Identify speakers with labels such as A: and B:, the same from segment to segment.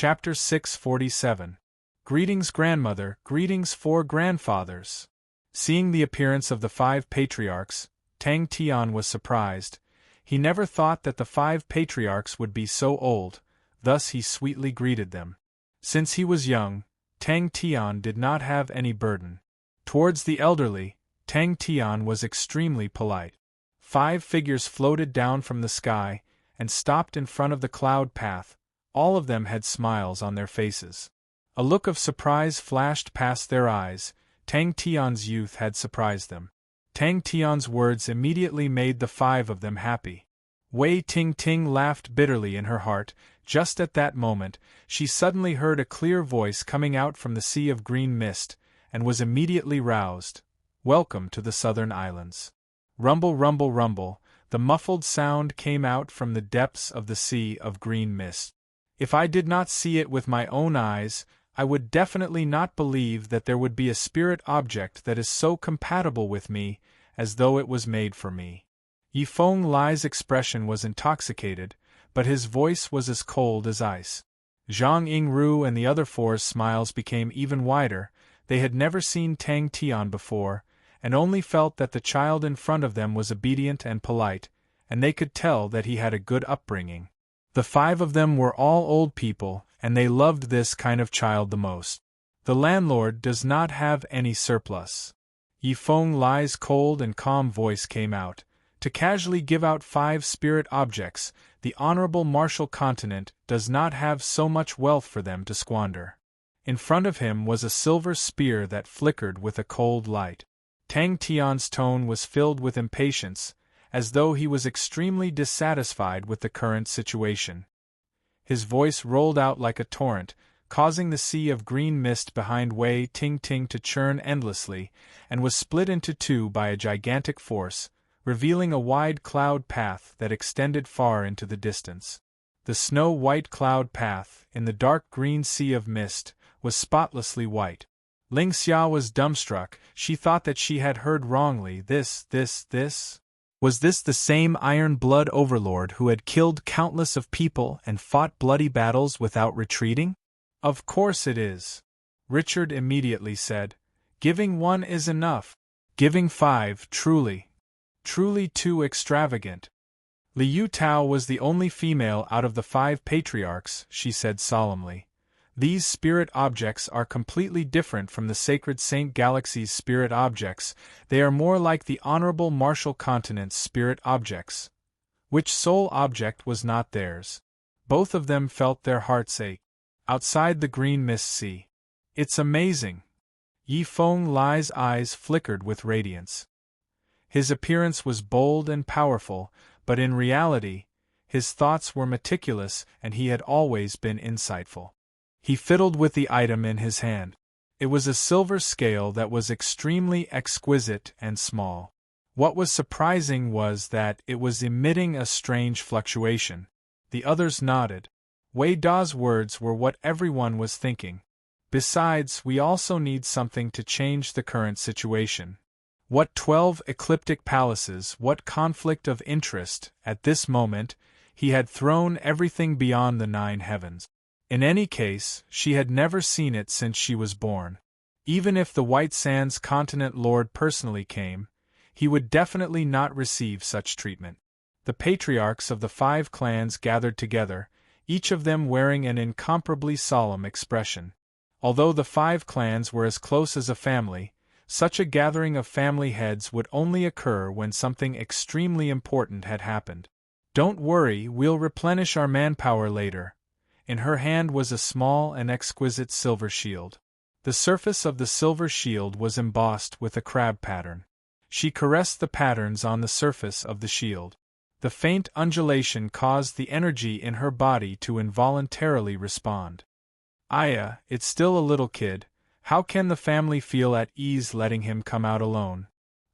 A: Chapter 647. Greetings grandmother, greetings four grandfathers. Seeing the appearance of the 5 patriarchs, Tang Tian was surprised. He never thought that the 5 patriarchs would be so old, thus he sweetly greeted them. Since he was young, Tang Tian did not have any burden. Towards the elderly, Tang Tian was extremely polite. 5 figures floated down from the sky and stopped in front of the cloud path. All of them had smiles on their faces. A look of surprise flashed past their eyes. Tang Tian's youth had surprised them. Tang Tian's words immediately made the 5 of them happy. Wei Ting Ting laughed bitterly in her heart. Just at that moment, she suddenly heard a clear voice coming out from the sea of green mist, and was immediately roused. Welcome to the southern islands. Rumble, rumble, rumble, the muffled sound came out from the depths of the sea of green mist. If I did not see it with my own eyes, I would definitely not believe that there would be a spirit object that is so compatible with me, as though it was made for me. Yifeng Lai's expression was intoxicated, but his voice was as cold as ice. Zhang Yingru and the other 4's smiles became even wider. They had never seen Tang Tian before, and only felt that the child in front of them was obedient and polite, and they could tell that he had a good upbringing. The 5 of them were all old people, and they loved this kind of child the most. The landlord does not have any surplus. Yifeng Lai's cold and calm voice came out. To casually give out 5 spirit objects, the honorable Martial Continent does not have so much wealth for them to squander. In front of him was a silver spear that flickered with a cold light. Tang Tian's tone was filled with impatience, as though he was extremely dissatisfied with the current situation. His voice rolled out like a torrent, causing the sea of green mist behind Wei Ting Ting to churn endlessly, and was split into 2 by a gigantic force, revealing a wide cloud path that extended far into the distance. The snow-white cloud path, in the dark green sea of mist, was spotlessly white. Ling Xia was dumbstruck. She thought that she had heard wrongly. This? Was this the same Iron Blood Overlord who had killed countless of people and fought bloody battles without retreating? Of course it is. Richard immediately said. Giving 1 is enough. Giving 5, truly too extravagant. Liu Tao was the only female out of the 5 patriarchs, she said solemnly. These spirit objects are completely different from the Sacred Saint Galaxy's spirit objects. They are more like the Honorable Martial Continent's spirit objects. Which soul object was not theirs? Both of them felt their hearts ache. Outside the green mist sea. It's amazing. Yifeng Lai's eyes flickered with radiance. His appearance was bold and powerful, but in reality, his thoughts were meticulous and he had always been insightful. He fiddled with the item in his hand. It was a silver scale that was extremely exquisite and small. What was surprising was that it was emitting a strange fluctuation. The others nodded. Wei Da's words were what everyone was thinking. Besides, we also need something to change the current situation. What 12 ecliptic palaces, what conflict of interest, at this moment, he had thrown everything beyond the 9 heavens. In any case, she had never seen it since she was born. Even if the White Sands Continent Lord personally came, he would definitely not receive such treatment. The patriarchs of the 5 clans gathered together, each of them wearing an incomparably solemn expression. Although the 5 clans were as close as a family, such a gathering of family heads would only occur when something extremely important had happened. Don't worry, we'll replenish our manpower later. In her hand was a small and exquisite silver shield. The surface of the silver shield was embossed with a crab pattern. She caressed the patterns on the surface of the shield. The faint undulation caused the energy in her body to involuntarily respond. Aya, it's still a little kid. How can the family feel at ease letting him come out alone?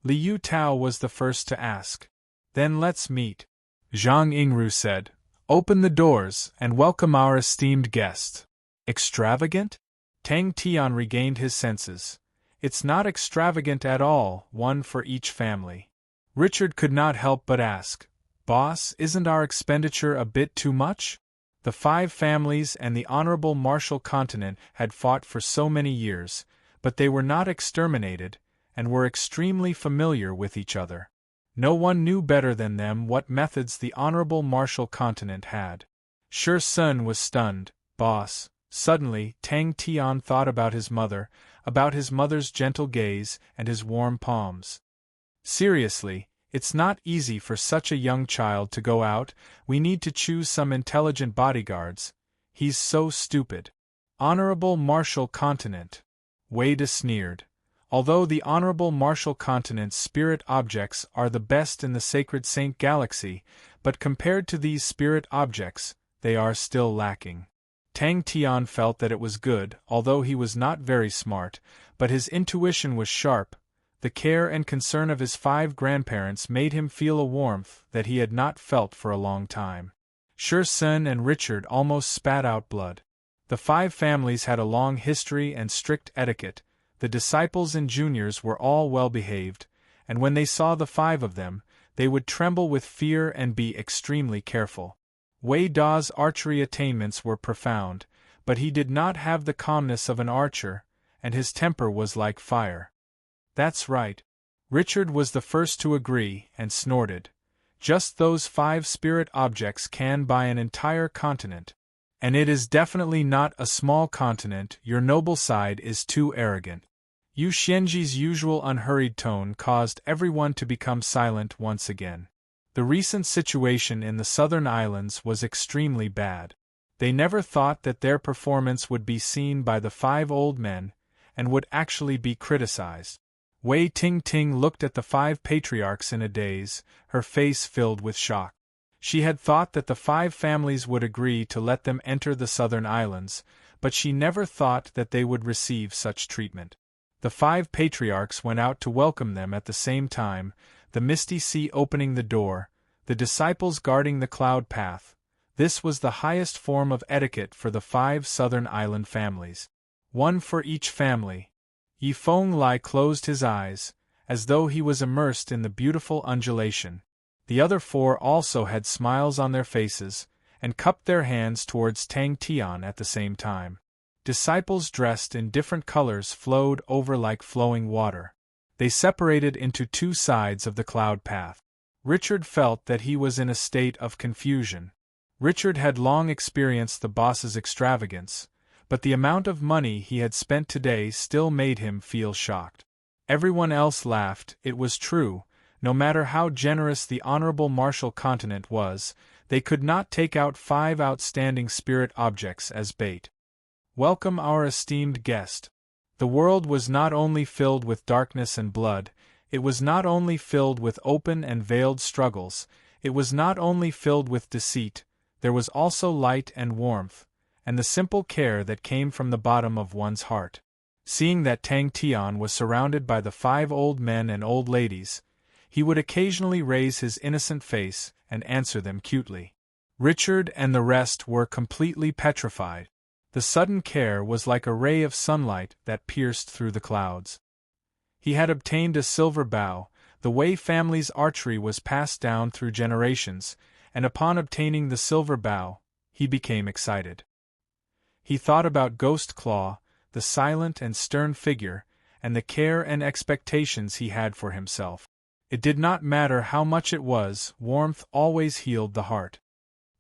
A: Liu Tao was the first to ask. Then let's meet. Zhang Yingru said. Open the doors and welcome our esteemed guest. Extravagant? Tang Tian regained his senses. It's not extravagant at all, 1 for each family. Richard could not help but ask, Boss, isn't our expenditure a bit too much? The five families and the honorable Martial continent had fought for so many years, but they were not exterminated, and were extremely familiar with each other. No one knew better than them what methods the honorable Martial continent had. Sure Sun was stunned. Boss. Suddenly, Tang Tian thought about his mother's gentle gaze and his warm palms. Seriously, it's not easy for such a young child to go out. We need to choose some intelligent bodyguards. He's so stupid. Honorable Martial continent. Wade sneered. Although the honorable Martial continent's spirit objects are the best in the sacred Saint Galaxy, but compared to these spirit objects, they are still lacking. Tang Tian felt that it was good, although he was not very smart, but his intuition was sharp. The care and concern of his five grandparents made him feel a warmth that he had not felt for a long time. Sure Sun and Richard almost spat out blood. The five families had a long history and strict etiquette. The disciples and juniors were all well behaved, and when they saw the five of them, they would tremble with fear and be extremely careful. Wei Da's archery attainments were profound, but he did not have the calmness of an archer, and his temper was like fire. That's right. Richard was the first to agree, and snorted. Just those five spirit objects can buy an entire continent. And it is definitely not a small continent. Your noble side is too arrogant. Yu Xianji's usual unhurried tone caused everyone to become silent once again. The recent situation in the southern islands was extremely bad. They never thought that their performance would be seen by the five old men, and would actually be criticized. Wei Ting looked at the five patriarchs in a daze, her face filled with shock. She had thought that the five families would agree to let them enter the southern islands, but she never thought that they would receive such treatment. The five patriarchs went out to welcome them at the same time, the misty sea opening the door, the disciples guarding the cloud path. This was the highest form of etiquette for the five southern island families. One for each family. Yi Feng Lai closed his eyes, as though he was immersed in the beautiful undulation. The other four also had smiles on their faces, and cupped their hands towards Tang Tian at the same time. Disciples dressed in different colors flowed over like flowing water. They separated into two sides of the cloud path. Richard felt that he was in a state of confusion. Richard had long experienced the boss's extravagance, but the amount of money he had spent today still made him feel shocked. Everyone else laughed. It was true. No matter how generous the honorable Martial continent was, they could not take out five outstanding spirit objects as bait. Welcome our esteemed guest. The world was not only filled with darkness and blood, it was not only filled with open and veiled struggles, it was not only filled with deceit, there was also light and warmth, and the simple care that came from the bottom of one's heart. Seeing that Tang Tian was surrounded by the five old men and old ladies, he would occasionally raise his innocent face and answer them cutely. Richard and the rest were completely petrified. The sudden care was like a ray of sunlight that pierced through the clouds. He had obtained a silver bow. The Wei family's archery was passed down through generations, and upon obtaining the silver bow, he became excited. He thought about Ghost Claw, the silent and stern figure, and the care and expectations he had for himself. It did not matter how much it was, warmth always healed the heart.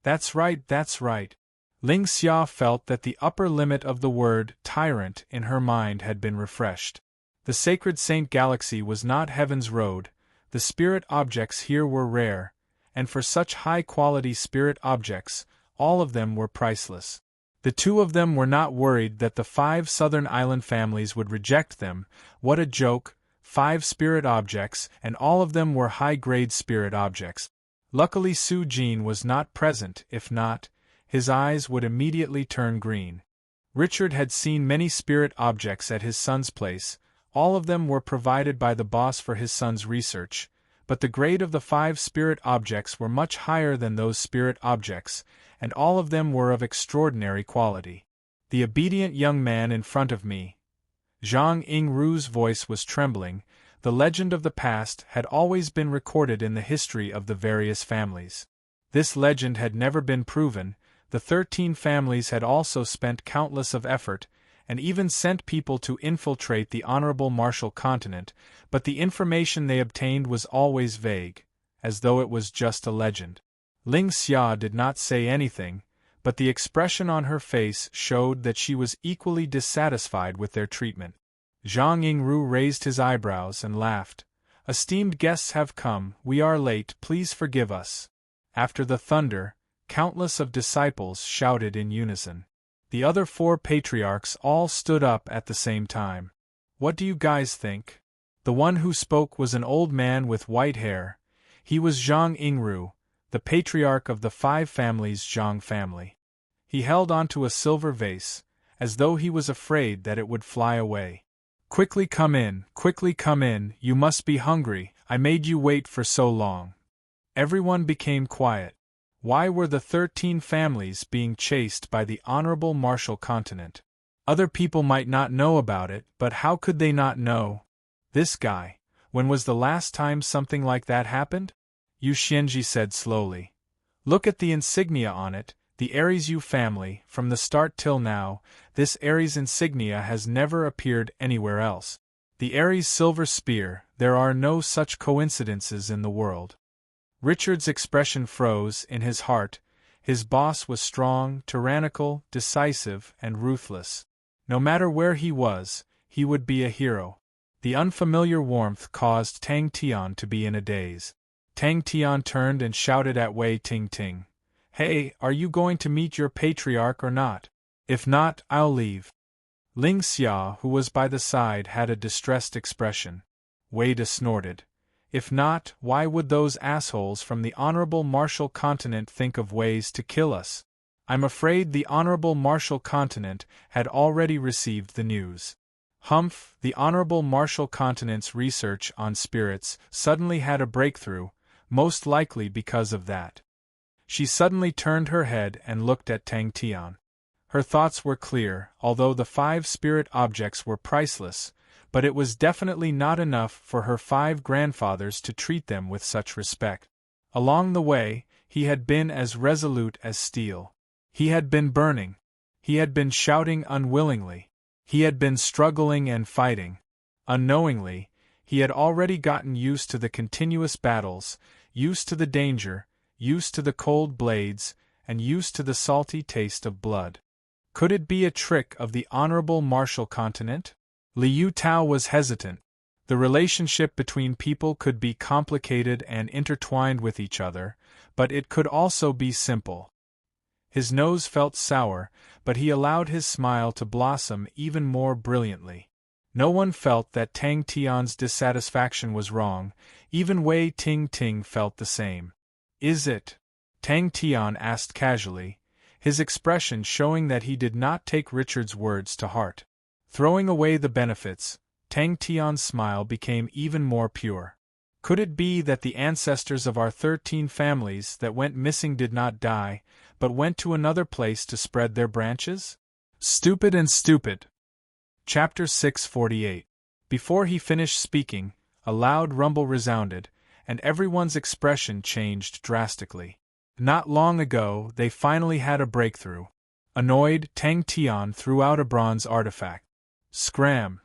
A: That's right, that's right. Ling Xia felt that the upper limit of the word tyrant in her mind had been refreshed. The sacred Saint Galaxy was not heaven's road, the spirit objects here were rare, and for such high-quality spirit objects, all of them were priceless. The two of them were not worried that the five southern island families would reject them. What a joke! 5 spirit objects, and all of them were high-grade spirit objects. Luckily Su Jin was not present. If not, his eyes would immediately turn green. Richard had seen many spirit objects at his son's place. All of them were provided by the boss for his son's research, but the grade of the 5 spirit objects were much higher than those spirit objects, and all of them were of extraordinary quality. The obedient young man in front of me. Zhang Yingru's voice was trembling. The legend of the past had always been recorded in the history of the various families. This legend had never been proven. The 13 families had also spent countless of effort, and even sent people to infiltrate the honorable Marshall continent, but the information they obtained was always vague, as though it was just a legend. Ling Xia did not say anything, but the expression on her face showed that she was equally dissatisfied with their treatment. Zhang Yingru raised his eyebrows and laughed. "Esteemed guests have come, we are late, please forgive us." After the thunder, countless of disciples shouted in unison. The other 4 patriarchs all stood up at the same time. "What do you guys think?" The one who spoke was an old man with white hair. He was Zhang Yingru, the patriarch of the 5 families Zhang family. He held onto a silver vase, as though he was afraid that it would fly away. quickly come in, you must be hungry, I made you wait for so long." Everyone became quiet. Why were the 13 families being chased by the honorable Marshall continent? Other people might not know about it, but how could they not know? This guy, when was the last time something like that happened? Yu Xianji said slowly. "Look at the insignia on it, the Aries Yu family, from the start till now, this Aries insignia has never appeared anywhere else. The Aries silver spear, there are no such coincidences in the world." Richard's expression froze in his heart. His boss was strong, tyrannical, decisive, and ruthless. No matter where he was, he would be a hero. The unfamiliar warmth caused Tang Tian to be in a daze. Tang Tian turned and shouted at Wei Ting Ting. "Hey, are you going to meet your patriarch or not? If not, I'll leave." Ling Xia, who was by the side, had a distressed expression. Wei snorted. "If not, why would those assholes from the Honorable Marshall Continent think of ways to kill us?" I'm afraid the Honorable Marshall Continent had already received the news. Humph, the Honorable Marshall Continent's research on spirits suddenly had a breakthrough, most likely because of that. She suddenly turned her head and looked at Tang Tian. Her thoughts were clear, although the 5 spirit objects were priceless, but it was definitely not enough for her 5 grandfathers to treat them with such respect. Along the way, he had been as resolute as steel. He had been burning. He had been shouting unwillingly. He had been struggling and fighting. Unknowingly, he had already gotten used to the continuous battles, used to the danger, used to the cold blades, and used to the salty taste of blood. Could it be a trick of the Honorable Marshall Continent? Liu Tao was hesitant. The relationship between people could be complicated and intertwined with each other, but it could also be simple. His nose felt sour, but he allowed his smile to blossom even more brilliantly. No one felt that Tang Tian's dissatisfaction was wrong, even Wei Ting Ting felt the same. "Is it?" Tang Tian asked casually, his expression showing that he did not take Richard's words to heart. Throwing away the benefits, Tang Tian's smile became even more pure. "Could it be that the ancestors of our 13 families that went missing did not die, but went to another place to spread their branches?" Stupid and stupid. Chapter 648. Before he finished speaking, a loud rumble resounded, and everyone's expression changed drastically. Not long ago, they finally had a breakthrough. Annoyed, Tang Tian threw out a bronze artifact. Scram!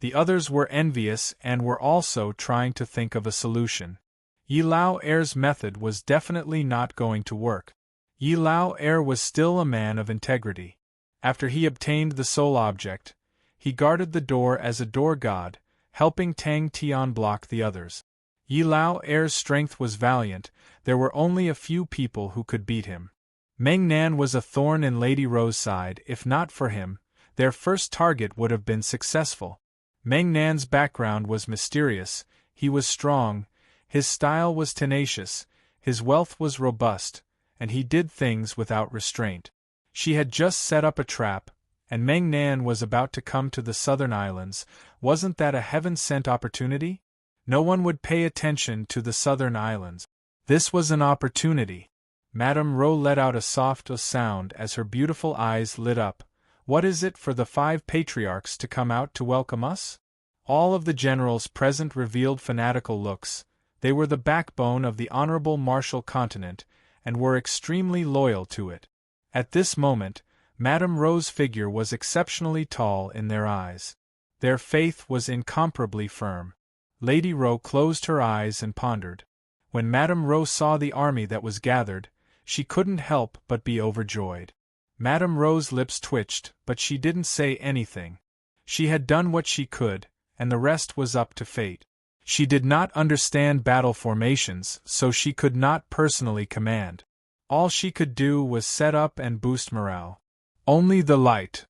A: The others were envious and were also trying to think of a solution. Yi Lao Er's method was definitely not going to work. Yi Lao Er was still a man of integrity. After he obtained the soul object, he guarded the door as a door god, helping Tang Tian block the others. Yi Lao Er's strength was valiant, there were only a few people who could beat him. Meng Nan was a thorn in Lady Rose's side. If not for him, their first target would have been successful. Meng Nan's background was mysterious, he was strong, his style was tenacious, his wealth was robust, and he did things without restraint. She had just set up a trap, and Meng Nan was about to come to the southern islands. Wasn't that a heaven-sent opportunity? No one would pay attention to the southern islands. This was an opportunity. Madame Ro let out a soft sound as her beautiful eyes lit up. "What is it for the 5 patriarchs to come out to welcome us?" All of the generals present revealed fanatical looks. They were the backbone of the Honorable Marshall Continent, and were extremely loyal to it. At this moment, Madame Ro's figure was exceptionally tall in their eyes. Their faith was incomparably firm. Lady Ro closed her eyes and pondered. When Madame Ro saw the army that was gathered, she couldn't help but be overjoyed. Madame Ro's lips twitched, but she didn't say anything. She had done what she could, and the rest was up to fate. She did not understand battle formations, so she could not personally command. All she could do was set up and boost morale. Only the light.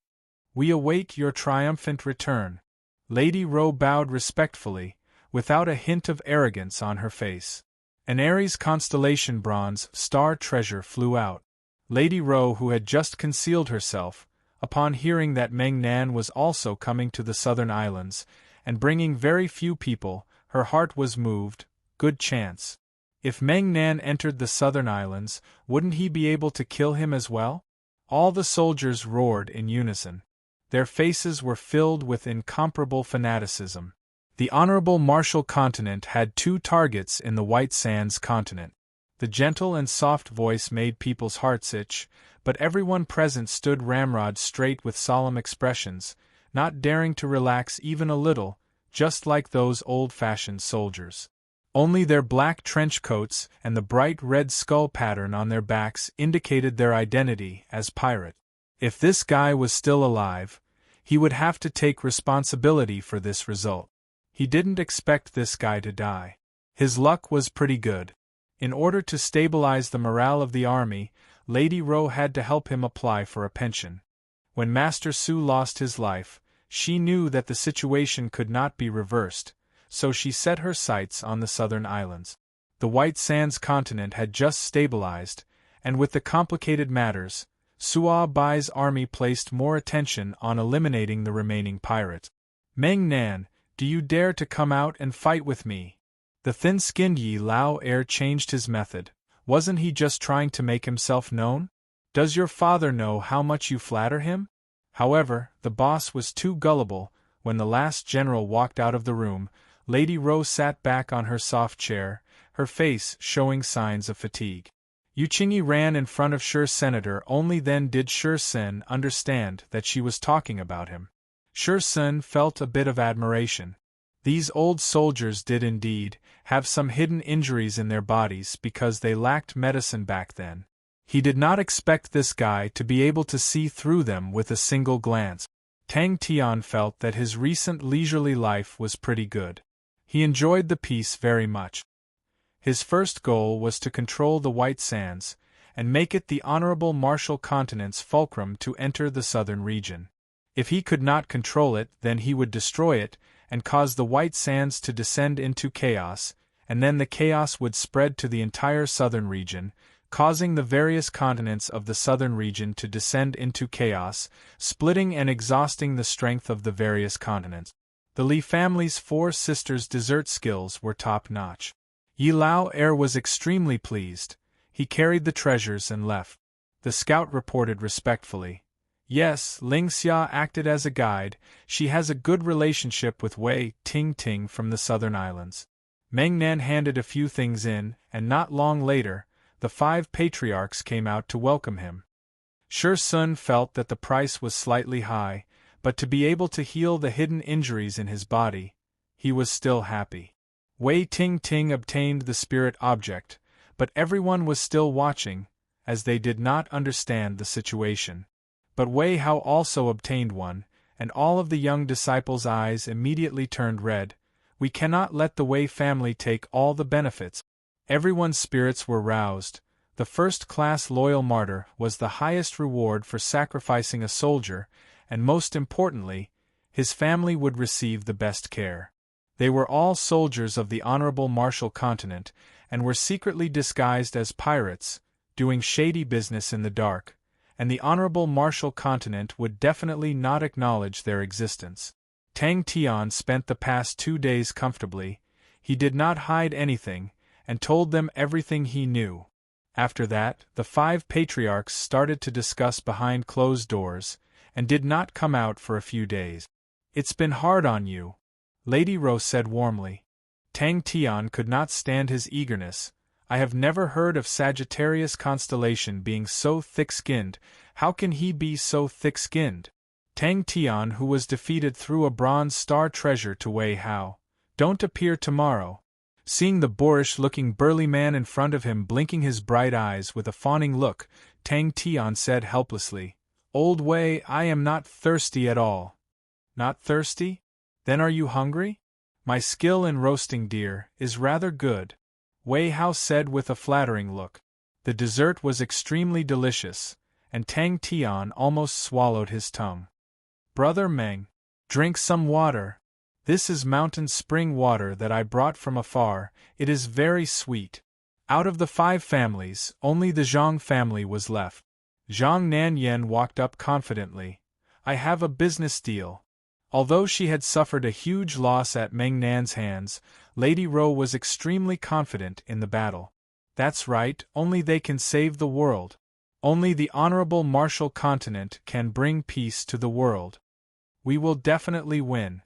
A: We await your triumphant return. Lady Ro bowed respectfully, without a hint of arrogance on her face. An Aries constellation bronze star treasure flew out. Lady Ro, who had just concealed herself, upon hearing that Meng Nan was also coming to the southern islands, and bringing very few people, her heart was moved. Good chance. If Meng Nan entered the southern islands, wouldn't he be able to kill him as well? All the soldiers roared in unison. Their faces were filled with incomparable fanaticism. The Honorable Marshal Continent had 2 targets in the White Sands continent. The gentle and soft voice made people's hearts itch, but everyone present stood ramrod straight with solemn expressions, not daring to relax even a little, just like those old-fashioned soldiers. Only their black trench coats and the bright red skull pattern on their backs indicated their identity as pirate. If this guy was still alive, he would have to take responsibility for this result. He didn't expect this guy to die. His luck was pretty good. In order to stabilize the morale of the army, Lady Ro had to help him apply for a pension. When Master Su lost his life, she knew that the situation could not be reversed, so she set her sights on the southern islands. The White Sands continent had just stabilized, and with the complicated matters, Sua Bai's army placed more attention on eliminating the remaining pirates. Meng Nan, do you dare to come out and fight with me? The thin-skinned Yi Lao heir changed his method. Wasn't he just trying to make himself known? Does your father know how much you flatter him? However, the boss was too gullible. When the last general walked out of the room, Lady Ro sat back on her soft chair, her face showing signs of fatigue. Yu Qingyi ran in front of Shi Senator. Only then did Shi Sen understand that she was talking about him. Shi Sen felt a bit of admiration. These old soldiers did indeed have some hidden injuries in their bodies because they lacked medicine back then. He did not expect this guy to be able to see through them with a single glance. Tang Tian felt that his recent leisurely life was pretty good. He enjoyed the peace very much. His first goal was to control the White Sands, and make it the Honorable Marshal Continent's fulcrum to enter the southern region. If he could not control it, then he would destroy it, and cause the White Sands to descend into chaos, and then the chaos would spread to the entire southern region, causing the various continents of the southern region to descend into chaos, splitting and exhausting the strength of the various continents. The Li family's 4 sisters' dessert skills were top-notch. Yi Lao heir was extremely pleased. He carried the treasures and left. The scout reported respectfully. Yes, Ling Xia acted as a guide. She has a good relationship with Wei Ting Ting from the southern islands. Meng Nan handed a few things in, and not long later, the 5 patriarchs came out to welcome him. Shi Sun felt that the price was slightly high, but to be able to heal the hidden injuries in his body, he was still happy. Wei Ting Ting obtained the spirit object, but everyone was still watching, as they did not understand the situation. But Wei Hao also obtained one, and all of the young disciples' eyes immediately turned red. We cannot let the Wei family take all the benefits. Everyone's spirits were roused. The first-class loyal martyr was the highest reward for sacrificing a soldier, and most importantly, his family would receive the best care. They were all soldiers of the Honorable Marshal Continent, and were secretly disguised as pirates, doing shady business in the dark, and the Honorable Marshal Continent would definitely not acknowledge their existence. Tang Tian spent the past 2 days comfortably. He did not hide anything, and told them everything he knew. After that, the 5 patriarchs started to discuss behind closed doors, and did not come out for a few days. It's been hard on you, Lady Ro said warmly. Tang Tian could not stand his eagerness. I have never heard of Sagittarius constellation being so thick-skinned. How can he be so thick-skinned? Tang Tian, who was defeated, threw a bronze star treasure to Wei Hao. Don't appear tomorrow. Seeing the boorish-looking burly man in front of him blinking his bright eyes with a fawning look, Tang Tian said helplessly, Old Wei, I am not thirsty at all. Not thirsty? Then are you hungry? My skill in roasting deer is rather good, Wei Hao said with a flattering look. The dessert was extremely delicious, and Tang Tian almost swallowed his tongue. Brother Meng, drink some water. This is mountain spring water that I brought from afar. It is very sweet. Out of the 5 families, only the Zhang family was left. Zhang Nanyan walked up confidently. I have a business deal. Although she had suffered a huge loss at Meng Nan's hands, Lady Ro was extremely confident in the battle. That's right, only they can save the world. Only the honorable Martial Continent can bring peace to the world. We will definitely win.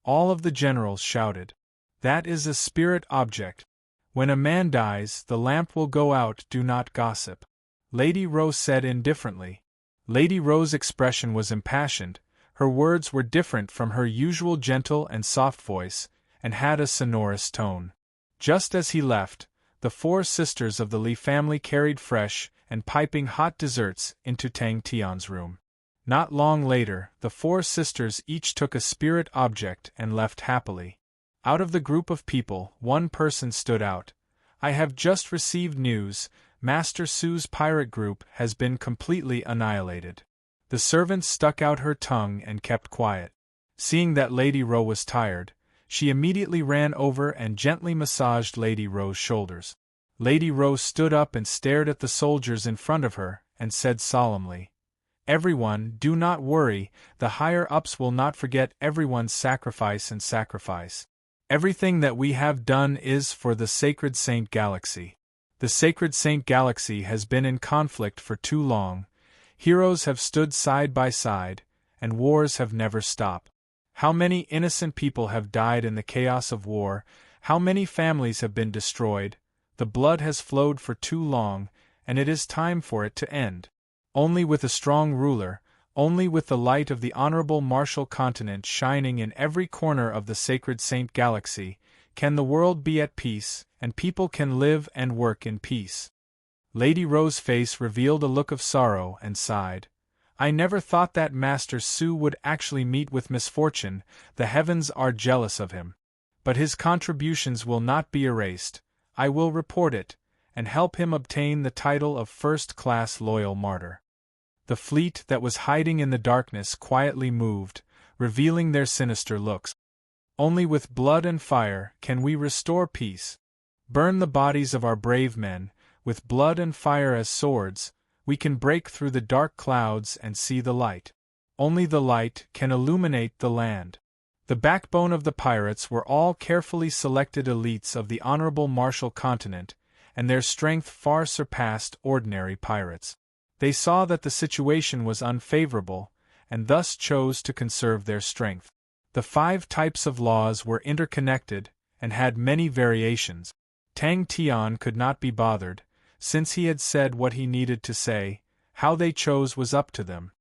A: All of the generals shouted. That is a spirit object. When a man dies, the lamp will go out. Do not gossip. Lady Ro said indifferently. Lady Ro's expression was impassioned. Her words were different from her usual gentle and soft voice, and had a sonorous tone. Just as he left, the 4 sisters of the Li family carried fresh and piping hot desserts into Tang Tian's room. Not long later, the 4 sisters each took a spirit object and left happily. Out of the group of people, one person stood out. I have just received news. Master Su's pirate group has been completely annihilated. The servant stuck out her tongue and kept quiet. Seeing that Lady Ro was tired, she immediately ran over and gently massaged Lady Ro's shoulders. Lady Ro stood up and stared at the soldiers in front of her, and said solemnly, Everyone, do not worry, the higher-ups will not forget everyone's sacrifice and sacrifice. Everything that we have done is for the Sacred Saint Galaxy. The Sacred Saint Galaxy has been in conflict for too long. Heroes have stood side by side, and wars have never stopped. How many innocent people have died in the chaos of war, how many families have been destroyed. The blood has flowed for too long, and it is time for it to end. Only with a strong ruler, only with the light of the honorable Martial Continent shining in every corner of the Sacred Saint Galaxy, can the world be at peace, and people can live and work in peace. Lady Ro's face revealed a look of sorrow and sighed. I never thought that Master Su would actually meet with misfortune. The heavens are jealous of him. But his contributions will not be erased. I will report it, and help him obtain the title of first-class loyal martyr. The fleet that was hiding in the darkness quietly moved, revealing their sinister looks. Only with blood and fire can we restore peace. Burn the bodies of our brave men, with blood and fire as swords, we can break through the dark clouds and see the light. Only the light can illuminate the land. The backbone of the pirates were all carefully selected elites of the honorable Martial Continent, and their strength far surpassed ordinary pirates. They saw that the situation was unfavorable, and thus chose to conserve their strength. The 5 types of laws were interconnected, and had many variations. Tang Tian could not be bothered, since he had said what he needed to say. How they chose was up to them.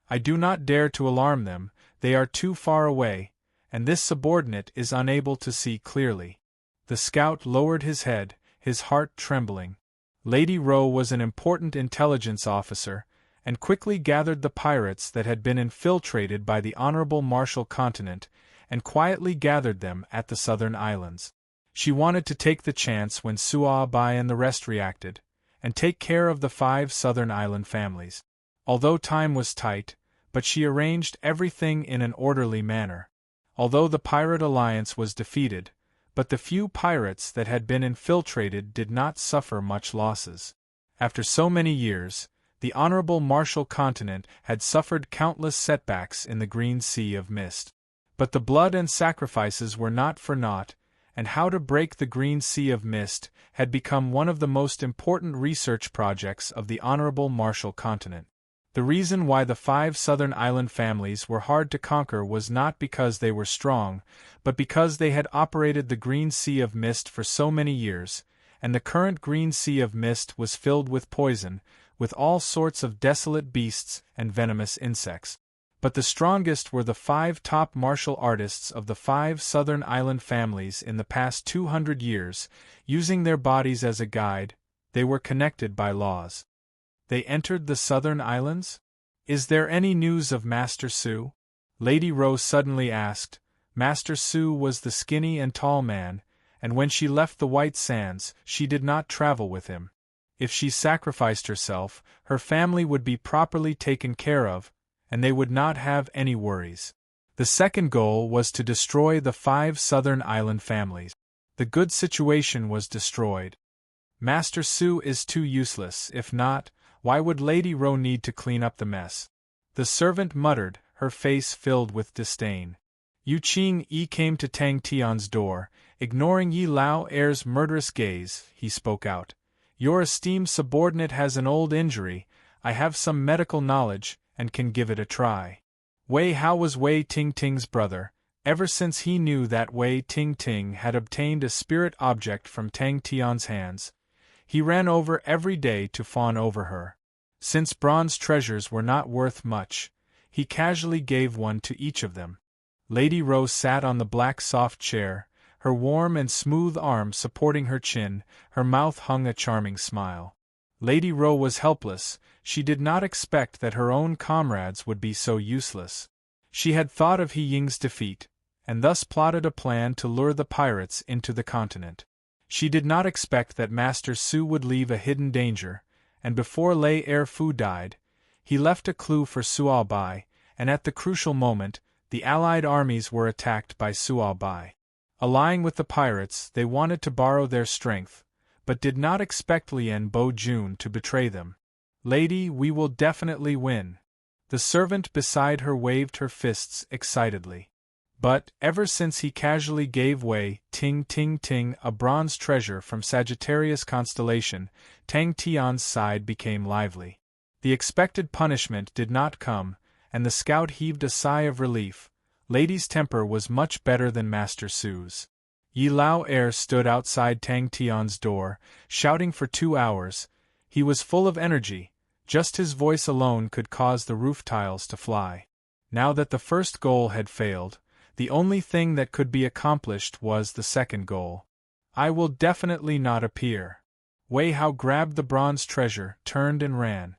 A: I do not dare to alarm them, they are too far away, and this subordinate is unable to see clearly. The scout lowered his head, his heart trembling. Lady Ro was an important intelligence officer, and quickly gathered the pirates that had been infiltrated by the honorable Martial Continent, and quietly gathered them at the southern islands. She wanted to take the chance when Sua Bai and the rest reacted, and take care of the 5 southern island families. Although time was tight, but she arranged everything in an orderly manner. Although the pirate alliance was defeated, but the few pirates that had been infiltrated did not suffer much losses. After so many years, the honorable Martial Continent had suffered countless setbacks in the Green Sea of Mist. But the blood and sacrifices were not for naught, and how to break the Green Sea of Mist had become one of the most important research projects of the honorable Martial Continent. The reason why the 5 southern island families were hard to conquer was not because they were strong, but because they had operated the Green Sea of Mist for so many years, and the current green sea of mist was filled with poison, with all sorts of desolate beasts and venomous insects. But the strongest were the 5 top martial artists of the 5 southern island families in the past 200 years, using their bodies as a guide. They were connected by laws. They entered the southern islands? Is there any news of Master Su? Lady Rose suddenly asked. Master Su was the skinny and tall man, and when she left the White Sands, she did not travel with him. If she sacrificed herself, her family would be properly taken care of, and they would not have any worries. The second goal was to destroy the 5 southern island families. The good situation was destroyed. Master Su is too useless. If not, why would Lady Rose need to clean up the mess? The servant muttered, her face filled with disdain. Yu Qing came to Tang Tian's door. Ignoring Yi Lao Er's murderous gaze, he spoke out. Your esteemed subordinate has an old injury. I have some medical knowledge, and can give it a try. Wei Hao was Wei Tingting's brother. Ever since he knew that Wei Tingting had obtained a spirit object from Tang Tian's hands, he ran over every day to fawn over her. Since bronze treasures were not worth much, he casually gave one to each of them. Lady Rose sat on the black soft chair, her warm and smooth arm supporting her chin, her mouth hung a charming smile. Lady Rose was helpless. She did not expect that her own comrades would be so useless. She had thought of He Ying's defeat, and thus plotted a plan to lure the pirates into the continent. She did not expect that Master Su would leave a hidden danger, and before Lei Fu died, he left a clue for Suo Bai, and at the crucial moment, the allied armies were attacked by Suo Bai. Allying with the pirates, they wanted to borrow their strength, but did not expect Lien Bo Jun to betray them. Lady, we will definitely win. The servant beside her waved her fists excitedly. But, ever since he casually gave Wei Ting a bronze treasure from Sagittarius constellation, Tang Tian's side became lively. The expected punishment did not come, and the scout heaved a sigh of relief. Lady's temper was much better than Master Su's. Yi Lao stood outside Tang Tian's door, shouting for 2 hours. He was full of energy. Just his voice alone could cause the roof tiles to fly. Now that the first goal had failed, the only thing that could be accomplished was the second goal. I will definitely not appear. Wei Hao grabbed the bronze treasure, turned and ran.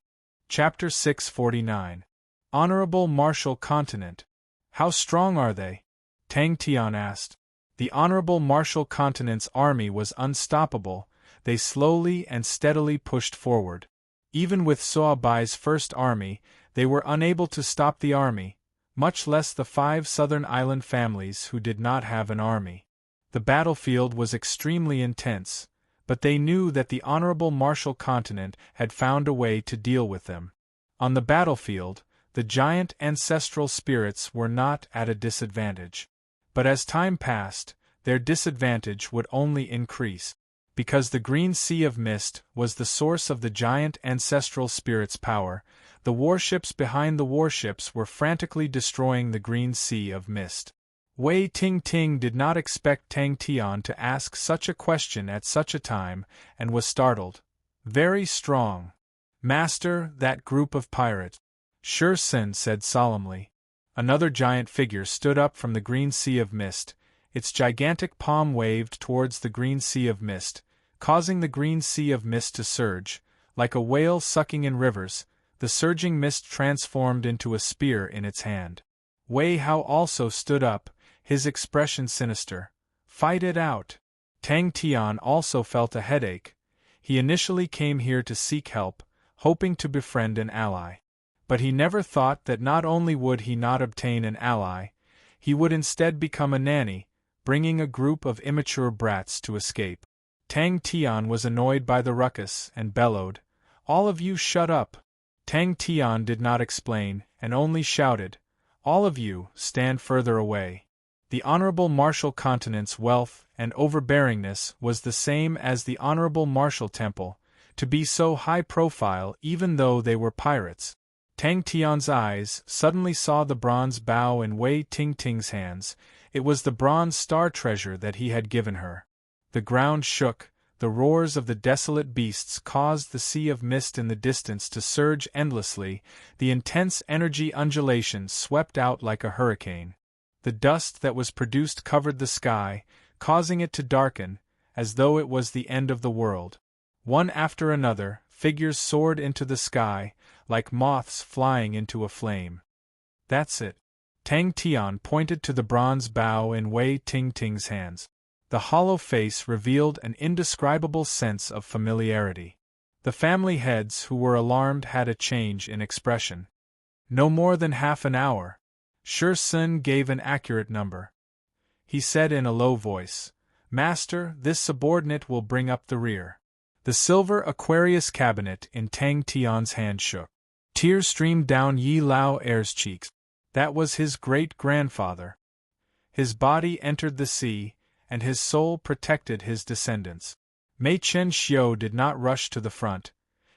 A: Chapter 649. Honorable Martial Continent. How strong are they? Tang Tian asked. The Honorable Martial Continent's army was unstoppable. They slowly and steadily pushed forward. Even with Suo Bai's first army, they were unable to stop the army, much less the 5 southern island families who did not have an army. The battlefield was extremely intense, but they knew that the Honorable Martial Continent had found a way to deal with them. On the battlefield, the giant ancestral spirits were not at a disadvantage. But as time passed, their disadvantage would only increase. Because the green sea of mist was the source of the giant ancestral spirit's power, the warships behind the warships were frantically destroying the green sea of mist. Wei Ting did not expect Tang Tian to ask such a question at such a time, and was startled. Very strong. Master, that group of pirates. Shi Sin said solemnly. Another giant figure stood up from the green sea of mist. Its gigantic palm waved towards the green sea of mist, causing the green sea of mist to surge. Like a whale sucking in rivers, the surging mist transformed into a spear in its hand. Wei Hao also stood up, his expression sinister. Fight it out. Tang Tian also felt a headache. He initially came here to seek help, hoping to befriend an ally. But he never thought that not only would he not obtain an ally, he would instead become a nanny, bringing a group of immature brats to escape. Tang Tian was annoyed by the ruckus and bellowed, "All of you shut up!" Tang Tian did not explain, and only shouted, "All of you, stand further away." The Honorable Martial Continent's wealth and overbearingness was the same as the Honorable Martial Temple, to be so high profile even though they were pirates. Tang Tian's eyes suddenly saw the bronze bow in Wei Tingting's hands. It was the bronze star treasure that he had given her. The ground shook, the roars of the desolate beasts caused the sea of mist in the distance to surge endlessly, the intense energy undulations swept out like a hurricane. The dust that was produced covered the sky, causing it to darken, as though it was the end of the world. One after another, figures soared into the sky, like moths flying into a flame. "That's it." Tang Tian pointed to the bronze bow in Wei Tingting's hands. The hollow face revealed an indescribable sense of familiarity. The family heads who were alarmed had a change in expression. "No more than half an hour." Shi Sun gave an accurate number. He said in a low voice, "Master, this subordinate will bring up the rear." The silver Aquarius cabinet in Tang Tian's hand shook. Tears streamed down Yi Lao Er's cheeks. That was his great-grandfather. His body entered the sea, and his soul protected his descendants. Mei Chen Xiu did not rush to the front.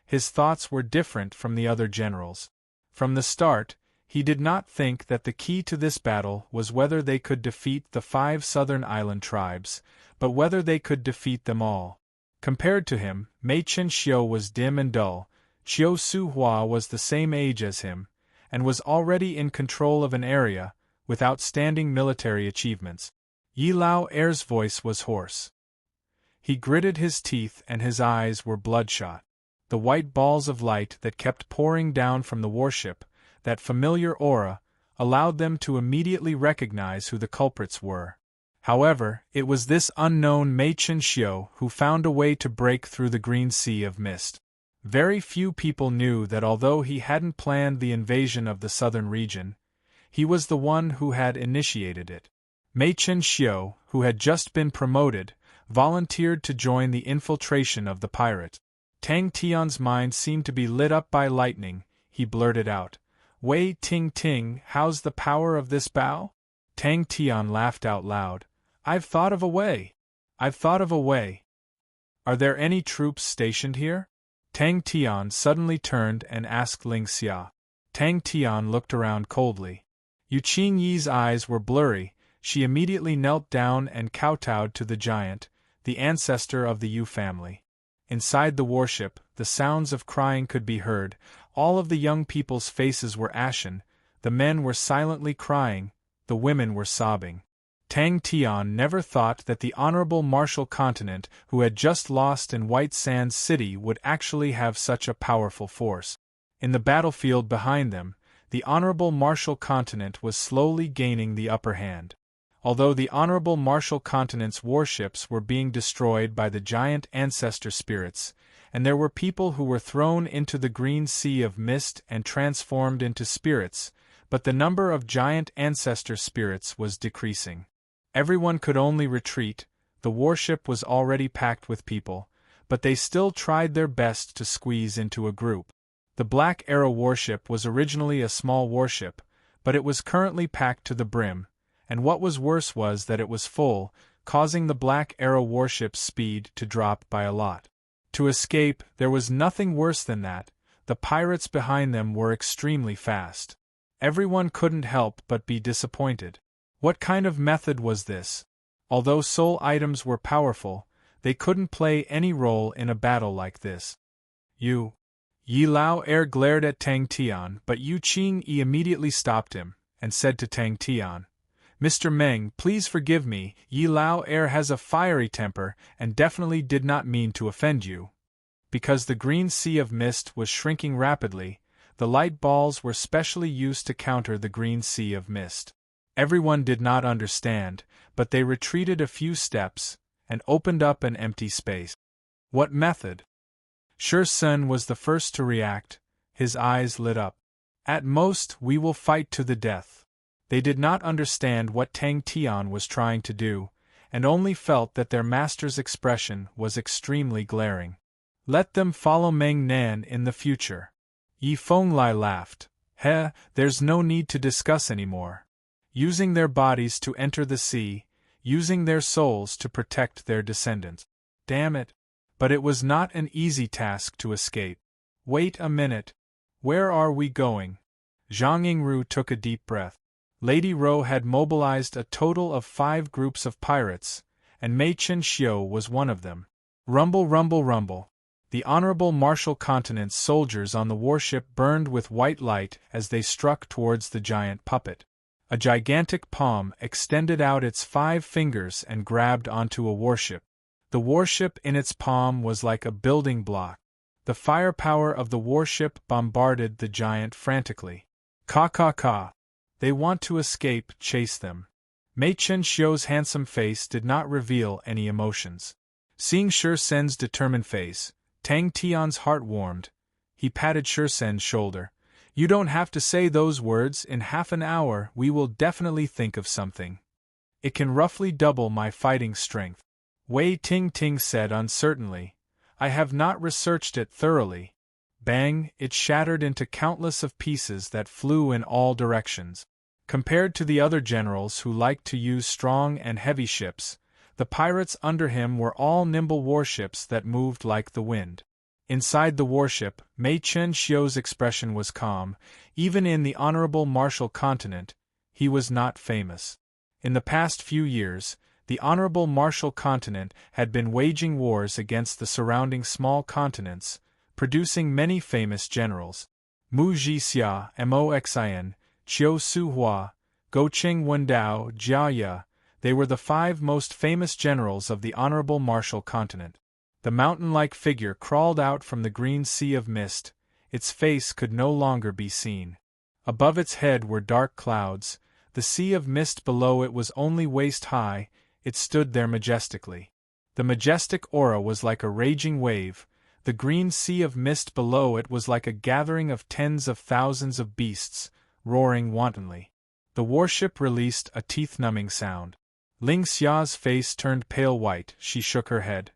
A: His thoughts were different from the other generals. From the start, he did not think that the key to this battle was whether they could defeat the 5 southern island tribes, but whether they could defeat them all. Compared to him, Mei Chen Xiu was dim and dull. Chiu Su Hua was the same age as him, and was already in control of an area, with outstanding military achievements. Yi Lao Er's voice was hoarse. He gritted his teeth and his eyes were bloodshot. The white balls of light that kept pouring down from the warship, that familiar aura, allowed them to immediately recognize who the culprits were. However, it was this unknown Mei Chen Xiu who found a way to break through the green sea of mist. Very few people knew that although he hadn't planned the invasion of the southern region, he was the one who had initiated it. Mei Chen Xiu, who had just been promoted, volunteered to join the infiltration of the pirate. Tang Tian's mind seemed to be lit up by lightning. He blurted out, "Wei Ting, how's the power of this bow?" Tang Tian laughed out loud. "I've thought of a way. I've thought of a way. Are there any troops stationed here?" Tang Tian suddenly turned and asked Ling Xia. Tang Tian looked around coldly. Yu Qingyi's eyes were blurry. She immediately knelt down and kowtowed to the giant, the ancestor of the Yu family. Inside the warship, the sounds of crying could be heard. All of the young people's faces were ashen. The men were silently crying. The women were sobbing. Tang Tian never thought that the honorable martial continent who had just lost in White Sands City would actually have such a powerful force. In the battlefield behind them, the honorable martial continent was slowly gaining the upper hand. Although the honorable martial continent's warships were being destroyed by the giant ancestor spirits, and there were people who were thrown into the green sea of mist and transformed into spirits, but the number of giant ancestor spirits was decreasing. Everyone could only retreat. The warship was already packed with people, but they still tried their best to squeeze into a group. The Black Arrow warship was originally a small warship, but it was currently packed to the brim, and what was worse was that it was full, causing the Black Arrow warship's speed to drop by a lot. To escape, there was nothing worse than that. The pirates behind them were extremely fast. Everyone couldn't help but be disappointed. What kind of method was this? Although soul items were powerful, they couldn't play any role in a battle like this. Yi Lao Er glared at Tang Tian, but Yu Qingyi immediately stopped him, and said to Tang Tian, "Mr. Meng, please forgive me. Yi Lao Er has a fiery temper, and definitely did not mean to offend you." Because the green sea of mist was shrinking rapidly, the light balls were specially used to counter the green sea of mist. Everyone did not understand, but they retreated a few steps, and opened up an empty space. What method? Shi Sun was the first to react. His eyes lit up. "At most, we will fight to the death." They did not understand what Tang Tian was trying to do, and only felt that their master's expression was extremely glaring. "Let them follow Meng Nan in the future." Yi Fenglai laughed. There's no need to discuss anymore. Using their bodies to enter the sea, using their souls to protect their descendants. Damn it. But it was not an easy task to escape. Wait a minute. Where are we going? Zhang Yingru took a deep breath. Lady Ro had mobilized a total of 5 groups of pirates, and Mei Chen Xiu was one of them. Rumble, rumble, rumble. The honorable Marshal Continent's soldiers on the warship burned with white light as they struck towards the giant puppet. A gigantic palm extended out its 5 fingers and grabbed onto a warship. The warship in its palm was like a building block. The firepower of the warship bombarded the giant frantically. Ka ka ka. They want to escape, chase them. Mei Chen-xiu's handsome face did not reveal any emotions. Seeing Shi-sen's determined face, Tang Tian's heart warmed. He patted Shi-sen's shoulder. You don't have to say those words. In half an hour we will definitely think of something. It can roughly double my fighting strength. Wei Ting said uncertainly. I have not researched it thoroughly. Bang, it shattered into countless of pieces that flew in all directions. Compared to the other generals who liked to use strong and heavy ships, the pirates under him were all nimble warships that moved like the wind. Inside the warship, Mei Chen-xiu's expression was calm. Even in the honorable Marshal Continent, he was not famous. In the past few years, the honorable Marshal Continent had been waging wars against the surrounding small continents, producing many famous generals. Mu Zhixia, Mo Xin, Chiu Su-hua, Gocheng Wendao, Jia Ya, they were the 5 most famous generals of the honorable Marshal Continent. The mountain-like figure crawled out from the green sea of mist. Its face could no longer be seen. Above its head were dark clouds. The sea of mist below it was only waist-high. It stood there majestically. The majestic aura was like a raging wave. The green sea of mist below it was like a gathering of tens of thousands of beasts, roaring wantonly. The warship released a teeth-numbing sound. Ling Xia's face turned pale white. She shook her head.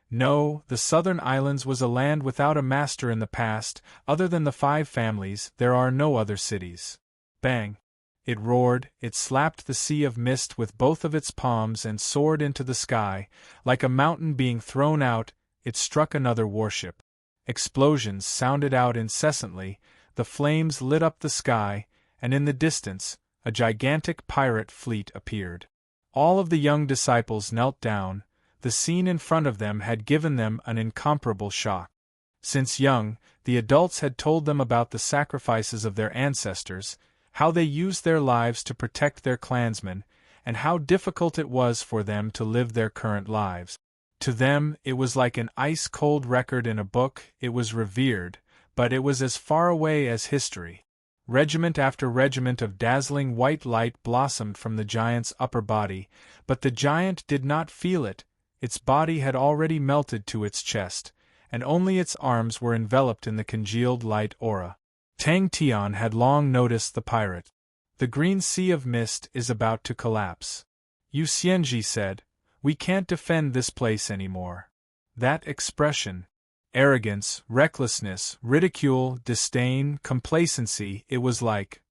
A: No, the southern islands was a land without a master in the past. Other than the 5 families, there are no other cities. Bang! It roared, it slapped the sea of mist with both of its palms and soared into the sky. Like a mountain being thrown out, it struck another warship. Explosions sounded out incessantly, the flames lit up the sky, and in the distance, a gigantic pirate fleet appeared. All of the young disciples knelt down. The scene in front of them had given them an incomparable shock. Since young, the adults had told them about the sacrifices of their ancestors, how they used their lives to protect their clansmen, and how difficult it was for them to live their current lives. To them, it was like an ice-cold record in a book. It was revered, but it was as far away as history. Regiment after regiment of dazzling white light blossomed from the giant's upper body, but the giant did not feel it. Its body had already melted to its chest, and only its arms were enveloped in the congealed light aura. Tang Tian had long noticed the pirate. The green sea of mist is about to collapse. Yu Xianji said, we can't defend this place anymore. That expression, arrogance, recklessness, ridicule, disdain, complacency, it was like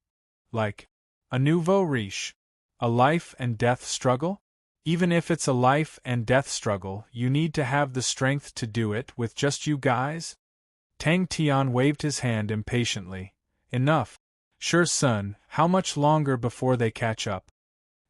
A: a nouveau riche. A life and death struggle? Even if it's a life and death struggle, you need to have the strength to do it with just you guys? Tang Tian waved his hand impatiently. Enough. Sure, son, how much longer before they catch up?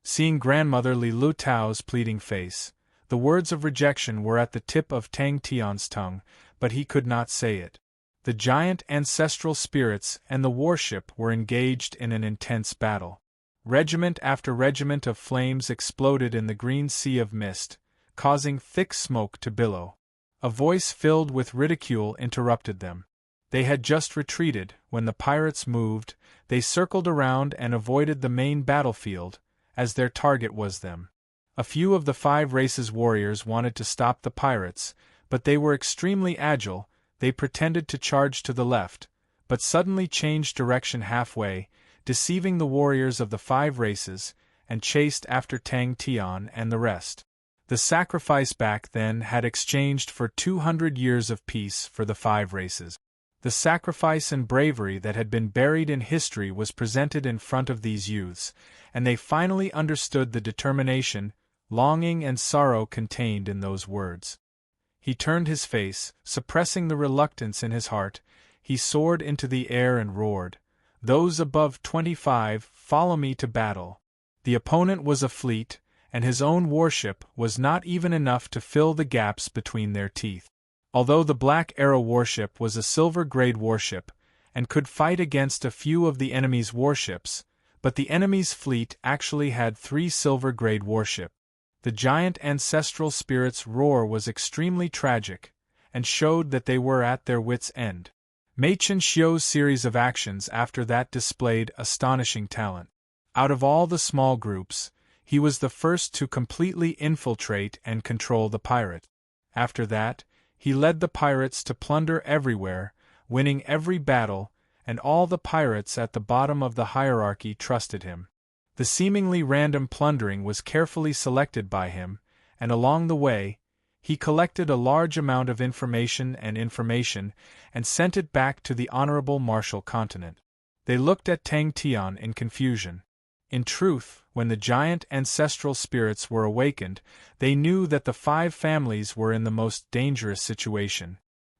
A: Seeing grandmother Li Lutao's pleading face, the words of rejection were at the tip of Tang Tian's tongue, but he could not say it. The giant ancestral spirits and the warship were engaged in an intense battle. Regiment after regiment of flames exploded in the green sea of mist, causing thick smoke to billow. A voice filled with ridicule interrupted them. They had just retreated. When the pirates moved, they circled around and avoided the main battlefield, as their target was them. A few of the 5 races' warriors wanted to stop the pirates, but they were extremely agile. They pretended to charge to the left, but suddenly changed direction halfway, deceiving the warriors of the 5 races, and chased after Tang Tian and the rest. The sacrifice back then had exchanged for 200 years of peace for the 5 races. The sacrifice and bravery that had been buried in history was presented in front of these youths, and they finally understood the determination, longing and sorrow contained in those words. He turned his face, suppressing the reluctance in his heart. He soared into the air and roared, "Those above 25, follow me to battle." The opponent was a fleet, and his own warship was not even enough to fill the gaps between their teeth. Although the Black Arrow warship was a silver-grade warship, and could fight against a few of the enemy's warships, but the enemy's fleet actually had 3 silver-grade warships. The giant ancestral spirit's roar was extremely tragic, and showed that they were at their wits' end. Mei Chen Xiu's series of actions after that displayed astonishing talent. Out of all the small groups, he was the first to completely infiltrate and control the pirate. After that, he led the pirates to plunder everywhere, winning every battle, and all the pirates at the bottom of the hierarchy trusted him. The seemingly random plundering was carefully selected by him, and along the way, he collected a large amount of information and sent it back to the Honorable Martial Continent. They looked at Tang Tian in confusion. In truth, when the giant ancestral spirits were awakened, they knew that the 5 families were in the most dangerous situation.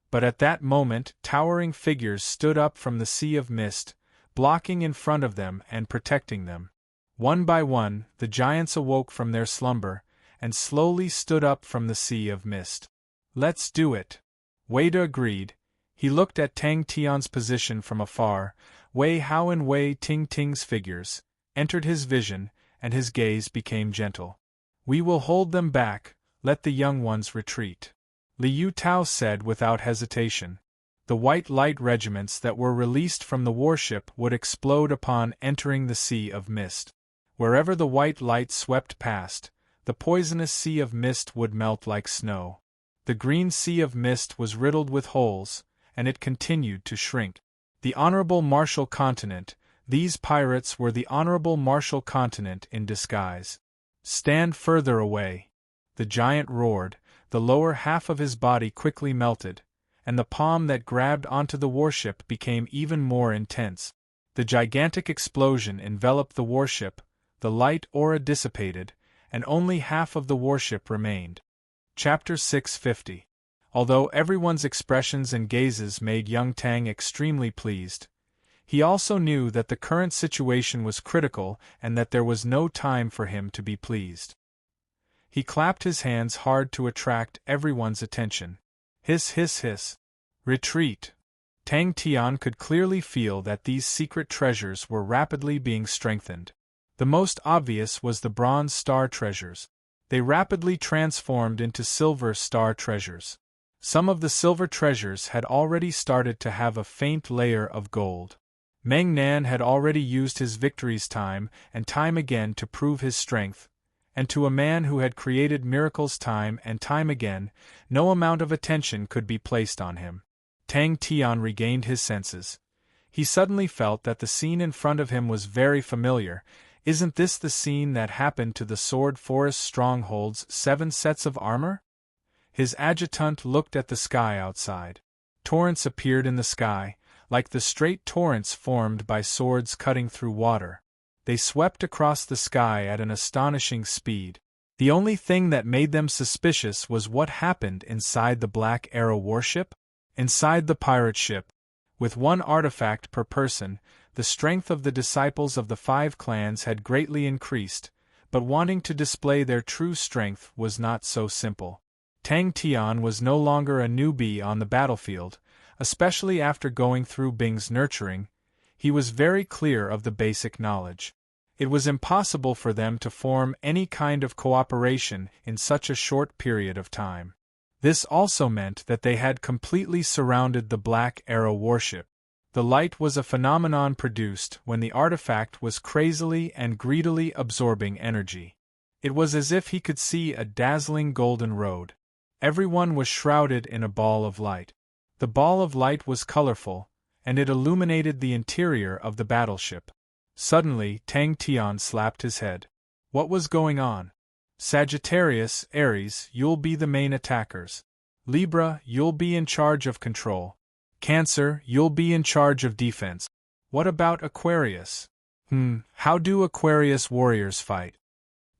A: But at that moment, towering figures stood up from the sea of mist, blocking in front of them and protecting them. One by one, the giants awoke from their slumber, and slowly stood up from the sea of mist. "Let's do it," Wei De agreed. He looked at Tang Tian's position from afar. Wei Hao and Wei Ting Ting's figures entered his vision, and his gaze became gentle. "We will hold them back, let the young ones retreat," Liu Tao said without hesitation. The white light regiments that were released from the warship would explode upon entering the sea of mist. Wherever the white light swept past, the poisonous sea of mist would melt like snow. The green sea of mist was riddled with holes, and it continued to shrink. The Honorable Martial Continent, these pirates were the Honorable Martial Continent in disguise. "Stand further away," the giant roared. The lower half of his body quickly melted, and the palm that grabbed onto the warship became even more intense. The gigantic explosion enveloped the warship, the light aura dissipated, and only half of the warship remained. Chapter 650. Although everyone's expressions and gazes made young Tang extremely pleased, he also knew that the current situation was critical and that there was no time for him to be pleased. He clapped his hands hard to attract everyone's attention. Hiss, hiss, hiss. Retreat. Tang Tian could clearly feel that these secret treasures were rapidly being strengthened. The most obvious was the bronze star treasures. They rapidly transformed into silver star treasures. Some of the silver treasures had already started to have a faint layer of gold. Meng Nan had already used his victories time and time again to prove his strength, and to a man who had created miracles time and time again, no amount of attention could be placed on him. Tang Tian regained his senses. He suddenly felt that the scene in front of him was very familiar. Isn't this the scene that happened to the Sword Forest Stronghold's 7 sets of armor? His adjutant looked at the sky outside. Torrents appeared in the sky, like the straight torrents formed by swords cutting through water. They swept across the sky at an astonishing speed. The only thing that made them suspicious was what happened inside the Black Arrow warship. Inside the pirate ship, with 1 artifact per person, the strength of the disciples of the 5 clans had greatly increased, but wanting to display their true strength was not so simple. Tang Tian was no longer a newbie on the battlefield, especially after going through Bing's nurturing. He was very clear of the basic knowledge. It was impossible for them to form any kind of cooperation in such a short period of time. This also meant that they had completely surrounded the Black Arrow warship. The light was a phenomenon produced when the artifact was crazily and greedily absorbing energy. It was as if he could see a dazzling golden road. Everyone was shrouded in a ball of light. The ball of light was colorful, and it illuminated the interior of the battleship. Suddenly, Tang Tian slapped his head. What was going on? Sagittarius, Aries, you'll be the main attackers. Libra, you'll be in charge of control. Cancer, you'll be in charge of defense. What about Aquarius? How do Aquarius warriors fight?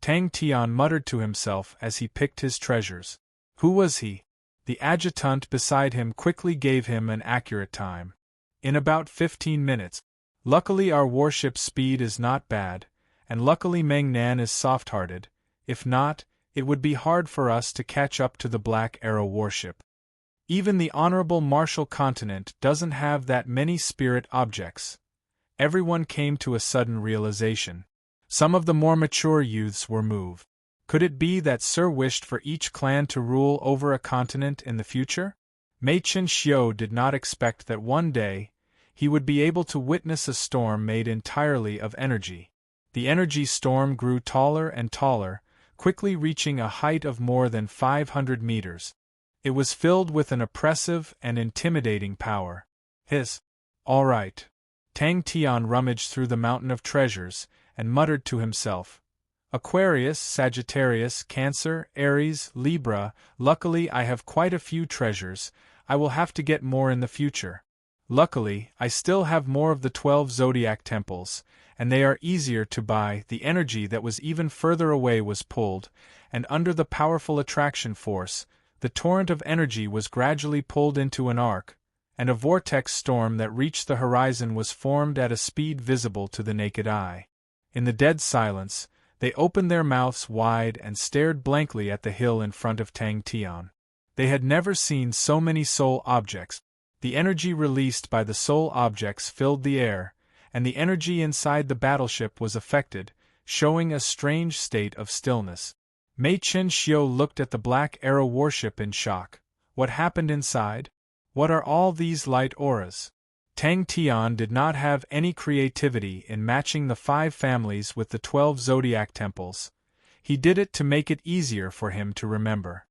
A: Tang Tian muttered to himself as he picked his treasures. Who was he? The adjutant beside him quickly gave him an accurate time. In about 15 minutes. Luckily our warship's speed is not bad, and luckily Meng Nan is soft-hearted. If not, it would be hard for us to catch up to the Black Arrow warship. Even the honorable Martial continent doesn't have that many spirit objects. Everyone came to a sudden realization. Some of the more mature youths were moved. Could it be that Sir wished for each clan to rule over a continent in the future? Mei Chen Xiu did not expect that one day he would be able to witness a storm made entirely of energy. The energy storm grew taller and taller, quickly reaching a height of more than 500 meters. It was filled with an oppressive and intimidating power. All right. Tang Tian rummaged through the mountain of treasures and muttered to himself, Aquarius, Sagittarius, Cancer, Aries, Libra, luckily I have quite a few treasures. I will have to get more in the future. Luckily, I still have more of the 12 zodiac temples, and they are easier to buy. The energy that was even further away was pulled, and under the powerful attraction force, the torrent of energy was gradually pulled into an arc, and a vortex storm that reached the horizon was formed at a speed visible to the naked eye. In the dead silence, they opened their mouths wide and stared blankly at the hill in front of Tang Tian. They had never seen so many soul objects. The energy released by the soul objects filled the air, and the energy inside the battleship was affected, showing a strange state of stillness. Mei Chen Xiu looked at the Black Arrow warship in shock. What happened inside? What are all these light auras? Tang Tian did not have any creativity in matching the 5 families with the 12 zodiac temples. He did it to make it easier for him to remember.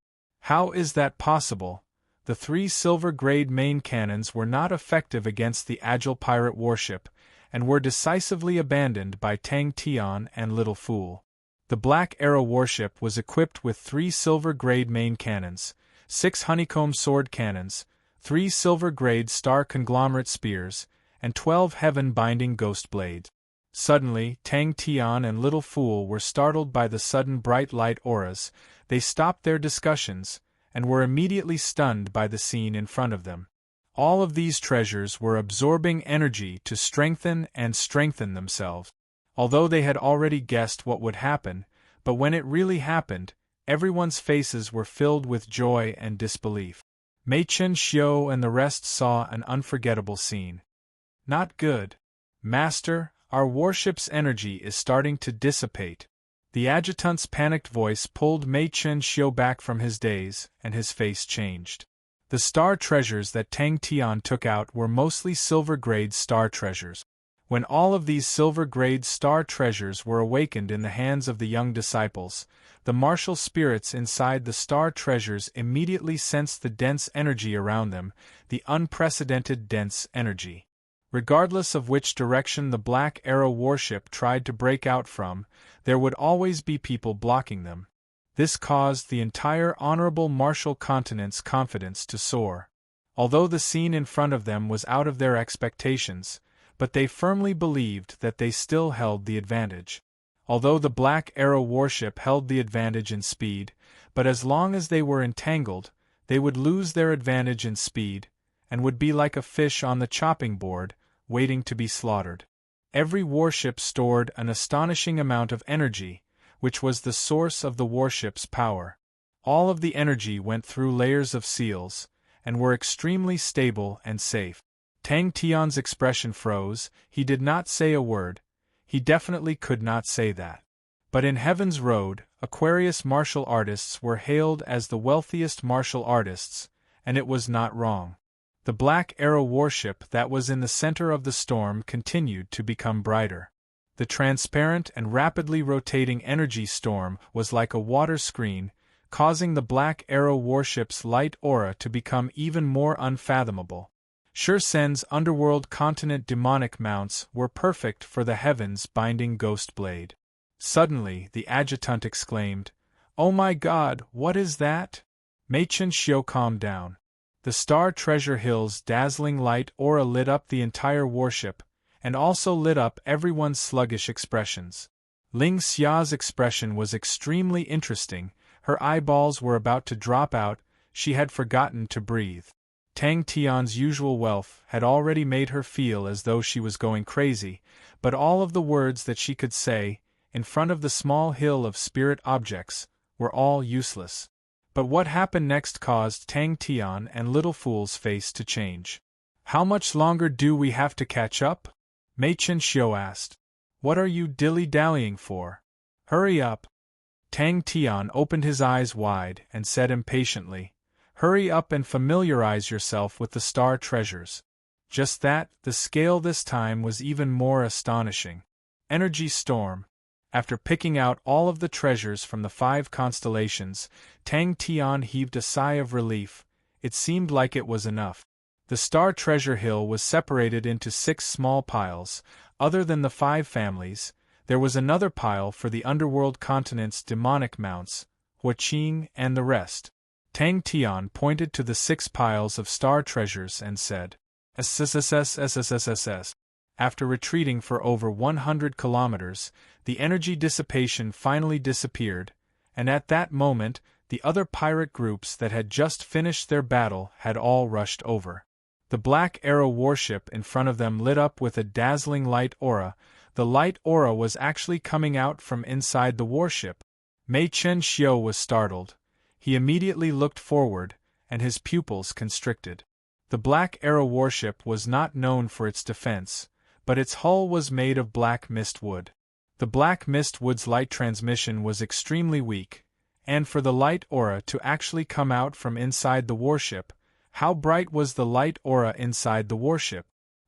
A: How is that possible? The 3 silver-grade main cannons were not effective against the agile pirate warship, and were decisively abandoned by Tang Tian and Little Fool. The Black Arrow warship was equipped with 3 silver-grade main cannons, 6 honeycomb sword cannons, 3 silver-grade star conglomerate spears, and 12 heaven-binding ghost blades. Suddenly, Tang Tian and Little Fool were startled by the sudden bright light auras. They stopped their discussions, and were immediately stunned by the scene in front of them. All of these treasures were absorbing energy to strengthen themselves. Although they had already guessed what would happen, but when it really happened, everyone's faces were filled with joy and disbelief. Mei Chen Xiu and the rest saw an unforgettable scene. Not good. Master, our warship's energy is starting to dissipate. The adjutant's panicked voice pulled Mei Chen Xiu back from his daze, and his face changed. The star treasures that Tang Tian took out were mostly silver-grade star treasures. When all of these silver-grade star treasures were awakened in the hands of the young disciples, the martial spirits inside the star treasures immediately sensed the dense energy around them, the unprecedented dense energy. Regardless of which direction the Black Arrow warship tried to break out from, there would always be people blocking them. This caused the entire honorable martial continent's confidence to soar. Although the scene in front of them was out of their expectations, but they firmly believed that they still held the advantage. Although the Black Arrow warship held the advantage in speed, but as long as they were entangled, they would lose their advantage in speed, and would be like a fish on the chopping board, waiting to be slaughtered. Every warship stored an astonishing amount of energy, which was the source of the warship's power. All of the energy went through layers of seals, and were extremely stable and safe. Tang Tian's expression froze. He did not say a word. He definitely could not say that. But in Heaven's Road, Aquarius martial artists were hailed as the wealthiest martial artists, and it was not wrong. The Black Arrow warship that was in the center of the storm continued to become brighter. The transparent and rapidly rotating energy storm was like a water screen, causing the Black Arrow warship's light aura to become even more unfathomable. Shursen's underworld continent demonic mounts were perfect for the heavens binding ghost blade. Suddenly, the adjutant exclaimed, "Oh my God, what is that?" Mei Chen Xiu calmed down. The Star Treasure Hill's dazzling light aura lit up the entire warship, and also lit up everyone's sluggish expressions. Ling Xia's expression was extremely interesting. Her eyeballs were about to drop out. She had forgotten to breathe. Tang Tian's usual wealth had already made her feel as though she was going crazy, but all of the words that she could say, in front of the small hill of spirit objects, were all useless. But what happened next caused Tang Tian and Little Fool's face to change. "How much longer do we have to catch up?" Mei Chen Xiu asked. "What are you dilly-dallying for? Hurry up!" Tang Tian opened his eyes wide and said impatiently, "Hurry up and familiarize yourself with the star treasures." Just that, the scale this time was even more astonishing. Energy storm. After picking out all of the treasures from the 5 constellations, Tang Tian heaved a sigh of relief. It seemed like it was enough. The star treasure hill was separated into 6 small piles. Other than the 5 families, there was another pile for the underworld continent's demonic mounts, Huaqing and the rest. Tang Tian pointed to the 6 piles of star treasures and said, "SSSSSSSSS." After retreating for over 100 kilometers, the energy dissipation finally disappeared, and at that moment, the other pirate groups that had just finished their battle had all rushed over. The Black Arrow warship in front of them lit up with a dazzling light aura. The light aura was actually coming out from inside the warship. Mei Chen Xiu was startled. He immediately looked forward, and his pupils constricted. The Black Arrow warship was not known for its defense, but its hull was made of black mist wood. The black mist wood's light transmission was extremely weak, and for the light aura to actually come out from inside the warship, how bright was the light aura inside the warship?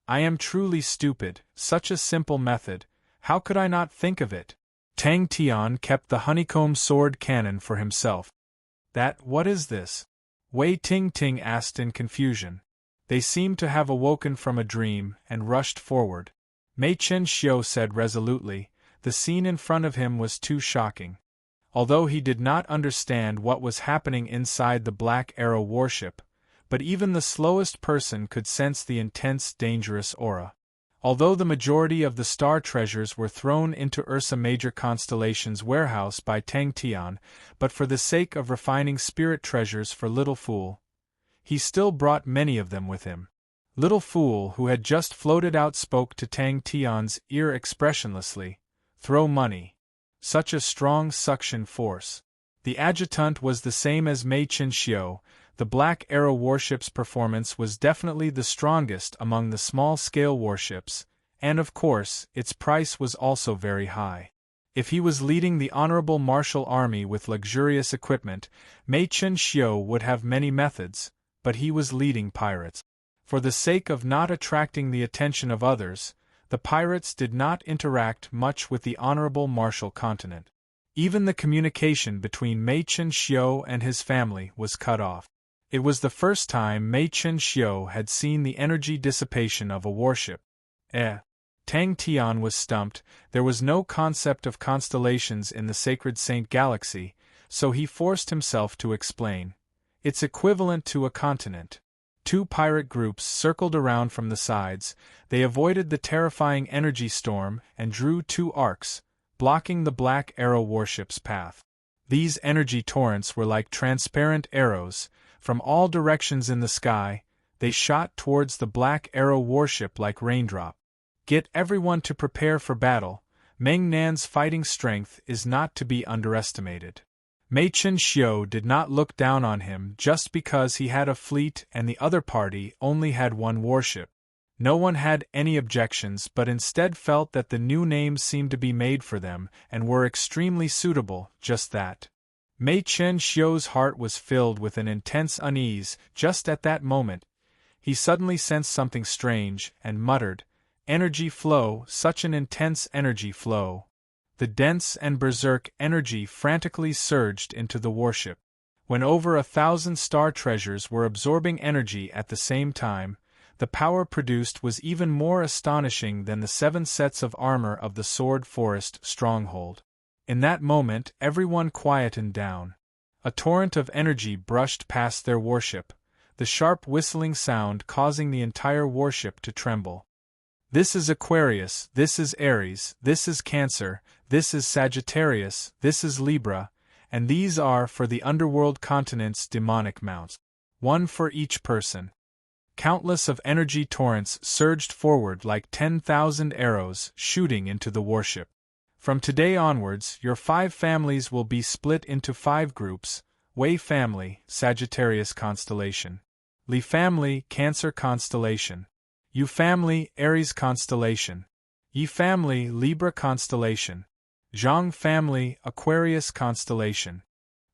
A: I am truly stupid, such a simple method, how could I not think of it? Tang Tian kept the honeycomb sword cannon for himself. What is this? Wei Ting Ting asked in confusion. They seemed to have awoken from a dream and rushed forward. Mei Chen Xiu said resolutely, the scene in front of him was too shocking. Although he did not understand what was happening inside the Black Arrow warship, but even the slowest person could sense the intense, dangerous aura. Although the majority of the star treasures were thrown into Ursa Major Constellation's warehouse by Tang Tian, but for the sake of refining spirit treasures for Little Fool, he still brought many of them with him. Little Fool, who had just floated out, spoke to Tang Tian's ear expressionlessly. "Throw money. Such a strong suction force." The adjutant was the same as Mei Chen Xiu. The Black Arrow warship's performance was definitely the strongest among the small-scale warships, and of course, its price was also very high. If he was leading the honorable martial army with luxurious equipment, Mei Chen Xiu would have many methods, but he was leading pirates. For the sake of not attracting the attention of others, the pirates did not interact much with the honorable martial continent. Even the communication between Mei Chen Xiu and his family was cut off. It was the first time Mei Chen Xiu had seen the energy dissipation of a warship. Tang Tian was stumped. There was no concept of constellations in the Sacred Saint Galaxy, so he forced himself to explain. It's equivalent to a continent. 2 pirate groups circled around from the sides. They avoided the terrifying energy storm and drew 2 arcs, blocking the Black Arrow warship's path. These energy torrents were like transparent arrows. From all directions in the sky, they shot towards the Black Arrow warship like raindrop. Get everyone to prepare for battle. Meng Nan's fighting strength is not to be underestimated. Mei Chen Xiu did not look down on him just because he had a fleet and the other party only had 1 warship. No one had any objections, but instead felt that the new names seemed to be made for them and were extremely suitable, just that. Mei Chen Xiu's heart was filled with an intense unease. Just at that moment, he suddenly sensed something strange and muttered, "Energy flow, such an intense energy flow." The dense and berserk energy frantically surged into the warship. When over 1,000 star treasures were absorbing energy at the same time, the power produced was even more astonishing than the 7 sets of armor of the Sword Forest stronghold. In that moment, everyone quietened down. A torrent of energy brushed past their warship, the sharp whistling sound causing the entire warship to tremble. This is Aquarius, this is Aries, this is Cancer, this is Sagittarius, this is Libra, and these are for the underworld continent's demonic mounts. 1 for each person. Countless of energy torrents surged forward like 10,000 arrows shooting into the warship. From today onwards, your 5 families will be split into 5 groups: Wei family, Sagittarius constellation; Li family, Cancer constellation; Yu family, Aries constellation; Yi family, Libra constellation; Zhang family, Aquarius constellation.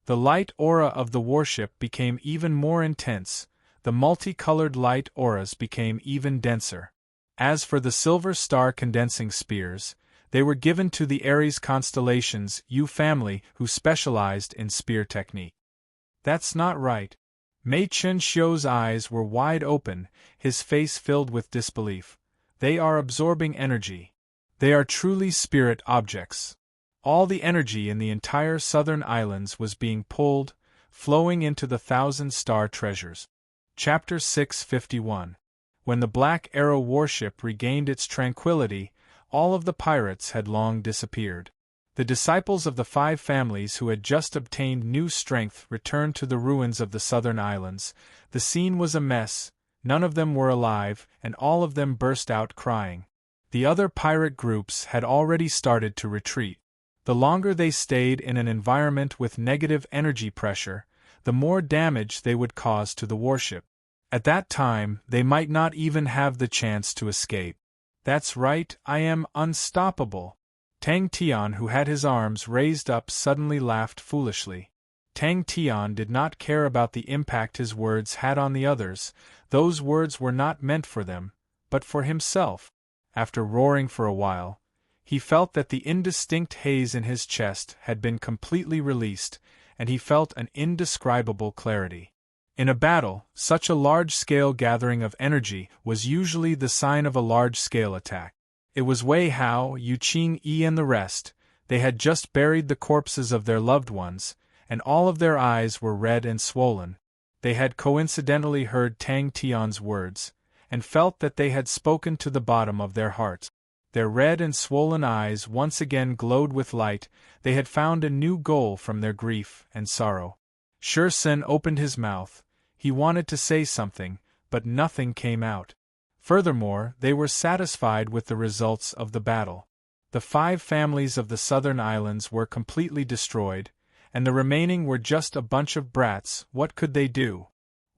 A: The light aura of the warship became even more intense, the multicolored light auras became even denser. As for the silver star condensing spears, they were given to the Aries constellation's Yu family, who specialized in spear technique. That's not right. Mei Chen-xiu's eyes were wide open, his face filled with disbelief. They are absorbing energy. They are truly spirit objects. All the energy in the entire southern islands was being pulled, flowing into the 1,000-star treasures. Chapter 651. When the Black Arrow warship regained its tranquility, all of the pirates had long disappeared. The disciples of the 5 families who had just obtained new strength returned to the ruins of the southern islands. The scene was a mess, none of them were alive, and all of them burst out crying. The other pirate groups had already started to retreat. The longer they stayed in an environment with negative energy pressure, the more damage they would cause to the warship. At that time, they might not even have the chance to escape. That's right, I am unstoppable. Tang Tian, who had his arms raised up, suddenly laughed foolishly. Tang Tian did not care about the impact his words had on the others. Those words were not meant for them, but for himself. After roaring for a while, he felt that the indistinct haze in his chest had been completely released, and he felt an indescribable clarity. In a battle, such a large-scale gathering of energy was usually the sign of a large-scale attack. It was Wei Hao, Yu Qingyi and the rest. They had just buried the corpses of their loved ones, and all of their eyes were red and swollen. They had coincidentally heard Tang Tian's words, and felt that they had spoken to the bottom of their hearts. Their red and swollen eyes once again glowed with light. They had found a new goal from their grief and sorrow. Shi Sun opened his mouth. He wanted to say something, but nothing came out. Furthermore, they were satisfied with the results of the battle. The 5 families of the southern islands were completely destroyed, and the remaining were just a bunch of brats. What could they do?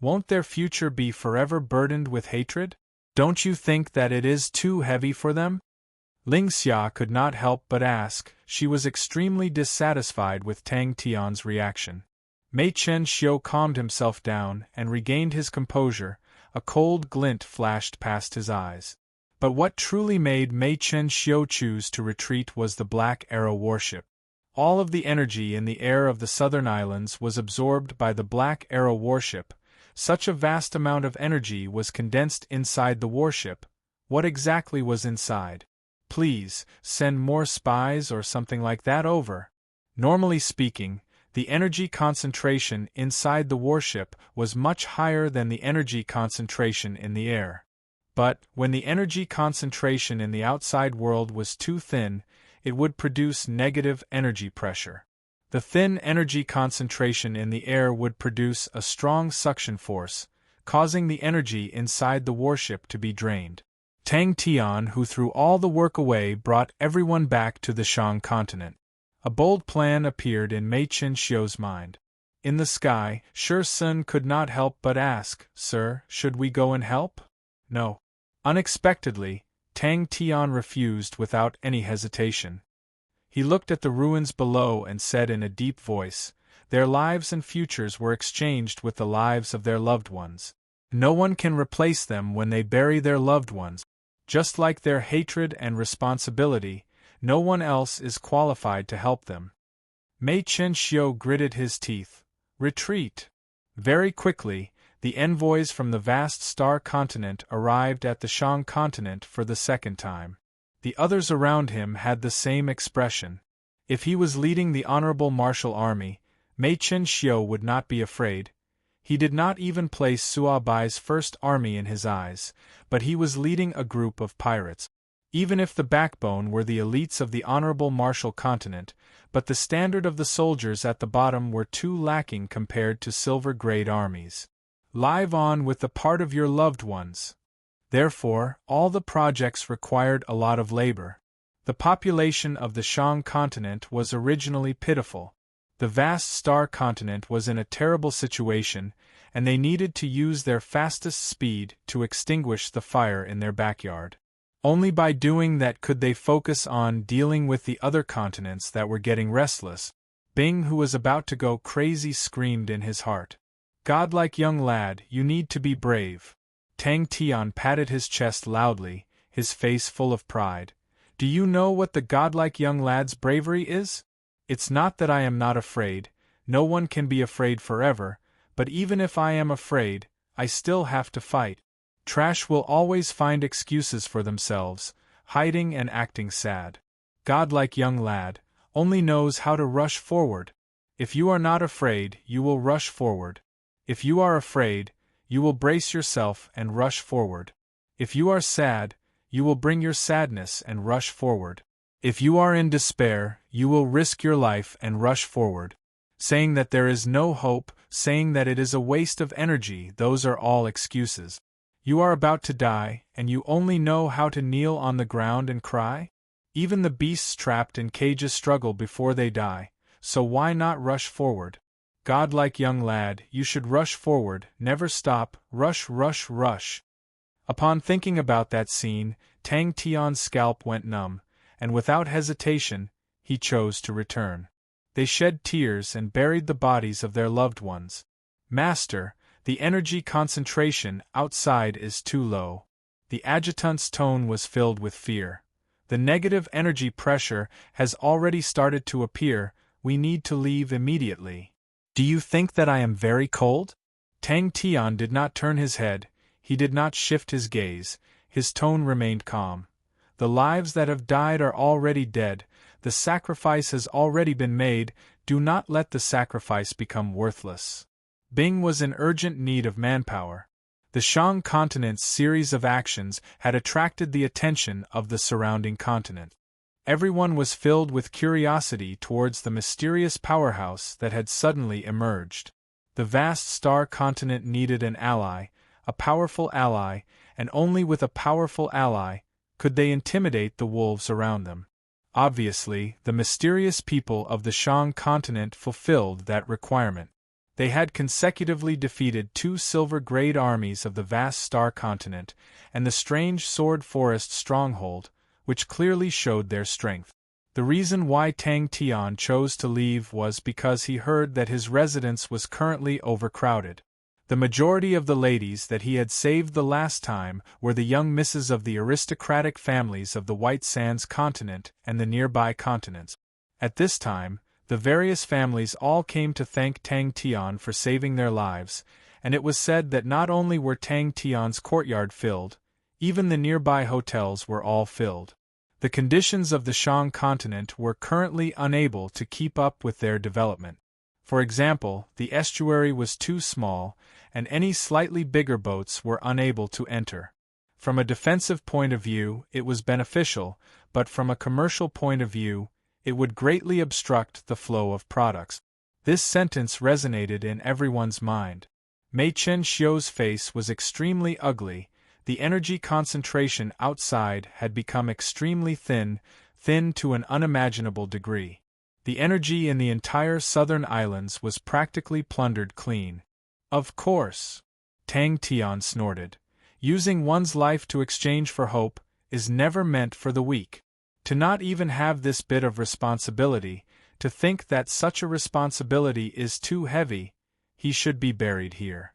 A: Won't their future be forever burdened with hatred? Don't you think that it is too heavy for them? Ling Xia could not help but ask. She was extremely dissatisfied with Tang Tian's reaction. Mei Chen-xiu calmed himself down and regained his composure. A cold glint flashed past his eyes. But what truly made Mei Chen-xiu choose to retreat was the Black Arrow warship. All of the energy in the air of the southern islands was absorbed by the Black Arrow warship. Such a vast amount of energy was condensed inside the warship. What exactly was inside? Please, send more spies or something like that over. Normally speaking, the energy concentration inside the warship was much higher than the energy concentration in the air. But, when the energy concentration in the outside world was too thin, it would produce negative energy pressure. The thin energy concentration in the air would produce a strong suction force, causing the energy inside the warship to be drained. Tang Tian, who threw all the work away, brought everyone back to the Shang continent. A bold plan appeared in Mei Chen-xiu's mind. In the sky, Shi Sun could not help but ask, "Sir, should we go and help?" "No." Unexpectedly, Tang Tian refused without any hesitation. He looked at the ruins below and said in a deep voice, "Their lives and futures were exchanged with the lives of their loved ones. No one can replace them when they bury their loved ones. Just like their hatred and responsibility, no one else is qualified to help them." Mei Chen-xiu gritted his teeth. Retreat! Very quickly, the envoys from the vast star continent arrived at the Shang continent for the second time. The others around him had the same expression. If he was leading the honorable martial army, Mei Chen-xiu would not be afraid. He did not even place Sua Bai's first army in his eyes, but he was leading a group of pirates. Even if the backbone were the elites of the honorable martial continent, but the standard of the soldiers at the bottom were too lacking compared to silver-grade armies. Live on with the part of your loved ones. Therefore, all the projects required a lot of labor. The population of the Shang continent was originally pitiful. The vast star continent was in a terrible situation, and they needed to use their fastest speed to extinguish the fire in their backyard. Only by doing that could they focus on dealing with the other continents that were getting restless. Bing, who was about to go crazy, screamed in his heart. "Godlike young lad, you need to be brave." Tang Tian patted his chest loudly, his face full of pride. "Do you know what the godlike young lad's bravery is? It's not that I am not afraid, no one can be afraid forever, but even if I am afraid, I still have to fight. Trash will always find excuses for themselves, hiding and acting sad. Godlike young lad only knows how to rush forward. If you are not afraid, you will rush forward. If you are afraid, you will brace yourself and rush forward. If you are sad, you will bring your sadness and rush forward. If you are in despair, you will risk your life and rush forward. Saying that there is no hope, saying that it is a waste of energy, those are all excuses. You are about to die, and you only know how to kneel on the ground and cry? Even the beasts trapped in cages struggle before they die, so why not rush forward? Godlike young lad, you should rush forward, never stop, rush, rush, rush." Upon thinking about that scene, Tang Tian's scalp went numb, and without hesitation, he chose to return. They shed tears and buried the bodies of their loved ones. "Master, the energy concentration outside is too low." The adjutant's tone was filled with fear. "The negative energy pressure has already started to appear, we need to leave immediately." "Do you think that I am very cold?" Tang Tian did not turn his head, he did not shift his gaze, his tone remained calm. "The lives that have died are already dead, the sacrifice has already been made, do not let the sacrifice become worthless." Bing was in urgent need of manpower. The Shang continent's series of actions had attracted the attention of the surrounding continent. Everyone was filled with curiosity towards the mysterious powerhouse that had suddenly emerged. The vast star continent needed an ally, a powerful ally, and only with a powerful ally could they intimidate the wolves around them. Obviously, the mysterious people of the Shang continent fulfilled that requirement. They had consecutively defeated 2 silver-grade armies of the vast star continent, and the strange sword forest stronghold, which clearly showed their strength. The reason why Tang Tian chose to leave was because he heard that his residence was currently overcrowded. The majority of the ladies that he had saved the last time were the young misses of the aristocratic families of the White Sands continent and the nearby continents. At this time, the various families all came to thank Tang Tian for saving their lives, and it was said that not only were Tang Tian's courtyard filled, even the nearby hotels were all filled. The conditions of the Shang continent were currently unable to keep up with their development. For example, the estuary was too small, and any slightly bigger boats were unable to enter. From a defensive point of view, it was beneficial, but from a commercial point of view, it would greatly obstruct the flow of products. This sentence resonated in everyone's mind. Mei Chen Xiu's face was extremely ugly, the energy concentration outside had become extremely thin to an unimaginable degree. The energy in the entire southern islands was practically plundered clean. "Of course," Tang Tian snorted. "Using one's life to exchange for hope is never meant for the weak. To not even have this bit of responsibility, to think that such a responsibility is too heavy, he should be buried here."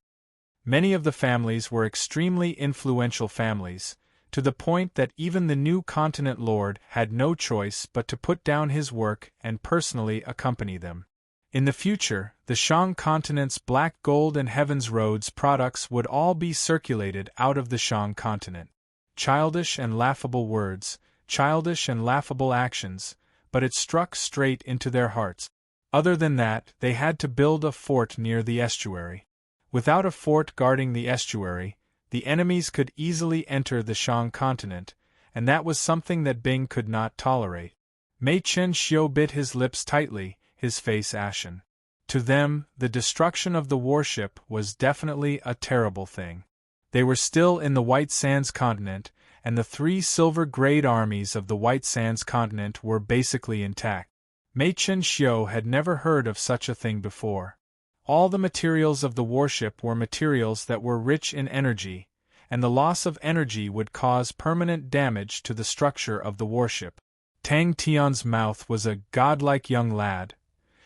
A: Many of the families were extremely influential families, to the point that even the new continent lord had no choice but to put down his work and personally accompany them. In the future, the Shang continent's black gold and heaven's roads products would all be circulated out of the Shang continent. Childish and laughable words, childish and laughable actions, but it struck straight into their hearts. Other than that, they had to build a fort near the estuary. Without a fort guarding the estuary, the enemies could easily enter the Shang continent, and that was something that Bing could not tolerate. Mei Chen Xiu bit his lips tightly, his face ashen. To them, the destruction of the warship was definitely a terrible thing. They were still in the White Sands continent, and the 3 silver-grayed armies of the White Sands continent were basically intact. Mei Chen-xiu had never heard of such a thing before. All the materials of the warship were materials that were rich in energy, and the loss of energy would cause permanent damage to the structure of the warship. Tang Tian's mouth was a godlike young lad,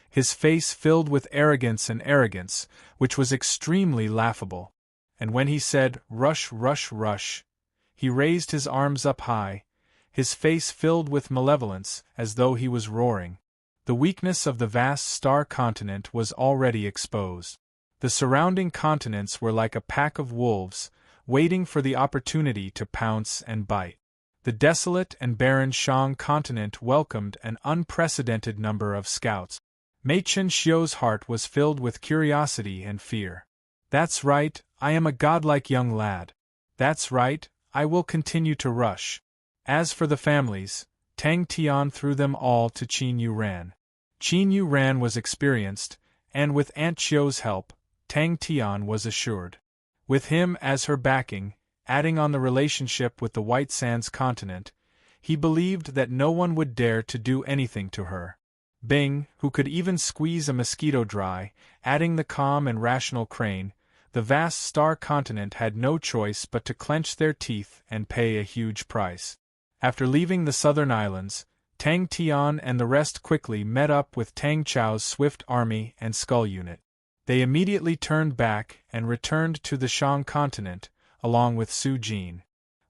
A: his face filled with arrogance, which was extremely laughable. And when he said, "Rush, rush, rush," he raised his arms up high, his face filled with malevolence, as though he was roaring. The weakness of the vast star continent was already exposed. The surrounding continents were like a pack of wolves, waiting for the opportunity to pounce and bite. The desolate and barren Shang continent welcomed an unprecedented number of scouts. Mei Chen-xiu's heart was filled with curiosity and fear. "That's right, I am a godlike young lad. That's right, I will continue to rush." As for the families, Tang Tian threw them all to Qin Yuran. Qin Yuran was experienced, and with Aunt Qiu's help, Tang Tian was assured. With him as her backing, adding on the relationship with the White Sands continent, he believed that no one would dare to do anything to her. Bing, who could even squeeze a mosquito dry, adding the calm and rational Crane, the vast star continent had no choice but to clench their teeth and pay a huge price. After leaving the southern islands, Tang Tian and the rest quickly met up with Tang Chao's swift army and skull unit. They immediately turned back and returned to the Shang continent, along with Su Jin.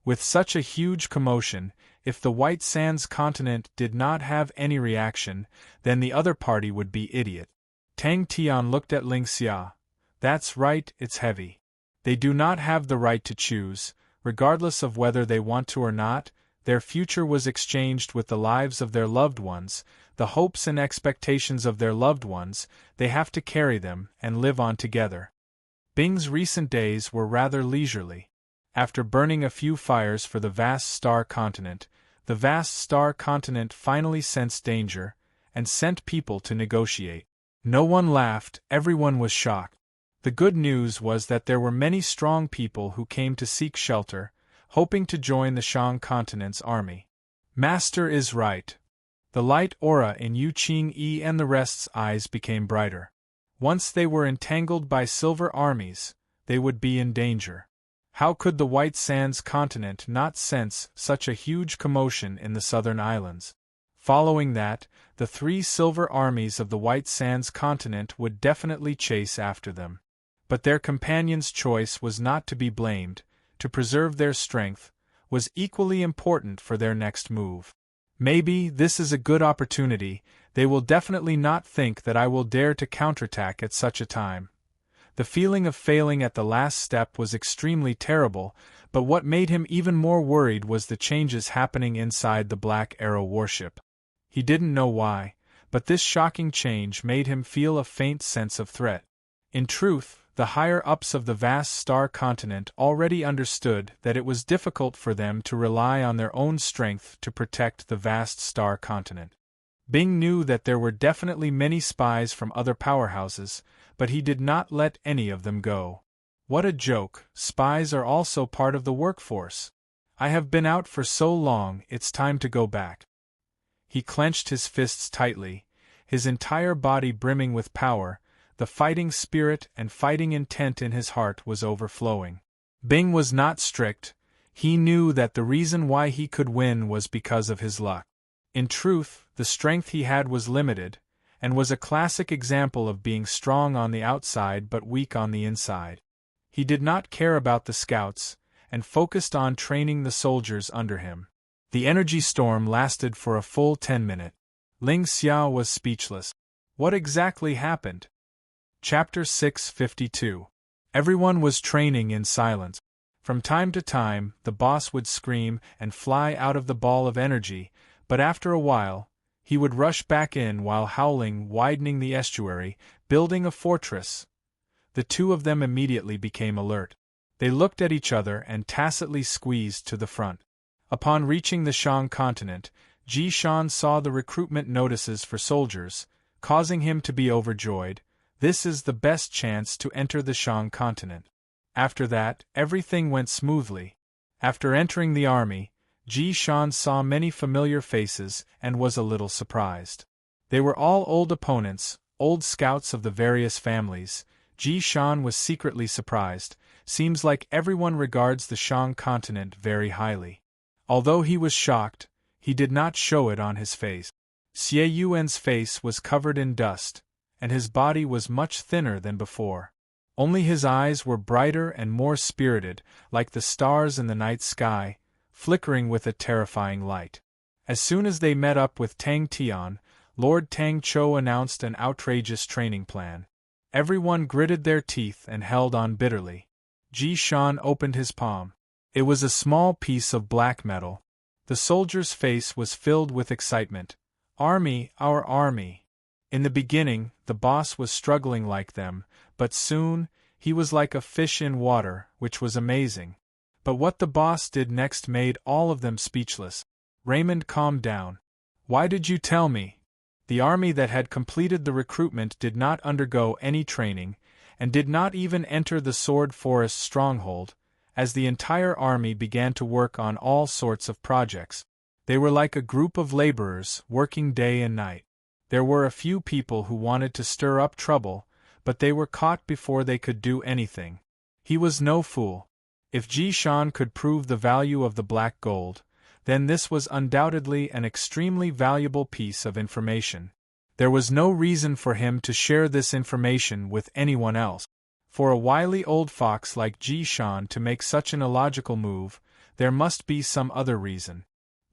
A: With such a huge commotion, if the White Sands continent did not have any reaction, then the other party would be idiot. Tang Tian looked at Ling Xia. "That's right, it's heavy. They do not have the right to choose, regardless of whether they want to or not. Their future was exchanged with the lives of their loved ones, the hopes and expectations of their loved ones. They have to carry them and live on together." Bing's recent days were rather leisurely. After burning a few fires for the vast star continent, the vast star continent finally sensed danger and sent people to negotiate. No one laughed, everyone was shocked. The good news was that there were many strong people who came to seek shelter, hoping to join the Shang continent's army. Master is right. The light aura in Yu Qingyi and the rest's eyes became brighter. Once they were entangled by silver armies, they would be in danger. How could the White Sands continent not sense such a huge commotion in the southern islands? Following that, the 3 silver armies of the White Sands continent would definitely chase after them. But their companions' choice was not to be blamed. To preserve their strength was equally important for their next move. "Maybe this is a good opportunity. They will definitely not think that I will dare to counterattack at such a time." The feeling of failing at the last step was extremely terrible, but what made him even more worried was the changes happening inside the Black Arrow warship. He didn't know why, but this shocking change made him feel a faint sense of threat. In truth, the higher-ups of the vast star continent already understood that it was difficult for them to rely on their own strength to protect the vast star continent. Bing knew that there were definitely many spies from other powerhouses, but he did not let any of them go. What a joke, spies are also part of the workforce. I have been out for so long, it's time to go back. He clenched his fists tightly, his entire body brimming with power. The fighting spirit and fighting intent in his heart was overflowing. Bing was not strict. He knew that the reason why he could win was because of his luck. In truth, the strength he had was limited, and was a classic example of being strong on the outside but weak on the inside. He did not care about the scouts, and focused on training the soldiers under him. The energy storm lasted for a full 10 minutes. Ling Xia was speechless. What exactly happened? Chapter 652. Everyone was training in silence. From time to time, the boss would scream and fly out of the ball of energy, but after a while, he would rush back in while howling, widening the estuary, building a fortress. The two of them immediately became alert. They looked at each other and tacitly squeezed to the front. Upon reaching the Shang continent, Ji Shan saw the recruitment notices for soldiers, causing him to be overjoyed. This is the best chance to enter the Shang continent. After that, everything went smoothly. After entering the army, Ji Shan saw many familiar faces and was a little surprised. They were all old opponents, old scouts of the various families. Ji Shan was secretly surprised. Seems like everyone regards the Shang continent very highly. Although he was shocked, he did not show it on his face. Xie Yuan's face was covered in dust, and his body was much thinner than before. Only his eyes were brighter and more spirited, like the stars in the night sky, flickering with a terrifying light. As soon as they met up with Tang Tian, Lord Tang Chou announced an outrageous training plan. Everyone gritted their teeth and held on bitterly. Ji Shan opened his palm. It was a small piece of black metal. The soldier's face was filled with excitement. "Army, our army." In the beginning, the boss was struggling like them, but soon, he was like a fish in water, which was amazing. But what the boss did next made all of them speechless. Raymond calmed down. "Why did you tell me?" The army that had completed the recruitment did not undergo any training, and did not even enter the Sword Forest stronghold, as the entire army began to work on all sorts of projects. They were like a group of laborers, working day and night. There were a few people who wanted to stir up trouble, but they were caught before they could do anything. He was no fool. If Ji Shan could prove the value of the black gold, then this was undoubtedly an extremely valuable piece of information. There was no reason for him to share this information with anyone else. For a wily old fox like Ji Shan to make such an illogical move, there must be some other reason.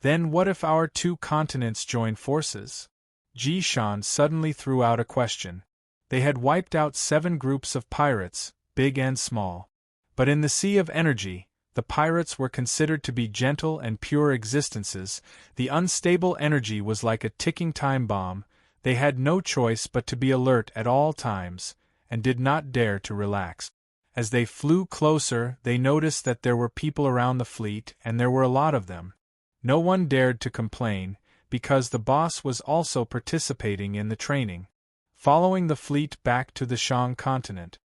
A: Then what if our two continents join forces? Ji Shan suddenly threw out a question. They had wiped out 7 groups of pirates, big and small. But in the sea of energy, the pirates were considered to be gentle and pure existences. The unstable energy was like a ticking time bomb. They had no choice but to be alert at all times, and did not dare to relax. As they flew closer, they noticed that there were people around the fleet, and there were a lot of them. No one dared to complain, because the boss was also participating in the training. Following the fleet back to the Shang continent,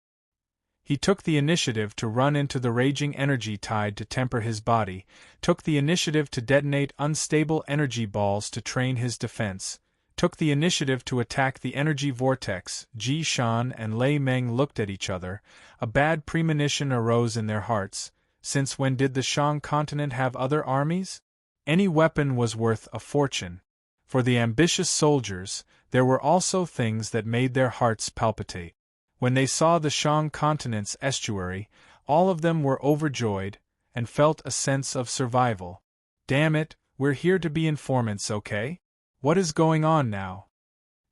A: he took the initiative to run into the raging energy tide to temper his body, took the initiative to detonate unstable energy balls to train his defense, took the initiative to attack the energy vortex. Ji Shan and Lei Meng looked at each other. A bad premonition arose in their hearts. Since when did the Shang continent have other armies? Any weapon was worth a fortune. For the ambitious soldiers, there were also things that made their hearts palpitate. When they saw the Shang continent's estuary, all of them were overjoyed, and felt a sense of survival. "Damn it, we're here to be informants, okay? What is going on now?"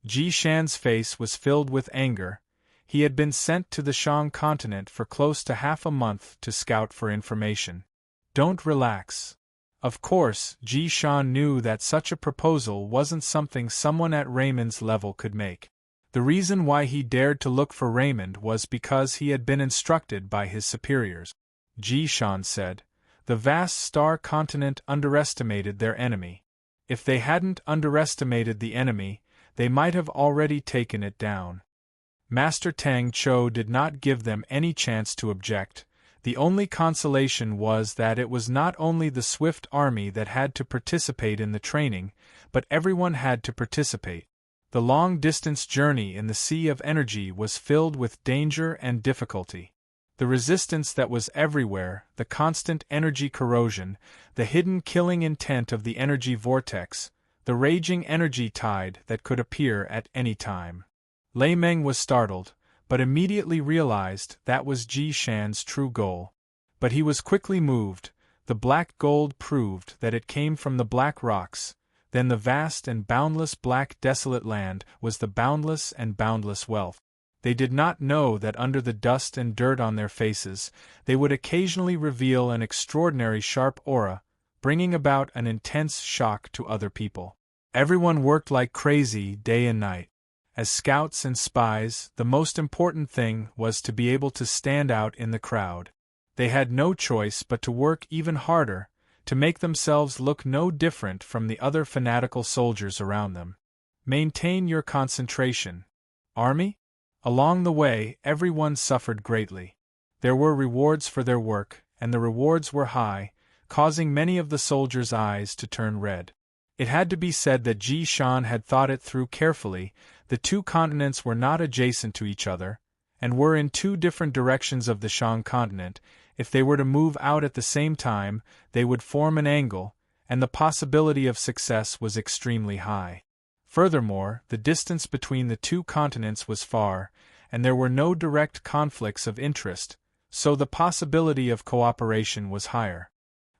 A: Ji Shan's face was filled with anger. He had been sent to the Shang continent for close to half a month to scout for information. Don't relax. Of course, Ji Shan knew that such a proposal wasn't something someone at Raymond's level could make. The reason why he dared to look for Raymond was because he had been instructed by his superiors. Ji Shan said, "The vast star continent underestimated their enemy. If they hadn't underestimated the enemy, they might have already taken it down." Master Tang Chou did not give them any chance to object. The only consolation was that it was not only the swift army that had to participate in the training, but everyone had to participate. The long-distance journey in the sea of energy was filled with danger and difficulty. The resistance that was everywhere, the constant energy corrosion, the hidden killing intent of the energy vortex, the raging energy tide that could appear at any time. Lei Meng was startled, but immediately realized that was Ji Shan's true goal. But he was quickly moved. The black gold proved that it came from the black rocks. Then the vast and boundless black desolate land was the boundless and boundless wealth. They did not know that under the dust and dirt on their faces, they would occasionally reveal an extraordinary sharp aura, bringing about an intense shock to other people. Everyone worked like crazy day and night. As scouts and spies, the most important thing was to be able to stand out in the crowd. They had no choice but to work even harder, to make themselves look no different from the other fanatical soldiers around them. Maintain your concentration. Army? Along the way, everyone suffered greatly. There were rewards for their work, and the rewards were high. causing many of the soldiers' eyes to turn red. It had to be said that Ji Shan had thought it through carefully. The two continents were not adjacent to each other, and were in two different directions of the Shang continent. If they were to move out at the same time, they would form an angle, and the possibility of success was extremely high. Furthermore, the distance between the two continents was far, and there were no direct conflicts of interest, so the possibility of cooperation was higher.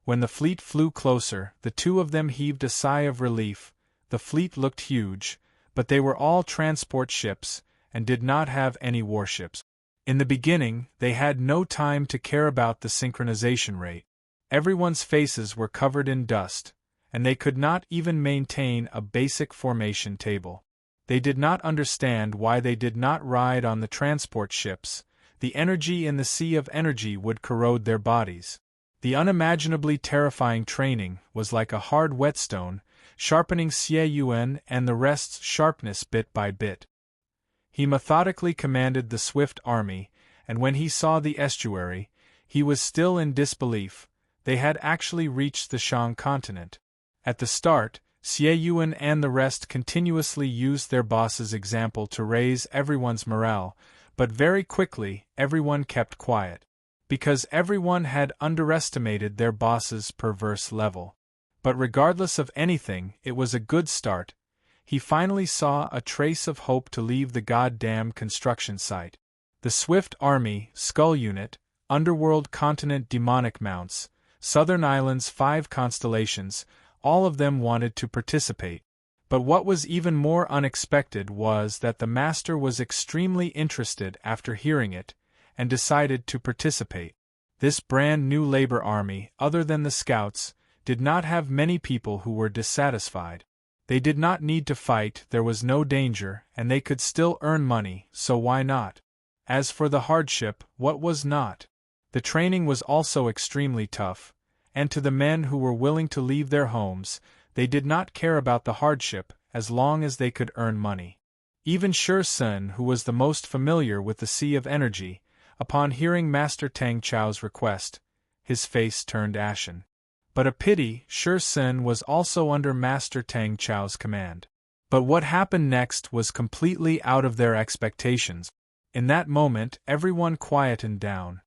A: When the fleet flew closer, the two of them heaved a sigh of relief. The fleet looked huge, but they were all transport ships, and did not have any warships. In the beginning, they had no time to care about the synchronization rate. Everyone's faces were covered in dust, and they could not even maintain a basic formation table. They did not understand why they did not ride on the transport ships. The energy in the sea of energy would corrode their bodies. The unimaginably terrifying training was like a hard whetstone, sharpening Xie Yuan and the rest's sharpness bit by bit. He methodically commanded the swift army, and when he saw the estuary, he was still in disbelief. They had actually reached the Shang continent. At the start, Xie Yuan and the rest continuously used their boss's example to raise everyone's morale, but very quickly everyone kept quiet. Because everyone had underestimated their boss's perverse level. But regardless of anything, it was a good start. He finally saw a trace of hope to leave the goddamn construction site. The Swift Army, Skull Unit, Underworld Continent Demonic Mounts, Southern Islands 5 Constellations, all of them wanted to participate. But what was even more unexpected was that the Master was extremely interested after hearing it, and decided to participate. This brand new labor army, other than the scouts, did not have many people who were dissatisfied. They did not need to fight, there was no danger, and they could still earn money, so why not? As for the hardship, what was not? The training was also extremely tough, and to the men who were willing to leave their homes, they did not care about the hardship, as long as they could earn money. Even Shi Sun, who was the most familiar with the Sea of Energy, upon hearing Master Tang Chao's request, his face turned ashen. But a pity, Shi Sun was also under Master Tang Chao's command. But what happened next was completely out of their expectations. In that moment, everyone quietened down.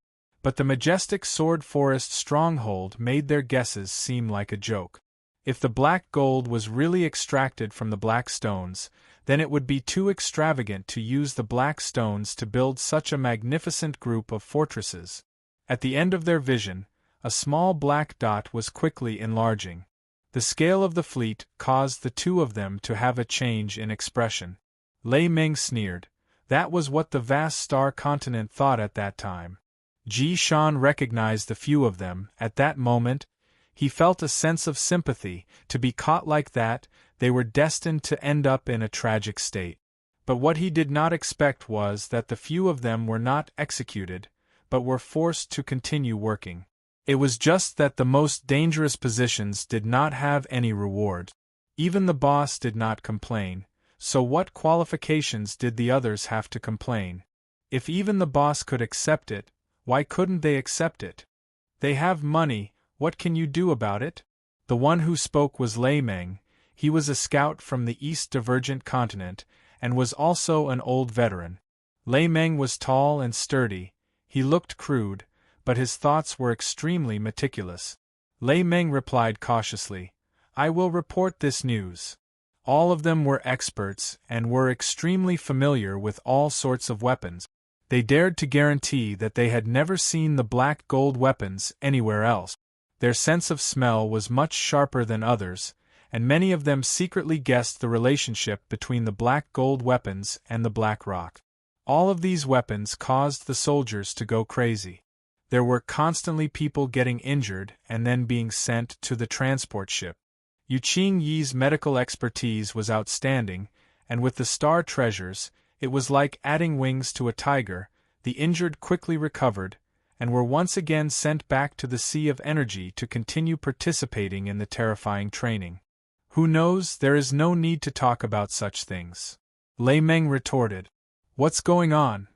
A: But the majestic Sword Forest stronghold made their guesses seem like a joke. If the black gold was really extracted from the black stones, then it would be too extravagant to use the black stones to build such a magnificent group of fortresses. At the end of their vision, a small black dot was quickly enlarging. The scale of the fleet caused the two of them to have a change in expression. Lei Meng sneered. That was what the vast star continent thought at that time. Ji Shan recognized the few of them. At that moment, he felt a sense of sympathy. To be caught like that, they were destined to end up in a tragic state. But what he did not expect was that the few of them were not executed, but were forced to continue working. It was just that the most dangerous positions did not have any reward. Even the boss did not complain, so what qualifications did the others have to complain? If even the boss could accept it, why couldn't they accept it? They have money, what can you do about it? The one who spoke was Lei Meng. He was a scout from the East Divergent Continent, and was also an old veteran. Lei Meng was tall and sturdy. He looked crude, but his thoughts were extremely meticulous. Lei Meng replied cautiously, I will report this news. All of them were experts and were extremely familiar with all sorts of weapons. They dared to guarantee that they had never seen the black gold weapons anywhere else. Their sense of smell was much sharper than others, and many of them secretly guessed the relationship between the black gold weapons and the black rock. All of these weapons caused the soldiers to go crazy. There were constantly people getting injured and then being sent to the transport ship. Yu Qing Yi's medical expertise was outstanding, and with the star treasures, it was like adding wings to a tiger. The injured quickly recovered, and were once again sent back to the Sea of Energy to continue participating in the terrifying training. Who knows, there is no need to talk about such things. Lei Meng retorted. What's going on?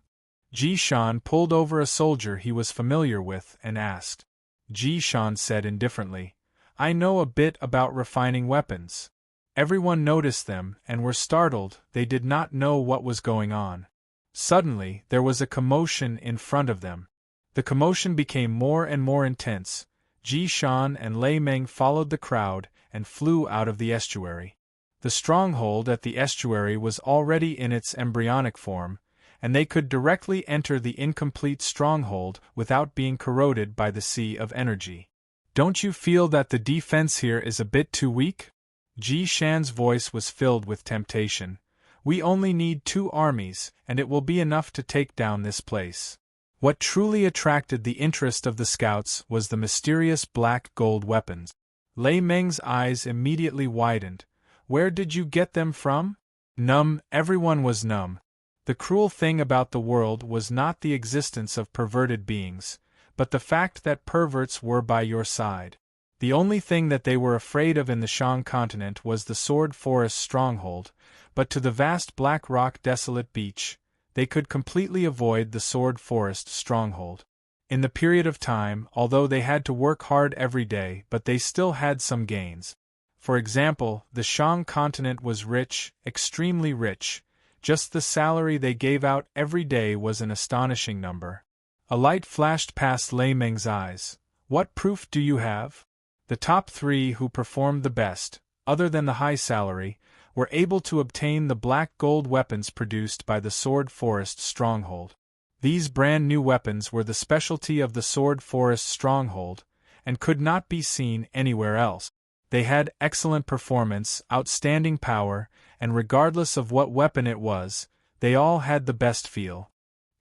A: Ji Shan pulled over a soldier he was familiar with and asked. Ji Shan said indifferently. I know a bit about refining weapons. Everyone noticed them and were startled, they did not know what was going on. Suddenly, there was a commotion in front of them. The commotion became more and more intense. Ji Shan and Lei Meng followed the crowd and flew out of the estuary. The stronghold at the estuary was already in its embryonic form, and they could directly enter the incomplete stronghold without being corroded by the sea of energy. Don't you feel that the defense here is a bit too weak? Ji Shan's voice was filled with temptation. We only need 2 armies, and it will be enough to take down this place. What truly attracted the interest of the scouts was the mysterious black gold weapons. Lei Meng's eyes immediately widened. Where did you get them from? Numb, everyone was numb. The cruel thing about the world was not the existence of perverted beings, but the fact that perverts were by your side. The only thing that they were afraid of in the Shang continent was the Sword Forest stronghold, but to the vast black rock desolate beach, they could completely avoid the Sword Forest stronghold. In the period of time, although they had to work hard every day, but they still had some gains. For example, the Shang continent was rich, extremely rich. Just the salary they gave out every day was an astonishing number. A light flashed past Lei Meng's eyes. What proof do you have? The top 3 who performed the best, other than the high salary, were able to obtain the black gold weapons produced by the Sword Forest stronghold. These brand new weapons were the specialty of the Sword Forest stronghold, and could not be seen anywhere else. They had excellent performance, outstanding power, and regardless of what weapon it was, they all had the best feel.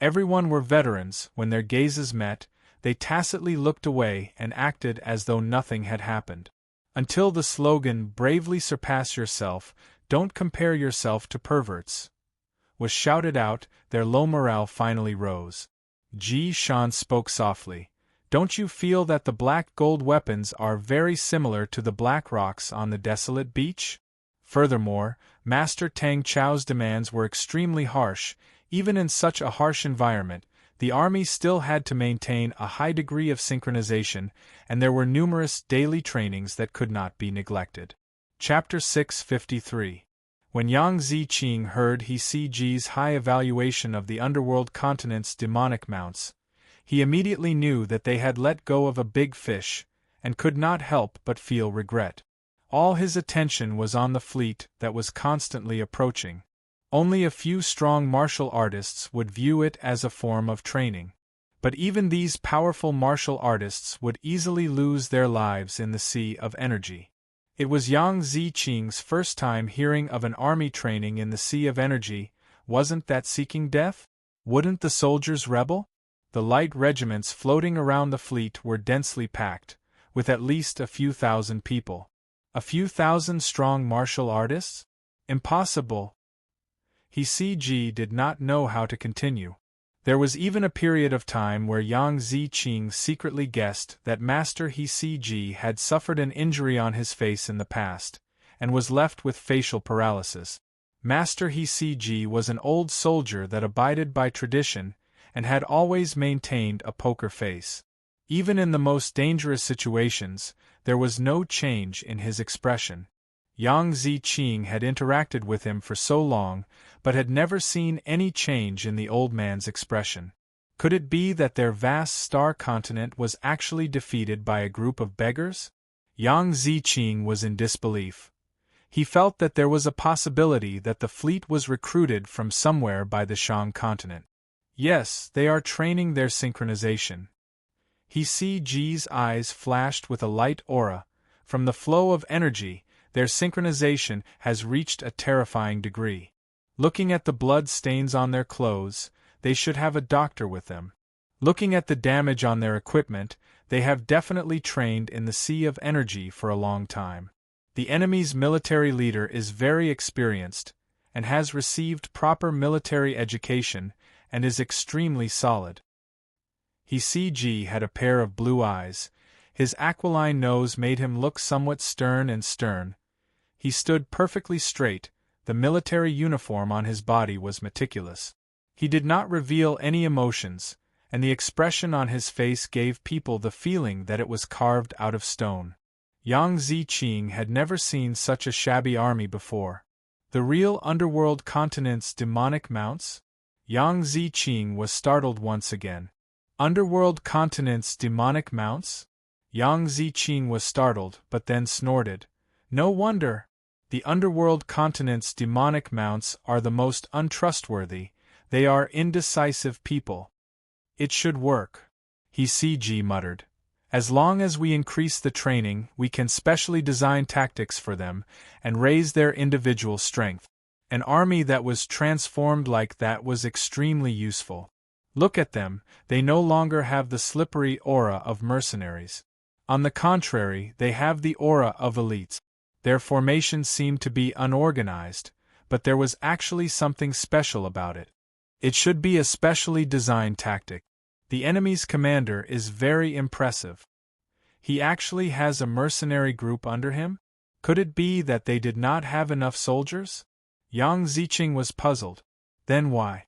A: Everyone were veterans. When their gazes met, they tacitly looked away and acted as though nothing had happened. Until the slogan, "Bravely surpass yourself, don't compare yourself to perverts," was shouted out, their low morale finally rose. Ji Shan spoke softly. Don't you feel that the black gold weapons are very similar to the black rocks on the desolate beach? Furthermore, Master Tang Chao's demands were extremely harsh. Even in such a harsh environment, the army still had to maintain a high degree of synchronization, and there were numerous daily trainings that could not be neglected. Chapter 653. When Yang Ziqing heard He Si Ji's high evaluation of the underworld continent's demonic mounts, he immediately knew that they had let go of a big fish, and could not help but feel regret. All his attention was on the fleet that was constantly approaching. Only a few strong martial artists would view it as a form of training. But even these powerful martial artists would easily lose their lives in the sea of energy. It was Yang Ziqing's first time hearing of an army training in the sea of energy. Wasn't that seeking death? Wouldn't the soldiers rebel? The light regiments floating around the fleet were densely packed, with at least a few thousand people. A few thousand strong martial artists? Impossible. He Si Ji did not know how to continue. There was even a period of time where Yang Ziqing secretly guessed that Master He Si Ji had suffered an injury on his face in the past, and was left with facial paralysis. Master He Si Ji was an old soldier that abided by tradition, and had always maintained a poker face. Even in the most dangerous situations, there was no change in his expression. Yang Ziqing had interacted with him for so long, but had never seen any change in the old man's expression. Could it be that their vast star continent was actually defeated by a group of beggars? Yang Ziqing was in disbelief. He felt that there was a possibility that the fleet was recruited from somewhere by the Shang continent. Yes, they are training their synchronization. He Si Ji's eyes flashed with a light aura. From the flow of energy, their synchronization has reached a terrifying degree. Looking at the blood stains on their clothes, they should have a doctor with them. Looking at the damage on their equipment, they have definitely trained in the sea of energy for a long time. The enemy's military leader is very experienced, and has received proper military education, and is extremely solid. He Si Ji had a pair of blue eyes. His aquiline nose made him look somewhat stern and stern. He stood perfectly straight. The military uniform on his body was meticulous. He did not reveal any emotions, and the expression on his face gave people the feeling that it was carved out of stone. Yang Ziqing had never seen such a shabby army before. The real underworld continent's demonic mounts? Yang Ziqing was startled once again. Underworld continent's demonic mounts? Yang Ziqing was startled, but then snorted. No wonder! The underworld continent's demonic mounts are the most untrustworthy. They are indecisive people. It should work. He CG muttered. As long as we increase the training, we can specially design tactics for them and raise their individual strength. An army that was transformed like that was extremely useful. Look at them, they no longer have the slippery aura of mercenaries. On the contrary, they have the aura of elites. Their formation seemed to be unorganized, but there was actually something special about it. It should be a specially designed tactic. The enemy's commander is very impressive. He actually has a mercenary group under him? Could it be that they did not have enough soldiers? Yang Ziqing was puzzled. Then why?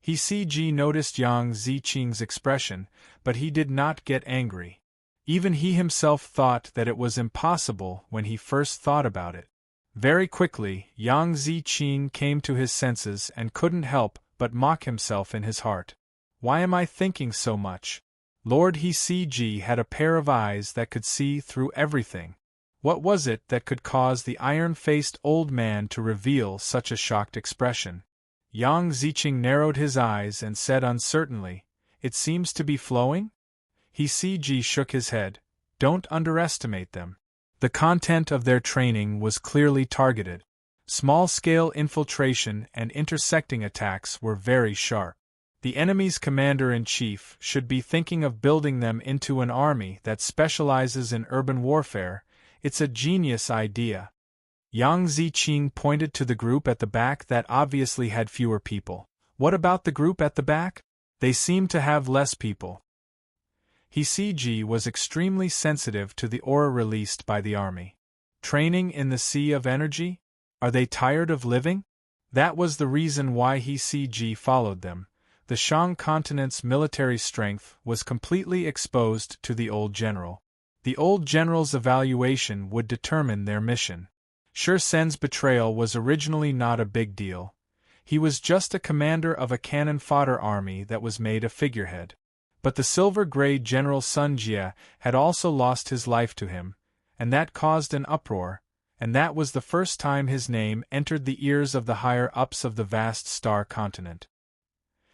A: He CG noticed Yang Ziqing's expression, but he did not get angry. Even he himself thought that it was impossible when he first thought about it. Very quickly, Yang Ziqing came to his senses and couldn't help but mock himself in his heart. Why am I thinking so much? Lord He CG had a pair of eyes that could see through everything. What was it that could cause the iron-faced old man to reveal such a shocked expression? Yang Ziqing narrowed his eyes and said uncertainly, "It seems to be flowing?" He CG shook his head. Don't underestimate them. The content of their training was clearly targeted. Small-scale infiltration and intersecting attacks were very sharp. The enemy's commander-in-chief should be thinking of building them into an army that specializes in urban warfare. It's a genius idea. Yang Ziqing pointed to the group at the back that obviously had fewer people. What about the group at the back? They seem to have less people. He CG was extremely sensitive to the aura released by the army. Training in the sea of energy? Are they tired of living? That was the reason why he CG followed them. The Shang continent's military strength was completely exposed to the old general. The old general's evaluation would determine their mission. Shi Sen's betrayal was originally not a big deal. He was just a commander of a cannon fodder army that was made a figurehead. But the silver-gray General Sun Jie had also lost his life to him, and that caused an uproar, and that was the first time his name entered the ears of the higher-ups of the vast star continent.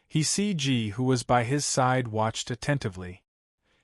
A: He CG, who was by his side, watched attentively.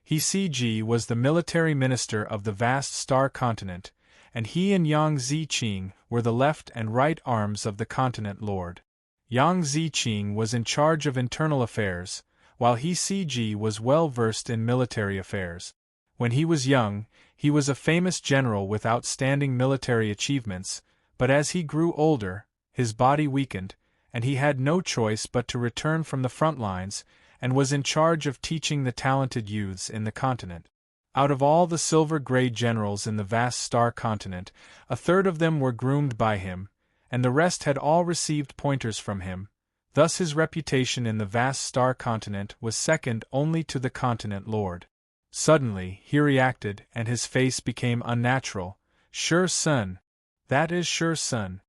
A: He CG was the military minister of the vast star continent, and he and Yang Ziqing were the left and right arms of the continent lord. Yang Ziqing was in charge of internal affairs, while he CG was well versed in military affairs. When he was young, he was a famous general with outstanding military achievements, but as he grew older, his body weakened, and he had no choice but to return from the front lines, and was in charge of teaching the talented youths in the continent. Out of all the silver-gray generals in the vast star continent, a third of them were groomed by him, and the rest had all received pointers from him. Thus his reputation in the vast star continent was second only to the continent lord. Suddenly, he reacted, and his face became unnatural. Shi Sen. That is Shi Sen.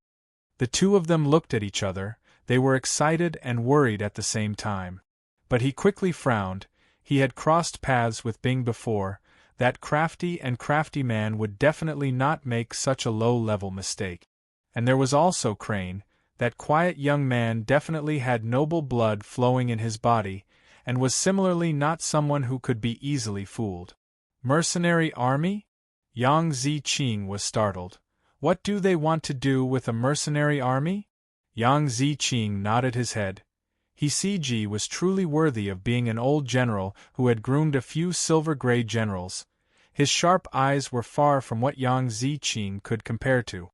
A: The two of them looked at each other. They were excited and worried at the same time. But he quickly frowned. He had crossed paths with Bing before. That crafty man would definitely not make such a low-level mistake. And there was also Crane. That quiet young man definitely had noble blood flowing in his body, and was similarly not someone who could be easily fooled. Mercenary army? Yang Ziqing was startled. What do they want to do with a mercenary army? Yang Ziqing nodded his head. He CG was truly worthy of being an old general who had groomed a few silver-gray generals. His sharp eyes were far from what Yang Ziqing could compare to.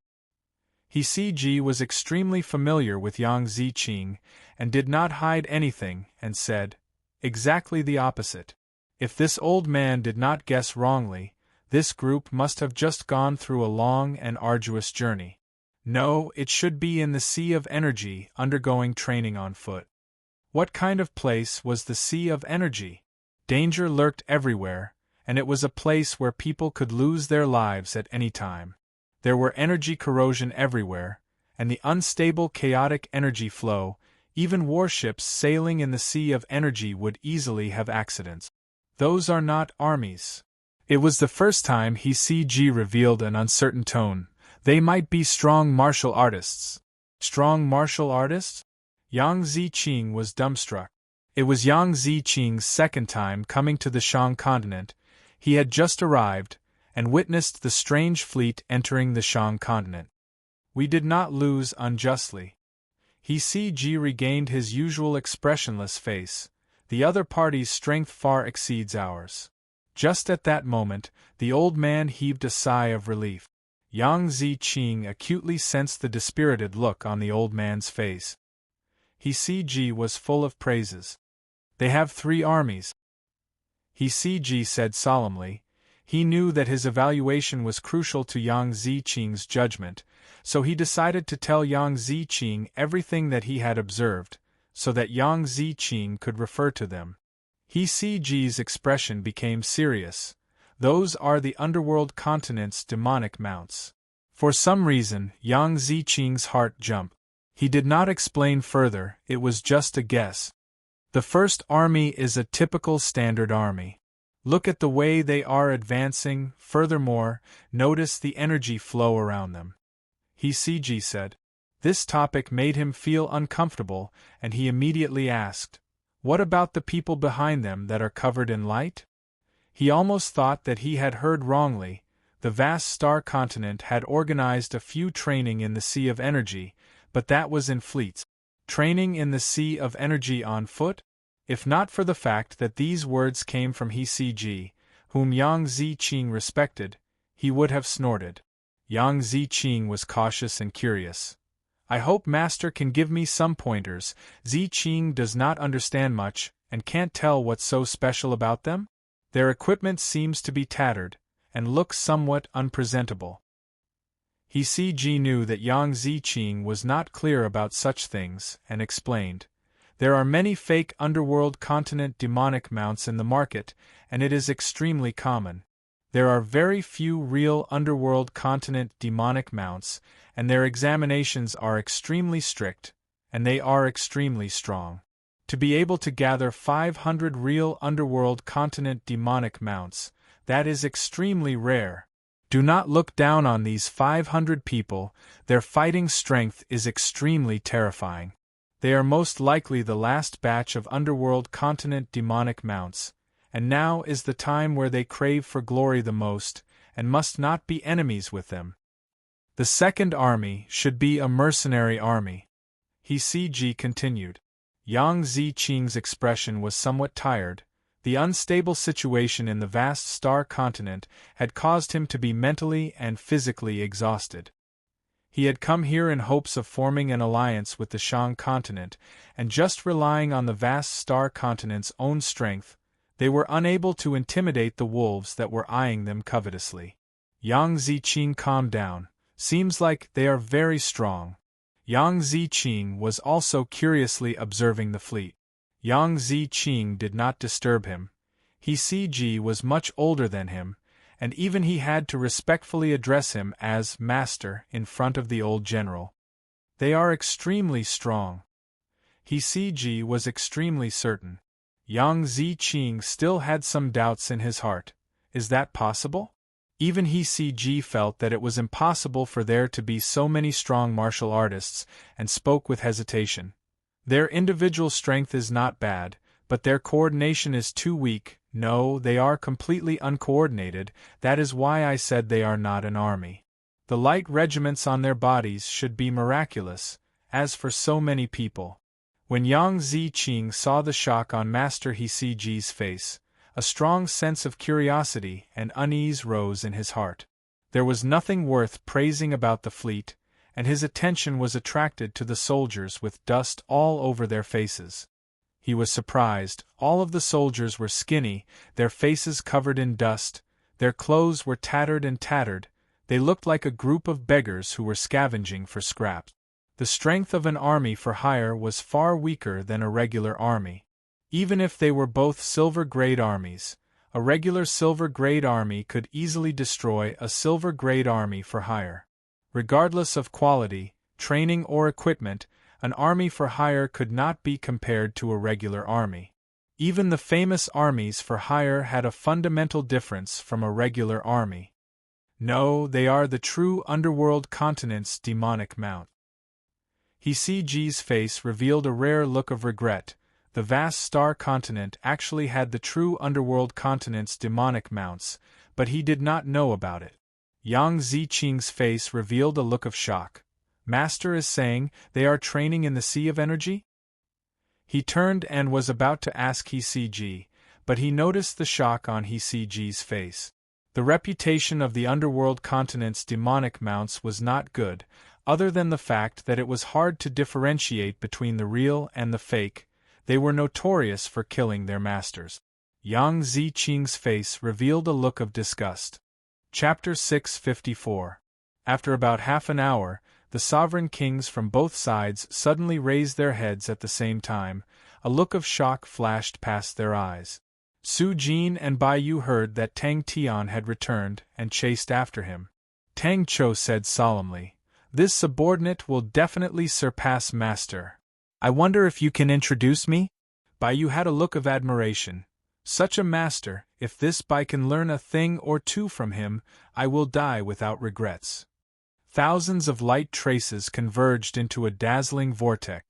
A: He CG was extremely familiar with Yang Ziqing, and did not hide anything, and said, exactly the opposite. If this old man did not guess wrongly, this group must have just gone through a long and arduous journey. No, it should be in the sea of energy, undergoing training on foot. What kind of place was the Sea of Energy? Danger lurked everywhere, and it was a place where people could lose their lives at any time. There were energy corrosion everywhere, and the unstable chaotic energy flow. Even warships sailing in the Sea of Energy would easily have accidents. Those are not armies. It was the first time He revealed an uncertain tone. They might be strong martial artists. Strong martial artists? Yang Ziqing was dumbstruck. It was Yang Ziqing's second time coming to the Shang continent. He had just arrived, and witnessed the strange fleet entering the Shang continent. We did not lose unjustly. He regained his usual expressionless face. The other party's strength far exceeds ours. Just at that moment, the old man heaved a sigh of relief. Yang Ziqing acutely sensed the dispirited look on the old man's face. He was full of praises. They have 3 armies. He said solemnly. He knew that his evaluation was crucial to Yang Ziqing's judgment, so he decided to tell Yang Ziqing everything that he had observed, so that Yang Ziqing could refer to them. He's expression became serious. Those are the underworld continent's demonic mounts. For some reason, Yang Ziqing's heart jumped. He did not explain further, it was just a guess. The first army is a typical standard army. Look at the way they are advancing. Furthermore, notice the energy flow around them. He said. This topic made him feel uncomfortable, and he immediately asked, "What about the people behind them that are covered in light?" He almost thought that he had heard wrongly. The vast star continent had organized a few training in the Sea of Energy, but that was in fleets. Training in the Sea of Energy on foot? If not for the fact that these words came from He, whom Yang Ziqing respected, he would have snorted. Yang Ziqing was cautious and curious. I hope Master can give me some pointers. Ziqing does not understand much, and can't tell what's so special about them. Their equipment seems to be tattered, and looks somewhat unpresentable. He knew that Yang Ziqing was not clear about such things, and explained. There are many fake underworld continent demonic mounts in the market, and it is extremely common. There are very few real underworld continent demonic mounts, and their examinations are extremely strict, and they are extremely strong. To be able to gather 500 real underworld continent demonic mounts, that is extremely rare. Do not look down on these 500 people, their fighting strength is extremely terrifying. They are most likely the last batch of underworld continent demonic mounts, and now is the time where they crave for glory the most, and must not be enemies with them. The second army should be a mercenary army. He continued. Yang Ziqing's expression was somewhat tired. The unstable situation in the vast star continent had caused him to be mentally and physically exhausted. He had come here in hopes of forming an alliance with the Shang continent, and just relying on the vast star continent's own strength, they were unable to intimidate the wolves that were eyeing them covetously. Yang Ziqing calmed down. Seems like they are very strong. Yang Ziqing was also curiously observing the fleet. Yang Ziqing did not disturb him. He was much older than him, and even he had to respectfully address him as master in front of the old general. They are extremely strong. He was extremely certain. Yang Ziqing still had some doubts in his heart. Is that possible? Even He felt that it was impossible for there to be so many strong martial artists, and spoke with hesitation. Their individual strength is not bad, but their coordination is too weak. No, they are completely uncoordinated. That is why I said they are not an army. The light regiments on their bodies should be miraculous, as for so many people. When Yang Ziqing saw the shock on Master He's face, a strong sense of curiosity and unease rose in his heart. There was nothing worth praising about the fleet, and his attention was attracted to the soldiers with dust all over their faces. He was surprised. All of the soldiers were skinny, their faces covered in dust, their clothes were tattered and tattered. They looked like a group of beggars who were scavenging for scraps. The strength of an army for hire was far weaker than a regular army. Even if they were both silver-grade armies, a regular silver-grade army could easily destroy a silver-grade army for hire. Regardless of quality, training or equipment, an army for hire could not be compared to a regular army. Even the famous armies for hire had a fundamental difference from a regular army. No, they are the true underworld continent's demonic mount. HCG's face revealed a rare look of regret. The vast star continent actually had the true underworld continent's demonic mounts, but he did not know about it. Yang Ziqing's face revealed a look of shock. Master is saying they are training in the Sea of Energy? He turned and was about to ask HCG, but he noticed the shock on HCG's face. The reputation of the underworld continent's demonic mounts was not good, other than the fact that it was hard to differentiate between the real and the fake. They were notorious for killing their masters. Yang Ziqing's face revealed a look of disgust. Chapter 654. After about half an hour, the sovereign kings from both sides suddenly raised their heads at the same time. A look of shock flashed past their eyes. Su Jin and Bai Yu heard that Tang Tian had returned and chased after him. Tang Chou said solemnly, "This subordinate will definitely surpass Master. I wonder if you can introduce me?" Bai Yu had a look of admiration. "Such a master, if this Bai can learn a thing or two from him, I will die without regrets." Thousands of light traces converged into a dazzling vortex.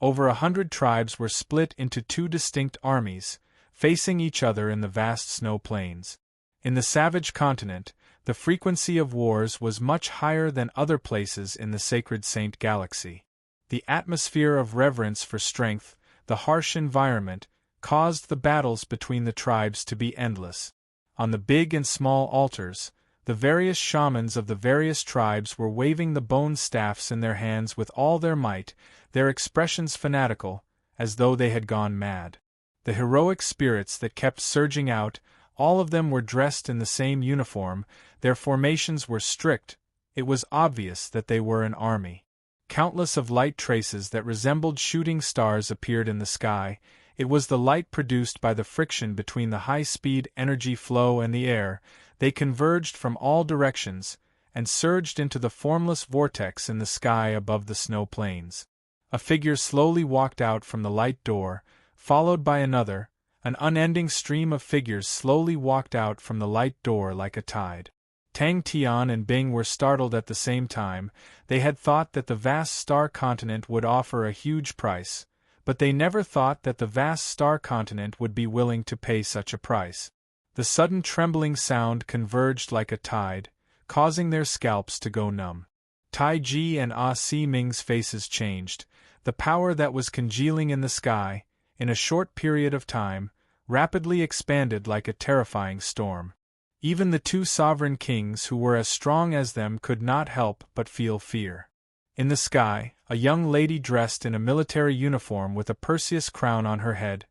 A: Over 100 tribes were split into two distinct armies, facing each other in the vast snow plains. In the savage continent, the frequency of wars was much higher than other places in the sacred Saint Galaxy. The atmosphere of reverence for strength, the harsh environment, caused the battles between the tribes to be endless. On the big and small altars, the various shamans of the various tribes were waving the bone staffs in their hands with all their might, their expressions fanatical, as though they had gone mad. The heroic spirits that kept surging out, all of them were dressed in the same uniform, their formations were strict. It was obvious that they were an army. Countless of light traces that resembled shooting stars appeared in the sky. It was the light produced by the friction between the high-speed energy flow and the air. They converged from all directions, and surged into the formless vortex in the sky above the snow plains. A figure slowly walked out from the light door, followed by another. An unending stream of figures slowly walked out from the light door like a tide. Tang Tian and Bing were startled at the same time. They had thought that the vast star continent would offer a huge price, but they never thought that the vast star continent would be willing to pay such a price. The sudden trembling sound converged like a tide, causing their scalps to go numb. Tai Ji and Ah Si Ming's faces changed. The power that was congealing in the sky, in a short period of time, rapidly expanded like a terrifying storm. Even the two sovereign kings who were as strong as them could not help but feel fear. In the sky, a young lady dressed in a military uniform with a Perseus crown on her head.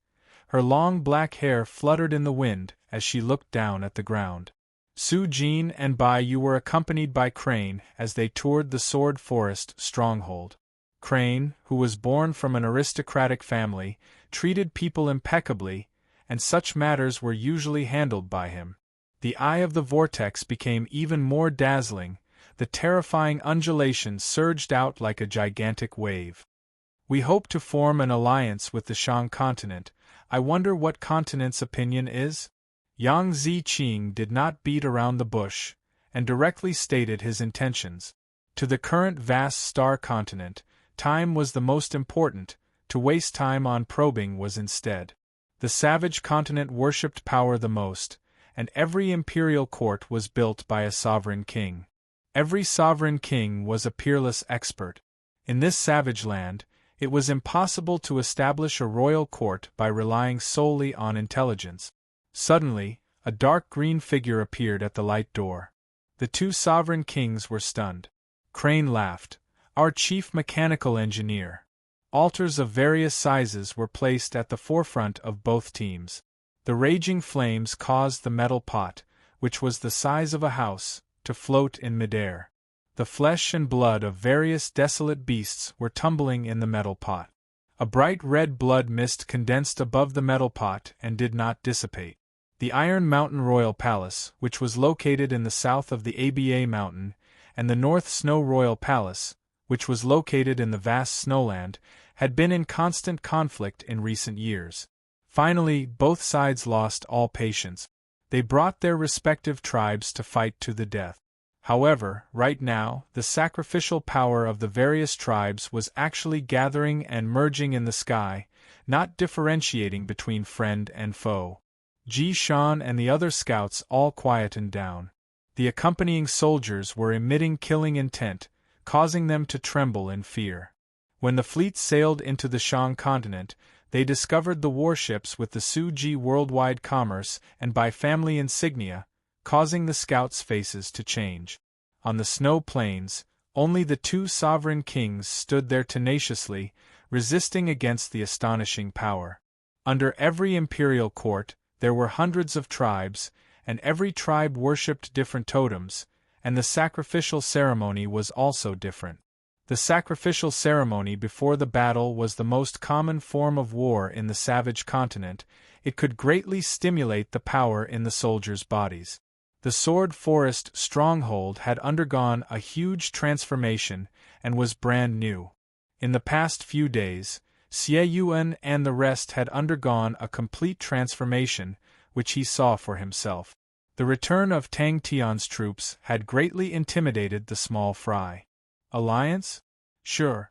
A: Her long black hair fluttered in the wind as she looked down at the ground. Su Jin and Bai Yu were accompanied by Crane as they toured the Sword Forest stronghold. Crane, who was born from an aristocratic family, treated people impeccably, and such matters were usually handled by him. The eye of the vortex became even more dazzling. The terrifying undulations surged out like a gigantic wave. "We hope to form an alliance with the Shang continent. I wonder what continent's opinion is?" Yang Ziqing did not beat around the bush, and directly stated his intentions. To the current vast star continent, time was the most important. To waste time on probing was instead. The savage continent worshipped power the most, and every imperial court was built by a sovereign king. Every sovereign king was a peerless expert. In this savage land, it was impossible to establish a royal court by relying solely on intelligence. Suddenly, a dark green figure appeared at the light door. The two sovereign kings were stunned. Crane laughed. "Our chief mechanical engineer." Altars of various sizes were placed at the forefront of both teams. The raging flames caused the metal pot, which was the size of a house, to float in midair. The flesh and blood of various desolate beasts were tumbling in the metal pot. A bright red blood mist condensed above the metal pot and did not dissipate. The Iron Mountain Royal Palace, which was located in the south of the Aba Mountain, and the North Snow Royal Palace, which was located in the vast snowland, had been in constant conflict in recent years. Finally, both sides lost all patience. They brought their respective tribes to fight to the death. However, right now, the sacrificial power of the various tribes was actually gathering and merging in the sky, not differentiating between friend and foe. Ji Shan and the other scouts all quietened down. The accompanying soldiers were emitting killing intent, causing them to tremble in fear. When the fleet sailed into the Shang continent, they discovered the warships with the Su-Ji worldwide commerce and by family insignia, causing the scouts' faces to change. On the snow plains, only the two sovereign kings stood there tenaciously, resisting against the astonishing power. Under every imperial court, there were hundreds of tribes, and every tribe worshipped different totems, and the sacrificial ceremony was also different. The sacrificial ceremony before the battle was the most common form of war in the savage continent. It could greatly stimulate the power in the soldiers' bodies. The Sword Forest stronghold had undergone a huge transformation and was brand new. In the past few days, Xie Yuan and the rest had undergone a complete transformation, which he saw for himself. The return of Tang Tian's troops had greatly intimidated the small fry. Alliance? Sure.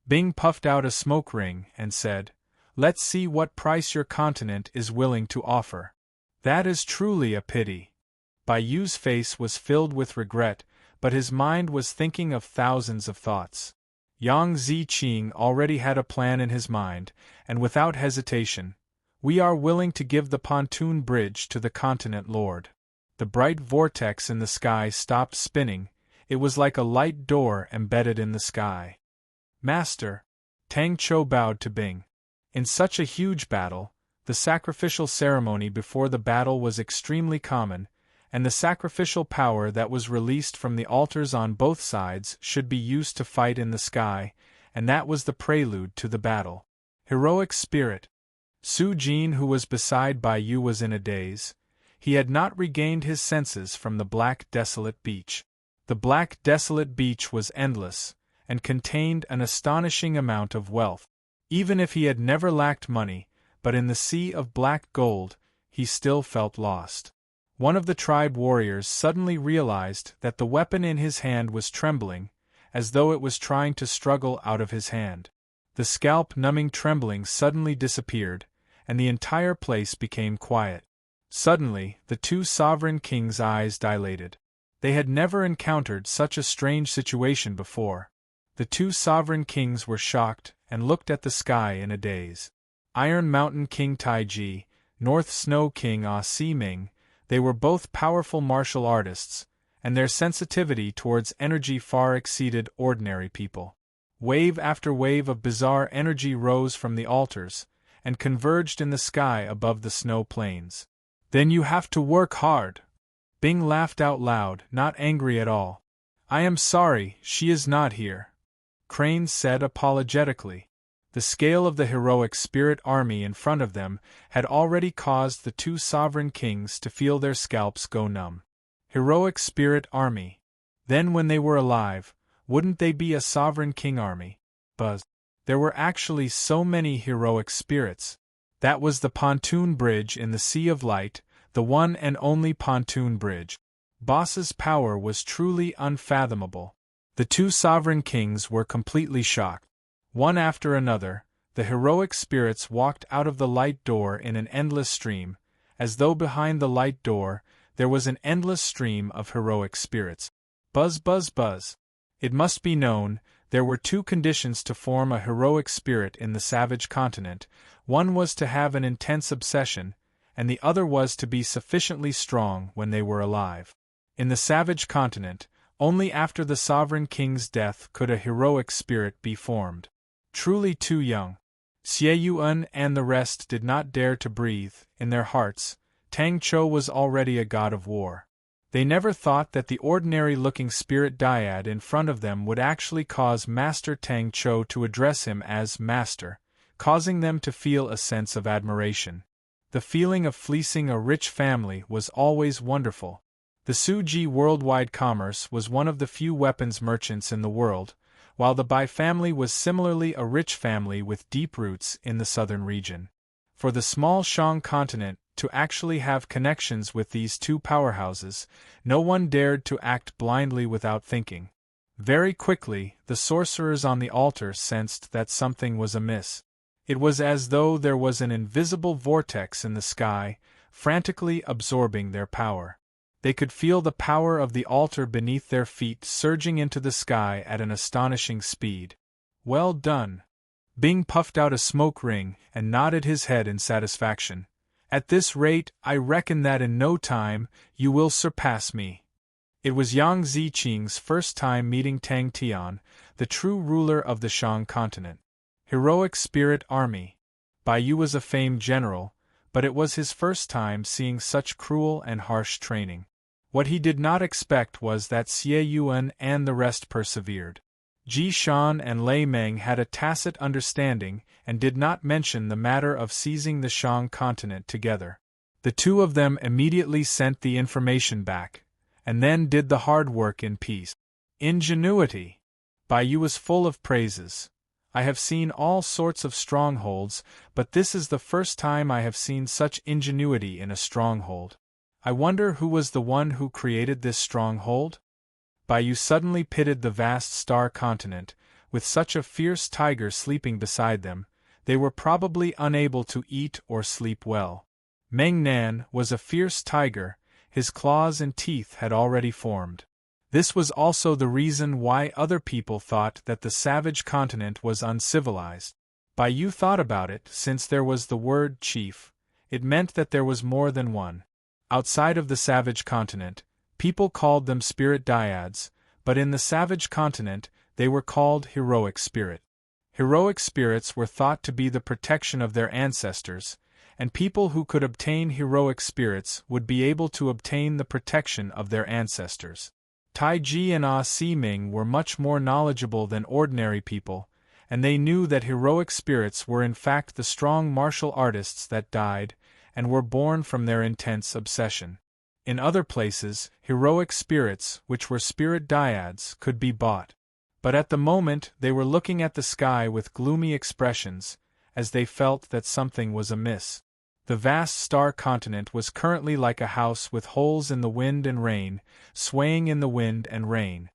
A: Bing puffed out a smoke ring and said, "Let's see what price your continent is willing to offer." That is truly a pity. Bai Yu's face was filled with regret, but his mind was thinking of thousands of thoughts. Yang Ziqing already had a plan in his mind, and without hesitation, "We are willing to give the pontoon bridge to the continent lord." The bright vortex in the sky stopped spinning. It was like a light door embedded in the sky. "Master," Tang Chou bowed to Bing. In such a huge battle, the sacrificial ceremony before the battle was extremely common, and the sacrificial power that was released from the altars on both sides should be used to fight in the sky, and that was the prelude to the battle. Heroic spirit. Su Jin, who was beside Bai Yu, was in a daze. He had not regained his senses from the black desolate beach. The black desolate beach was endless, and contained an astonishing amount of wealth. Even if he had never lacked money, but in the sea of black gold, he still felt lost. One of the tribe warriors suddenly realized that the weapon in his hand was trembling, as though it was trying to struggle out of his hand. The scalp-numbing trembling suddenly disappeared, and the entire place became quiet. Suddenly, the two sovereign kings' eyes dilated. They had never encountered such a strange situation before. The two sovereign kings were shocked and looked at the sky in a daze. Iron Mountain King Taiji, North Snow King Ah Si Ming, they were both powerful martial artists, and their sensitivity towards energy far exceeded ordinary people. Wave after wave of bizarre energy rose from the altars, and converged in the sky above the snow plains. "Then you have to work hard." Bing laughed out loud, not angry at all. "I am sorry, she is not here," Crane said apologetically. The scale of the heroic spirit army in front of them had already caused the two sovereign kings to feel their scalps go numb. Heroic spirit army. Then when they were alive, wouldn't they be a sovereign king army? Buzz. There were actually so many heroic spirits. That was the pontoon bridge in the Sea of Light, the one and only pontoon bridge. Boss's power was truly unfathomable. The two sovereign kings were completely shocked. One after another, the heroic spirits walked out of the light door in an endless stream, as though behind the light door there was an endless stream of heroic spirits. Buzz, buzz, buzz. It must be known, there were two conditions to form a heroic spirit in the savage continent. One was to have an intense obsession, and the other was to be sufficiently strong when they were alive. In the savage continent, only after the sovereign king's death could a heroic spirit be formed. Truly too young. Xie Yuan and the rest did not dare to breathe. In their hearts, Tang Chou was already a god of war. They never thought that the ordinary-looking spirit dyad in front of them would actually cause Master Tang Cho to address him as Master, causing them to feel a sense of admiration. The feeling of fleecing a rich family was always wonderful. The Suji Worldwide Commerce was one of the few weapons merchants in the world, while the Bai family was similarly a rich family with deep roots in the southern region. For the small Shang continent to actually have connections with these two powerhouses, no one dared to act blindly without thinking. Very quickly, the sorcerers on the altar sensed that something was amiss. It was as though there was an invisible vortex in the sky, frantically absorbing their power. They could feel the power of the altar beneath their feet surging into the sky at an astonishing speed. "Well done." Bing puffed out a smoke ring and nodded his head in satisfaction. "At this rate, I reckon that in no time, you will surpass me." It was Yang Ziqing's first time meeting Tang Tian, the true ruler of the Shang continent. Heroic Spirit Army. Bai Yu was a famed general, but it was his first time seeing such cruel and harsh training. What he did not expect was that Xie Yuan and the rest persevered. Ji Shan and Lei Meng had a tacit understanding and did not mention the matter of seizing the Shang continent together. The two of them immediately sent the information back, and then did the hard work in peace. Ingenuity. Bai Yu was full of praises. "I have seen all sorts of strongholds, but this is the first time I have seen such ingenuity in a stronghold. I wonder who was the one who created this stronghold?" Bai Yu suddenly pitted the vast star continent, with such a fierce tiger sleeping beside them, they were probably unable to eat or sleep well. Meng Nan was a fierce tiger, his claws and teeth had already formed. This was also the reason why other people thought that the savage continent was uncivilized. Bai Yu thought about it, since there was the word chief, it meant that there was more than one. Outside of the savage continent, people called them spirit dyads, but in the savage continent, they were called heroic spirit. Heroic spirits were thought to be the protection of their ancestors, and people who could obtain heroic spirits would be able to obtain the protection of their ancestors. Tai Ji and Ah Si Ming were much more knowledgeable than ordinary people, and they knew that heroic spirits were in fact the strong martial artists that died, and were born from their intense obsession. In other places, heroic spirits, which were spirit dyads, could be bought. But at the moment they were looking at the sky with gloomy expressions, as they felt that something was amiss. The vast star continent was currently like a house with holes in the wind and rain, swaying in the wind and rain.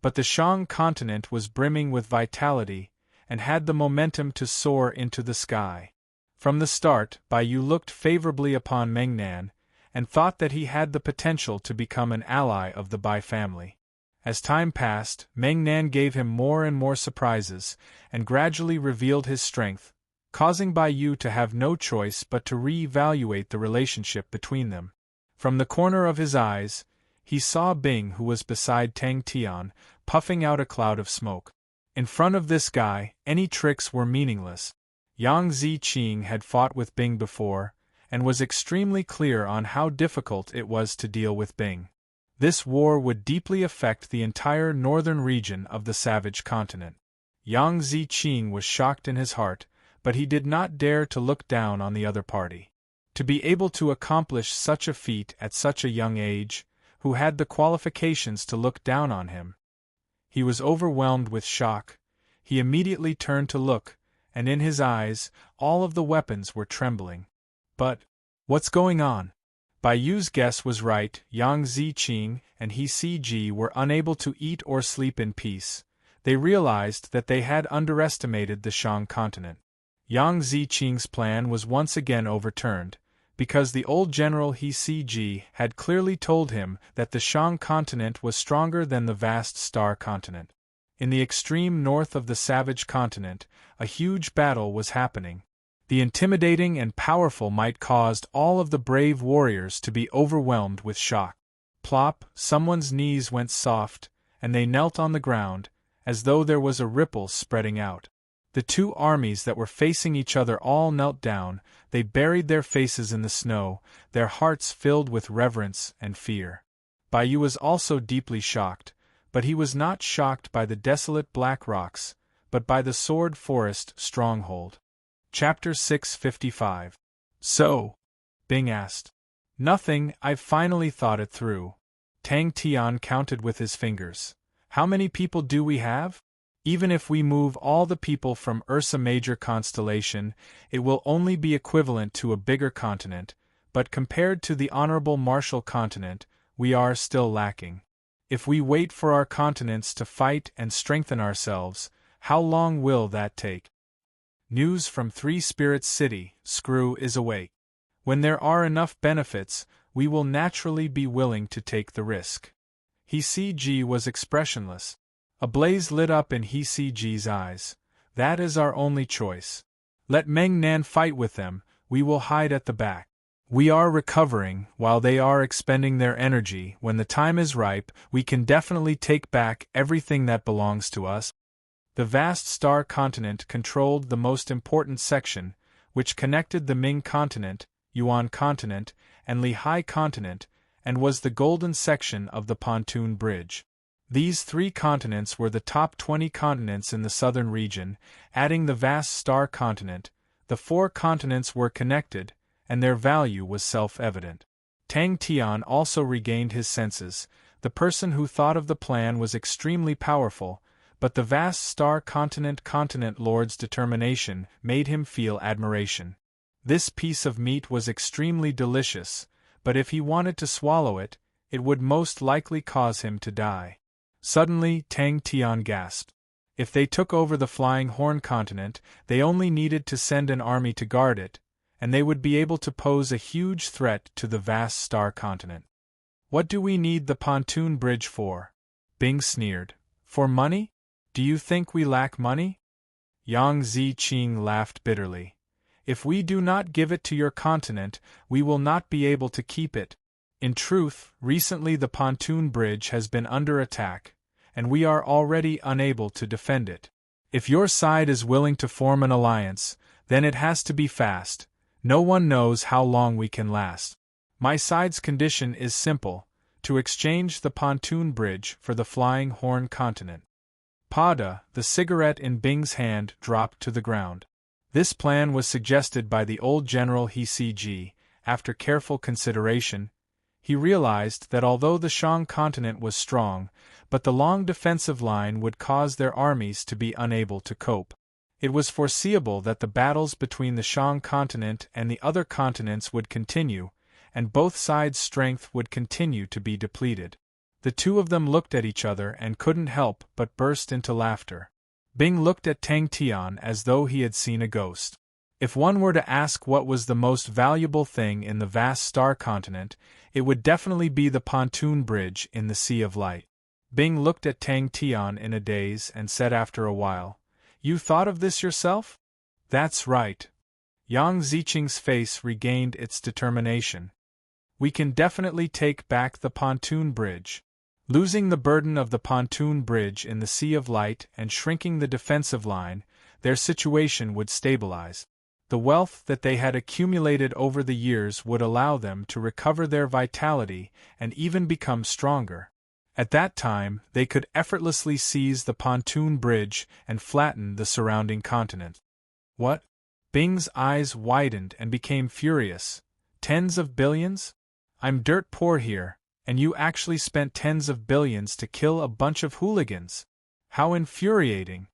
A: But the Shang continent was brimming with vitality, and had the momentum to soar into the sky. From the start, Bai Yu looked favorably upon Meng Nan, and thought that he had the potential to become an ally of the Bai family. As time passed, Meng Nan gave him more and more surprises, and gradually revealed his strength, causing Bai Yu to have no choice but to re-evaluate the relationship between them. From the corner of his eyes, he saw Bing, who was beside Tang Tian, puffing out a cloud of smoke. In front of this guy, any tricks were meaningless. Yang Ziqing had fought with Bing before, and was extremely clear on how difficult it was to deal with Bing. This war would deeply affect the entire northern region of the savage continent. Yang Ziqing was shocked in his heart, but he did not dare to look down on the other party. To be able to accomplish such a feat at such a young age, who had the qualifications to look down on him? He was overwhelmed with shock. He immediately turned to look, and in his eyes, all of the weapons were trembling. But, what's going on? Bai Yu's guess was right. Yang Ziqing and He Si Ji were unable to eat or sleep in peace. They realized that they had underestimated the Shang continent. Yang Ziqing's plan was once again overturned, because the old general He Si Ji had clearly told him that the Shang continent was stronger than the vast star continent. In the extreme north of the savage continent, a huge battle was happening. The intimidating and powerful might caused all of the brave warriors to be overwhelmed with shock. Plop, someone's knees went soft, and they knelt on the ground, as though there was a ripple spreading out. The two armies that were facing each other all knelt down, they buried their faces in the snow, their hearts filled with reverence and fear. Bai Yu was also deeply shocked, but he was not shocked by the desolate black rocks, but by the Sword Forest stronghold. Chapter 655. So? Bing asked. Nothing, I've finally thought it through. Tang Tian counted with his fingers. How many people do we have? Even if we move all the people from Ursa Major constellation, it will only be equivalent to a bigger continent, but compared to the Honorable Marshall continent, we are still lacking. If we wait for our continents to fight and strengthen ourselves, how long will that take? News from Three Spirits City, Screw is awake. When there are enough benefits, we will naturally be willing to take the risk. He CG was expressionless. A blaze lit up in He CG's eyes. That is our only choice. Let Meng Nan fight with them, we will hide at the back. We are recovering, while they are expending their energy. When the time is ripe, we can definitely take back everything that belongs to us. The vast star continent controlled the most important section, which connected the Ming continent, Yuan continent, and Lehigh continent, and was the golden section of the pontoon bridge. These three continents were the top 20 continents in the southern region, adding the vast star continent. The four continents were connected, and their value was self-evident. Tang Tian also regained his senses. The person who thought of the plan was extremely powerful, but the vast star continent lord's determination made him feel admiration. This piece of meat was extremely delicious, but if he wanted to swallow it, it would most likely cause him to die. Suddenly, Tang Tian gasped. If they took over the Flying Horn continent, they only needed to send an army to guard it, and they would be able to pose a huge threat to the vast star continent. What do we need the pontoon bridge for? Bing sneered. For money? Do you think we lack money? Yang Ziqing laughed bitterly. If we do not give it to your continent, we will not be able to keep it. In truth, recently the pontoon bridge has been under attack, and we are already unable to defend it. If your side is willing to form an alliance, then it has to be fast. No one knows how long we can last. My side's condition is simple, to exchange the pontoon bridge for the Flying Horn continent. Pada, the cigarette in Bing's hand, dropped to the ground. This plan was suggested by the old general He CG. After careful consideration, he realized that although the Shang continent was strong, but the long defensive line would cause their armies to be unable to cope. It was foreseeable that the battles between the Shang continent and the other continents would continue, and both sides' strength would continue to be depleted. The two of them looked at each other and couldn't help but burst into laughter. Bing looked at Tang Tian as though he had seen a ghost. If one were to ask what was the most valuable thing in the vast star continent, it would definitely be the pontoon bridge in the Sea of Light. Bing looked at Tang Tian in a daze and said after a while, "You thought of this yourself?" "That's right." Yang Ziqing's face regained its determination. "We can definitely take back the pontoon bridge. Losing the burden of the pontoon bridge in the Sea of Light and shrinking the defensive line, their situation would stabilize. The wealth that they had accumulated over the years would allow them to recover their vitality and even become stronger. At that time, they could effortlessly seize the pontoon bridge and flatten the surrounding continent." "What?" Bing's eyes widened and became furious. "Tens of billions? I'm dirt poor here, and you actually spent tens of billions to kill a bunch of hooligans. How infuriating!"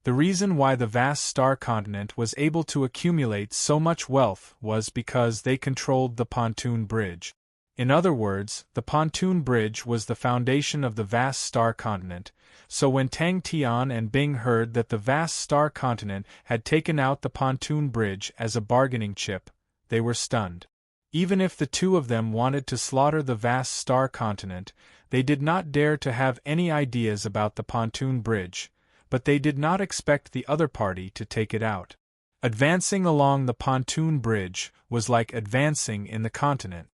A: The reason why the vast star continent was able to accumulate so much wealth was because they controlled the pontoon bridge. In other words, the pontoon bridge was the foundation of the vast star continent, so when Tang Tian and Bing heard that the vast star continent had taken out the pontoon bridge as a bargaining chip, they were stunned. Even if the two of them wanted to slaughter the vast star continent, they did not dare to have any ideas about the pontoon bridge, but they did not expect the other party to take it out. Advancing along the pontoon bridge was like advancing in the continent.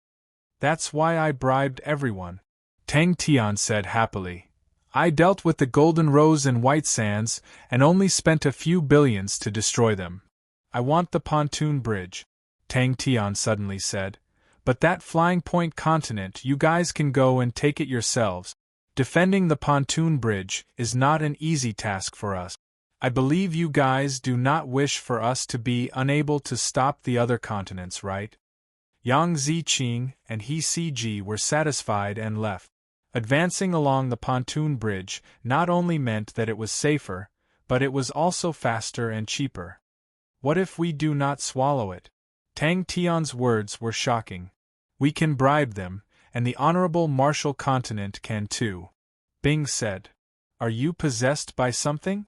A: "That's why I bribed everyone," Tang Tian said happily. "I dealt with the Golden Rose and White Sands and only spent a few billions to destroy them. I want the pontoon bridge," Tang Tian suddenly said. But that Flying Point continent, you guys can go and take it yourselves. Defending the pontoon bridge is not an easy task for us. I believe you guys do not wish for us to be unable to stop the other continents, right? Yang Ziqing and He Cg were satisfied and left. Advancing along the pontoon bridge not only meant that it was safer, but it was also faster and cheaper. What if we do not swallow it? Tang Tian's words were shocking. We can bribe them, and the Honorable Marshal Continent can too. Bing said. Are you possessed by something?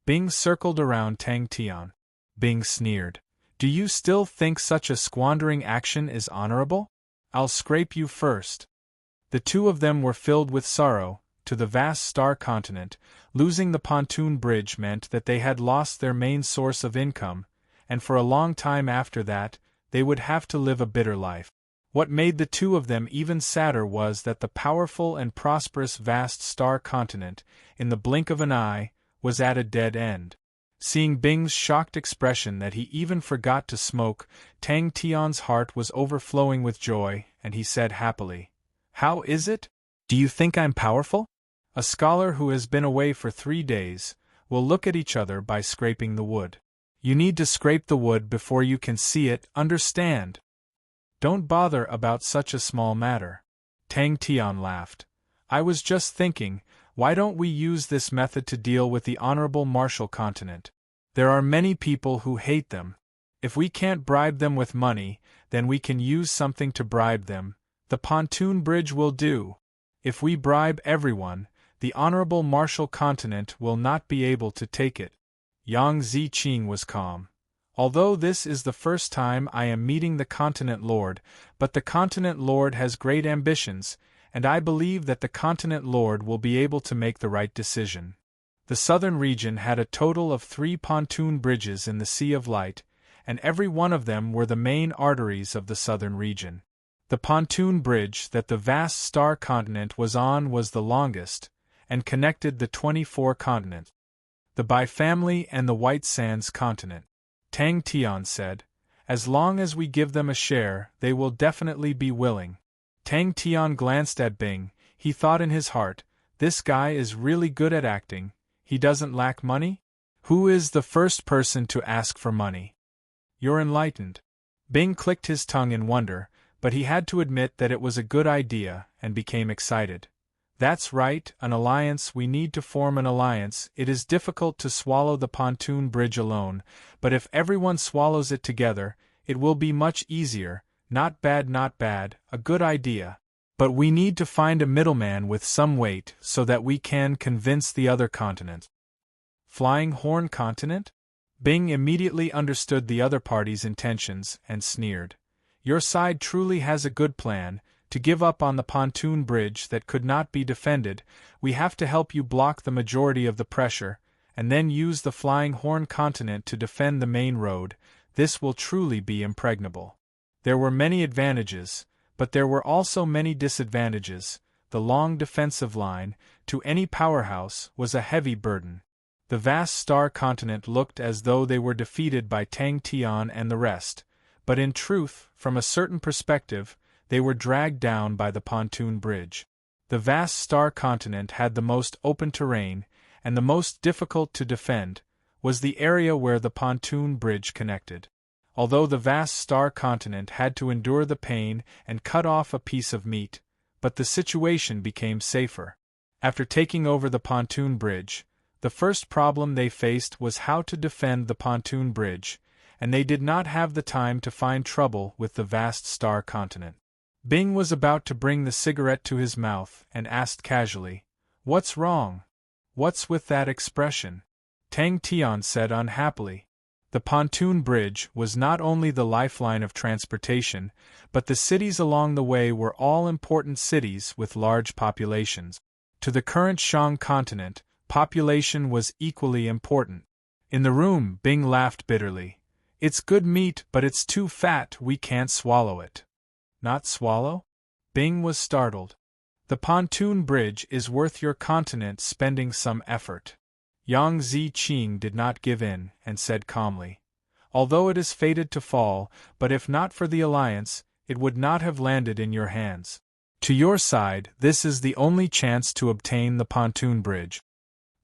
A: Bing circled around Tang Tian. Bing sneered. Do you still think such a squandering action is honorable? I'll scrape you first. The two of them were filled with sorrow. To the vast star continent, losing the pontoon bridge meant that they had lost their main source of income, and for a long time after that, they would have to live a bitter life. What made the two of them even sadder was that the powerful and prosperous vast star continent, in the blink of an eye, was at a dead end. Seeing Bing's shocked expression that he even forgot to smoke, Tang Tian's heart was overflowing with joy, and he said happily, How is it? Do you think I'm powerful? A scholar who has been away for 3 days will look at each other by scraping the wood. You need to scrape the wood before you can see it, understand? Don't bother about such a small matter. Tang Tian laughed. I was just thinking, why don't we use this method to deal with the Honorable Marshal Continent? There are many people who hate them. If we can't bribe them with money, then we can use something to bribe them. The pontoon bridge will do. If we bribe everyone, the Honorable Marshal Continent will not be able to take it. Yang Ziqing was calm. Although this is the first time I am meeting the Continent Lord, but the Continent Lord has great ambitions, and I believe that the Continent Lord will be able to make the right decision. The southern region had a total of 3 pontoon bridges in the Sea of Light, and every one of them were the main arteries of the southern region. The pontoon bridge that the vast star continent was on was the longest, and connected the 24 continents. The Bai family and the White Sands continent. Tang Tian said, As long as we give them a share, they will definitely be willing. Tang Tian glanced at Bing. He thought in his heart, this guy is really good at acting. He doesn't lack money? Who is the first person to ask for money? You're enlightened. Bing clicked his tongue in wonder, but he had to admit that it was a good idea, and became excited. That's right, an alliance. We need to form an alliance. It is difficult to swallow the pontoon bridge alone, but if everyone swallows it together, it will be much easier. Not bad, not bad, a good idea. But we need to find a middleman with some weight so that we can convince the other continent. Flying Horn Continent? Bing immediately understood the other party's intentions and sneered. Your side truly has a good plan. To give up on the pontoon bridge that could not be defended, we have to help you block the majority of the pressure, and then use the Flying Horn Continent to defend the main road. This will truly be impregnable. There were many advantages, but there were also many disadvantages. The long defensive line, to any powerhouse, was a heavy burden. The vast star continent looked as though they were defeated by Tang Tian and the rest, but in truth, from a certain perspective, they were dragged down by the pontoon bridge. The vast star continent had the most open terrain, and the most difficult to defend was the area where the pontoon bridge connected. Although the vast star continent had to endure the pain and cut off a piece of meat, but the situation became safer. After taking over the pontoon bridge, the first problem they faced was how to defend the pontoon bridge, and they did not have the time to find trouble with the vast star continent. Bing was about to bring the cigarette to his mouth and asked casually, What's wrong? What's with that expression? Tang Tian said unhappily. The pontoon bridge was not only the lifeline of transportation, but the cities along the way were all important cities with large populations. To the current Shang continent, population was equally important. In the room, Bing laughed bitterly. It's good meat, but it's too fat, we can't swallow it. Not swallow? Bing was startled. The pontoon bridge is worth your continent spending some effort. Yang Ziqing did not give in, and said calmly, Although it is fated to fall, but if not for the alliance, it would not have landed in your hands. To your side, this is the only chance to obtain the pontoon bridge.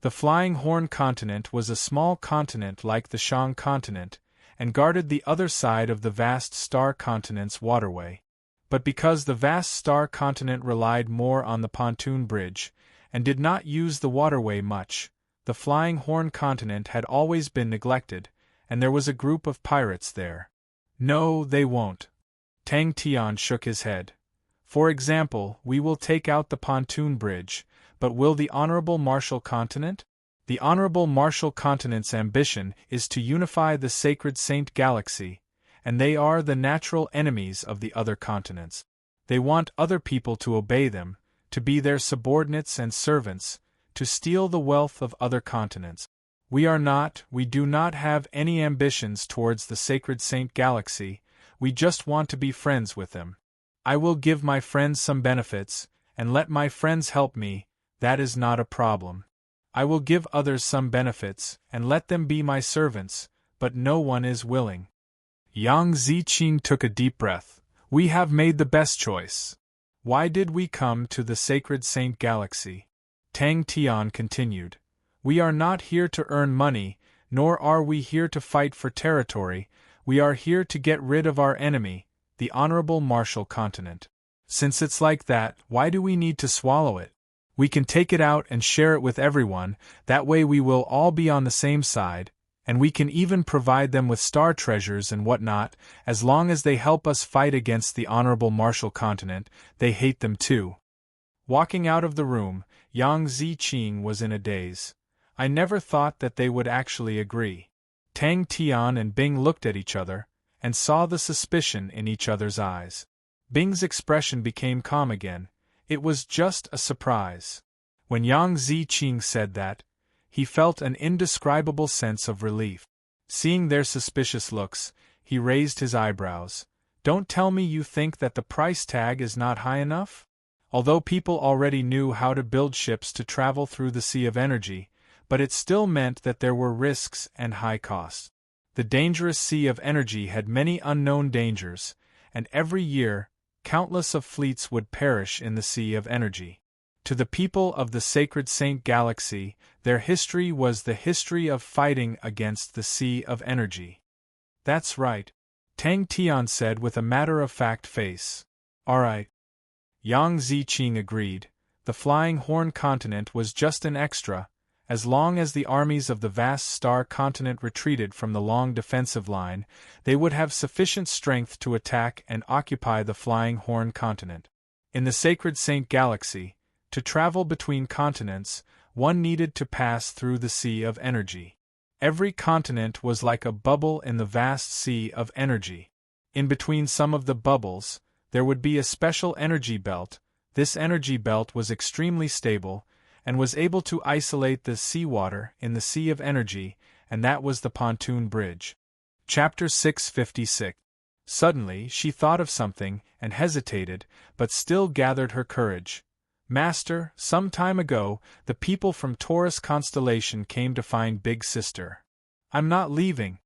A: The Flying Horn continent was a small continent like the Shang continent, and guarded the other side of the vast star continent's waterway. But because the vast star continent relied more on the pontoon bridge, and did not use the waterway much, the Flying Horn continent had always been neglected, and there was a group of pirates there. No, they won't. Tang Tian shook his head. For example, we will take out the pontoon bridge, but will the Honorable Marshal Continent? The Honorable Marshal Continent's ambition is to unify the Sacred Saint Galaxy, and they are the natural enemies of the other continents. They want other people to obey them, to be their subordinates and servants, to steal the wealth of other continents. We do not have any ambitions towards the Sacred Saint Galaxy, we just want to be friends with them. I will give my friends some benefits, and let my friends help me, that is not a problem. I will give others some benefits, and let them be my servants, but no one is willing. Yang Ziqing took a deep breath. We have made the best choice. Why did we come to the Sacred Saint Galaxy? Tang Tian continued. We are not here to earn money, nor are we here to fight for territory, we are here to get rid of our enemy, the Honorable Marshal Continent. Since it's like that, why do we need to swallow it? We can take it out and share it with everyone, that way we will all be on the same side, and we can even provide them with star treasures and whatnot, as long as they help us fight against the Honorable Marshal Continent, they hate them too. Walking out of the room, Yang Ziqing was in a daze. I never thought that they would actually agree. Tang Tian and Bing looked at each other, and saw the suspicion in each other's eyes. Bing's expression became calm again. It was just a surprise. When Yang Ziqing said that, he felt an indescribable sense of relief. Seeing their suspicious looks, he raised his eyebrows. Don't tell me you think that the price tag is not high enough? Although people already knew how to build ships to travel through the Sea of Energy, but it still meant that there were risks and high costs. The dangerous Sea of Energy had many unknown dangers, and every year, countless of fleets would perish in the Sea of Energy. To the people of the Sacred Saint Galaxy, their history was the history of fighting against the Sea of Energy. That's right, Tang Tian said with a matter-of-fact face. All right. Yang Ziqing agreed. The Flying Horn Continent was just an extra. As long as the armies of the vast star continent retreated from the long defensive line, they would have sufficient strength to attack and occupy the Flying Horn continent. In the Sacred Saint Galaxy, to travel between continents, one needed to pass through the Sea of Energy. Every continent was like a bubble in the vast Sea of Energy. In between some of the bubbles, there would be a special energy belt. This energy belt was extremely stable, and was able to isolate the seawater in the Sea of Energy, and that was the pontoon bridge. Chapter 656. Suddenly she thought of something, and hesitated, but still gathered her courage. Master, some time ago, the people from Taurus constellation came to find Big Sister. I'm not leaving.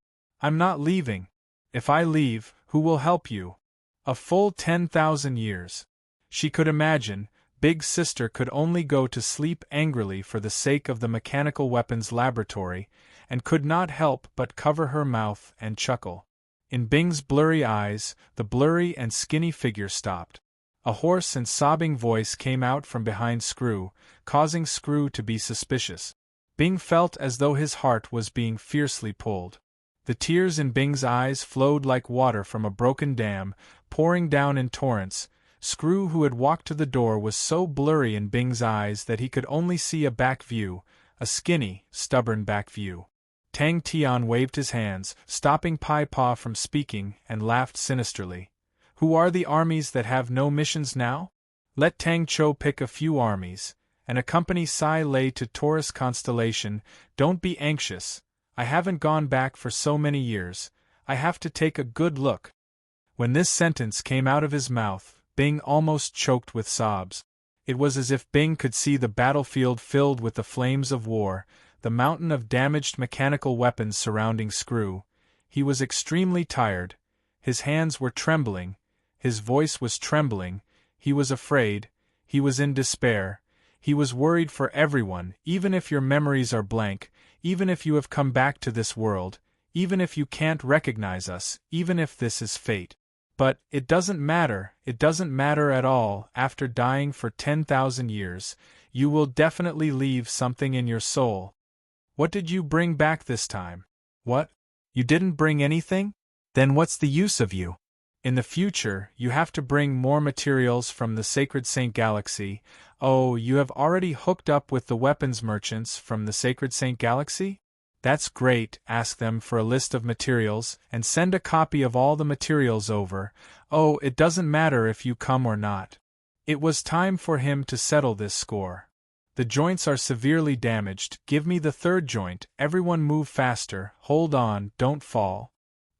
A: If I leave, who will help you? A full 10,000 years. She could imagine, Big Sister could only go to sleep angrily for the sake of the mechanical weapons laboratory, and could not help but cover her mouth and chuckle. In Bing's blurry eyes, the blurry and skinny figure stopped. A hoarse and sobbing voice came out from behind Screw, causing Screw to be suspicious. Bing felt as though his heart was being fiercely pulled. The tears in Bing's eyes flowed like water from a broken dam, pouring down in torrents. Screw, who had walked to the door, was so blurry in Bing's eyes that he could only see a back view, a skinny, stubborn back view. Tang Tian waved his hands, stopping Pai Pa from speaking, and laughed sinisterly. Who are the armies that have no missions now? Let Tang Cho pick a few armies, and accompany Sai Lei to Taurus constellation. Don't be anxious. I haven't gone back for so many years. I have to take a good look. When this sentence came out of his mouth, Bing almost choked with sobs. It was as if Bing could see the battlefield filled with the flames of war, the mountain of damaged mechanical weapons surrounding Screw. He was extremely tired. His hands were trembling, His voice was trembling, he was afraid, he was in despair, he was worried for everyone. Even if your memories are blank, even if you have come back to this world, even if you can't recognize us, even if this is fate. But, it doesn't matter at all. After dying for 10,000 years, you will definitely leave something in your soul. What did you bring back this time? What? You didn't bring anything? Then what's the use of you? In the future, you have to bring more materials from the Sacred Saint Galaxy. Oh, you have already hooked up with the weapons merchants from the Sacred Saint Galaxy? That's great. Ask them for a list of materials, and send a copy of all the materials over. Oh, it doesn't matter if you come or not. It was time for him to settle this score. The joints are severely damaged. Give me the third joint. Everyone move faster. Hold on, don't fall.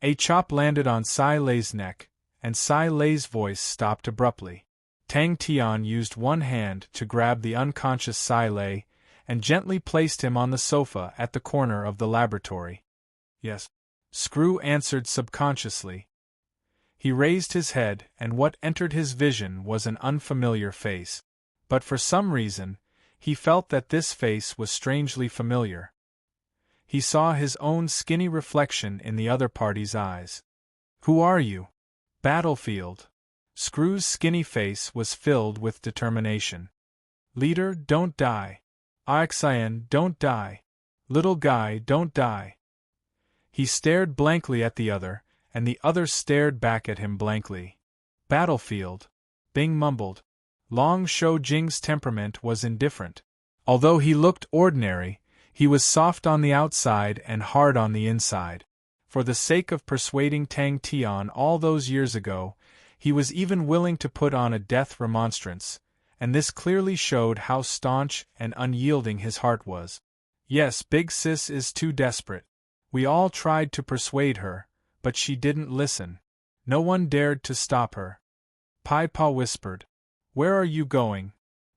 A: A chop landed on Sai Lei's neck, and Sai Lei's voice stopped abruptly. Tang Tian used one hand to grab the unconscious Sai Lei, and gently placed him on the sofa at the corner of the laboratory. Yes. Screw answered subconsciously. He raised his head, and what entered his vision was an unfamiliar face. But for some reason, he felt that this face was strangely familiar. He saw his own skinny reflection in the other party's eyes. Who are you? Battlefield. Screw's skinny face was filled with determination. Leader, don't die. Axian, don't die. Little guy, don't die. He stared blankly at the other, and the other stared back at him blankly. Battlefield. Bing mumbled. Long Shou Jing's temperament was indifferent. Although he looked ordinary, he was soft on the outside and hard on the inside. For the sake of persuading Tang Tian all those years ago, he was even willing to put on a death remonstrance, and this clearly showed how staunch and unyielding his heart was. Yes, Big Sis is too desperate. We all tried to persuade her, but she didn't listen. No one dared to stop her. Pai Pa whispered. Where are you going?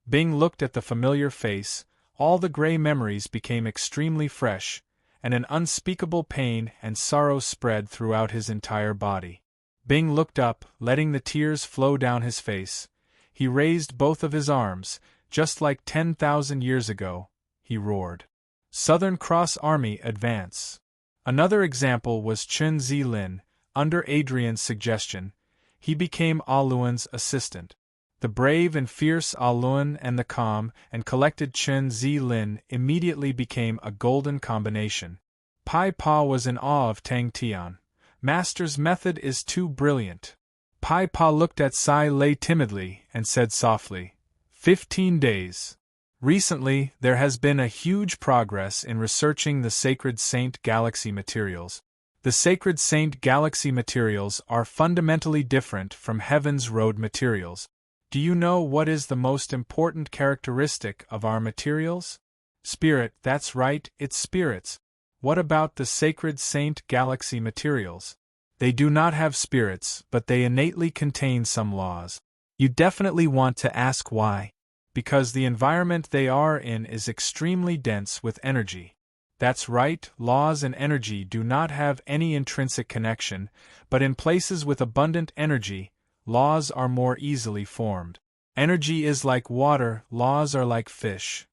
A: Bing looked at the familiar face. All the gray memories became extremely fresh, and an unspeakable pain and sorrow spread throughout his entire body. Bing looked up, letting the tears flow down his face. He raised both of his arms, just like 10,000 years ago. He roared. Southern Cross Army advance. Another example was Chen Zilin. Under Adrian's suggestion, he became Aluan's assistant. The brave and fierce Aluan and the calm and collected Chen Zilin immediately became a golden combination. Pai Pa was in awe of Tang Tian. Master's method is too brilliant. Pai Pa looked at Sai Lei timidly and said softly, 15 days. Recently, there has been a huge progress in researching the Sacred Saint Galaxy materials. The Sacred Saint Galaxy materials are fundamentally different from Heaven's Road materials. Do you know what is the most important characteristic of our materials? Spirit, that's right, it's spirits. What about the Sacred Saint Galaxy materials? They do not have spirits, but they innately contain some laws. You definitely want to ask why. Because the environment they are in is extremely dense with energy. That's right, laws and energy do not have any intrinsic connection, but in places with abundant energy, laws are more easily formed. Energy is like water, laws are like fish.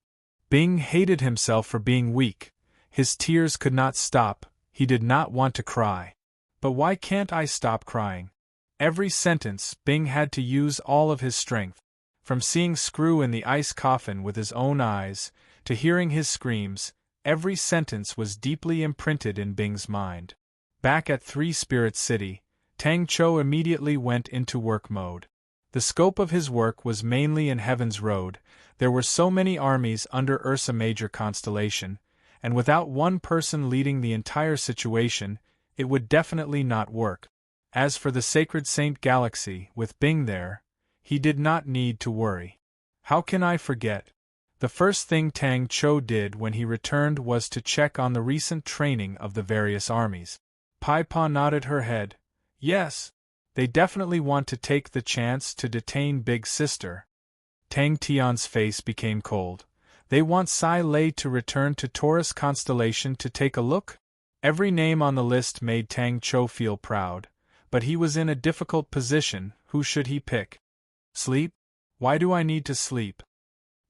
A: Bing hated himself for being weak. His tears could not stop, he did not want to cry. But why can't I stop crying? Every sentence, Bing had to use all of his strength. From seeing Screw in the ice coffin with his own eyes, to hearing his screams, every sentence was deeply imprinted in Bing's mind. Back at Three Spirit City, Tang Cho immediately went into work mode. The scope of his work was mainly in Heaven's Road. There were so many armies under Ursa Major constellation, and without one person leading the entire situation, it would definitely not work. As for the Sacred Saint Galaxy, with Bing there, he did not need to worry. How can I forget? The first thing Tang Cho did when he returned was to check on the recent training of the various armies. Pai Pa nodded her head. Yes, they definitely want to take the chance to detain Big Sister. Tang Tian's face became cold. They want Sai Lei to return to Taurus constellation to take a look? Every name on the list made Tang Cho feel proud, But he was in a difficult position. Who should he pick? Sleep? Why do I need to sleep?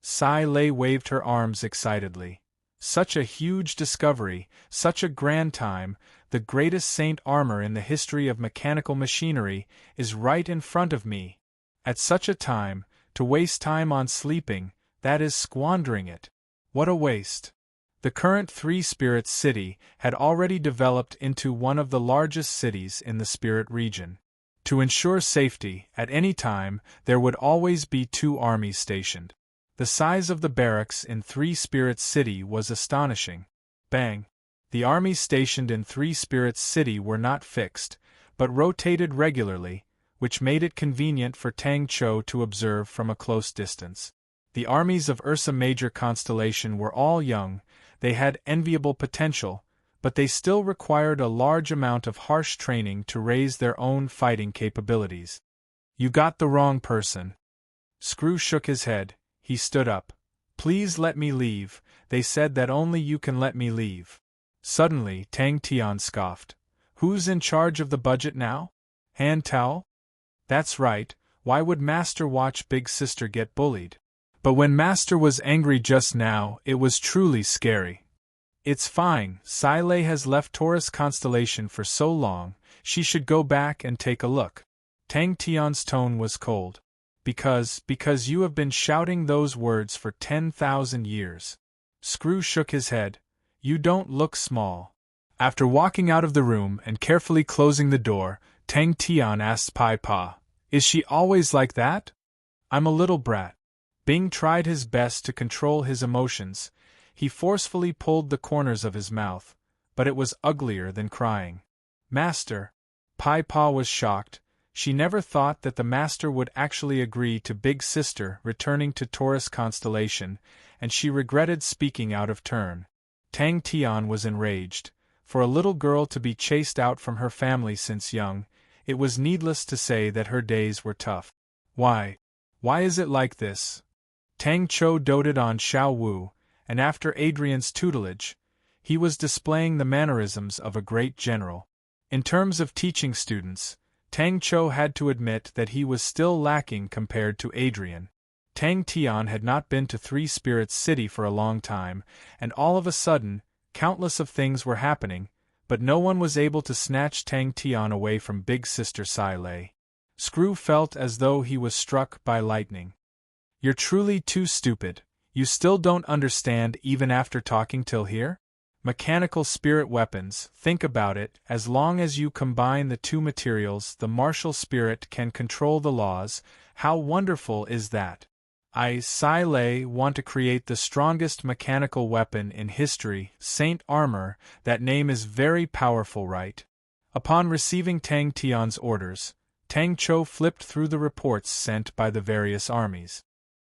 A: Sai Lei waved her arms excitedly. Such a huge discovery, such a grand time, the greatest saint armor in the history of mechanical machinery, is right in front of me. At such a time, to waste time on sleeping, that is squandering it. What a waste! The current three-spirit city had already developed into one of the largest cities in the spirit region. To ensure safety, at any time, there would always be 2 armies stationed. The size of the barracks in Three Spirits City was astonishing. Bang! The armies stationed in Three Spirits City were not fixed, but rotated regularly, which made it convenient for Tang Cho to observe from a close distance. The armies of Ursa Major constellation were all young, they had enviable potential, but they still required a large amount of harsh training to raise their own fighting capabilities. You got the wrong person. Screw shook his head. He stood up. Please let me leave, they said that only you can let me leave. Suddenly, Tang Tian scoffed. Who's in charge of the budget now? Han Tao? That's right, why would Master watch Big Sister get bullied? But when Master was angry just now, it was truly scary. It's fine, Sai Lei has left Taurus constellation for so long, she should go back and take a look. Tang Tian's tone was cold. Because you have been shouting those words for 10,000 years. Screw shook his head. You don't look small. After walking out of the room and carefully closing the door, Tang Tian asked Pai Pa, is she always like that? I'm a little brat. Bing tried his best to control his emotions. He forcefully pulled the corners of his mouth, but it was uglier than crying. Master. Pai Pa was shocked. She never thought that the Master would actually agree to Big Sister returning to Taurus constellation, and she regretted speaking out of turn. Tang Tian was enraged. For a little girl to be chased out from her family since young, it was needless to say that her days were tough. Why is it like this? Tang Cho doted on Xiao Wu, and after Adrian's tutelage, he was displaying the mannerisms of a great general. In terms of teaching students, Tang Cho had to admit that he was still lacking compared to Adrian. Tang Tian had not been to Three Spirits City for a long time, and all of a sudden, countless of things were happening, but no one was able to snatch Tang Tian away from Big Sister Sai Lei. Screw felt as though he was struck by lightning. You're truly too stupid. You still don't understand even after talking till here? Mechanical spirit weapons, think about it, as long as you combine the 2 materials, the martial spirit can control the laws. How wonderful is that? I, Sai Lei, want to create the strongest mechanical weapon in history, Saint Armor. That name is very powerful, right? Upon receiving Tang Tian's orders, Tang Cho flipped through the reports sent by the various armies.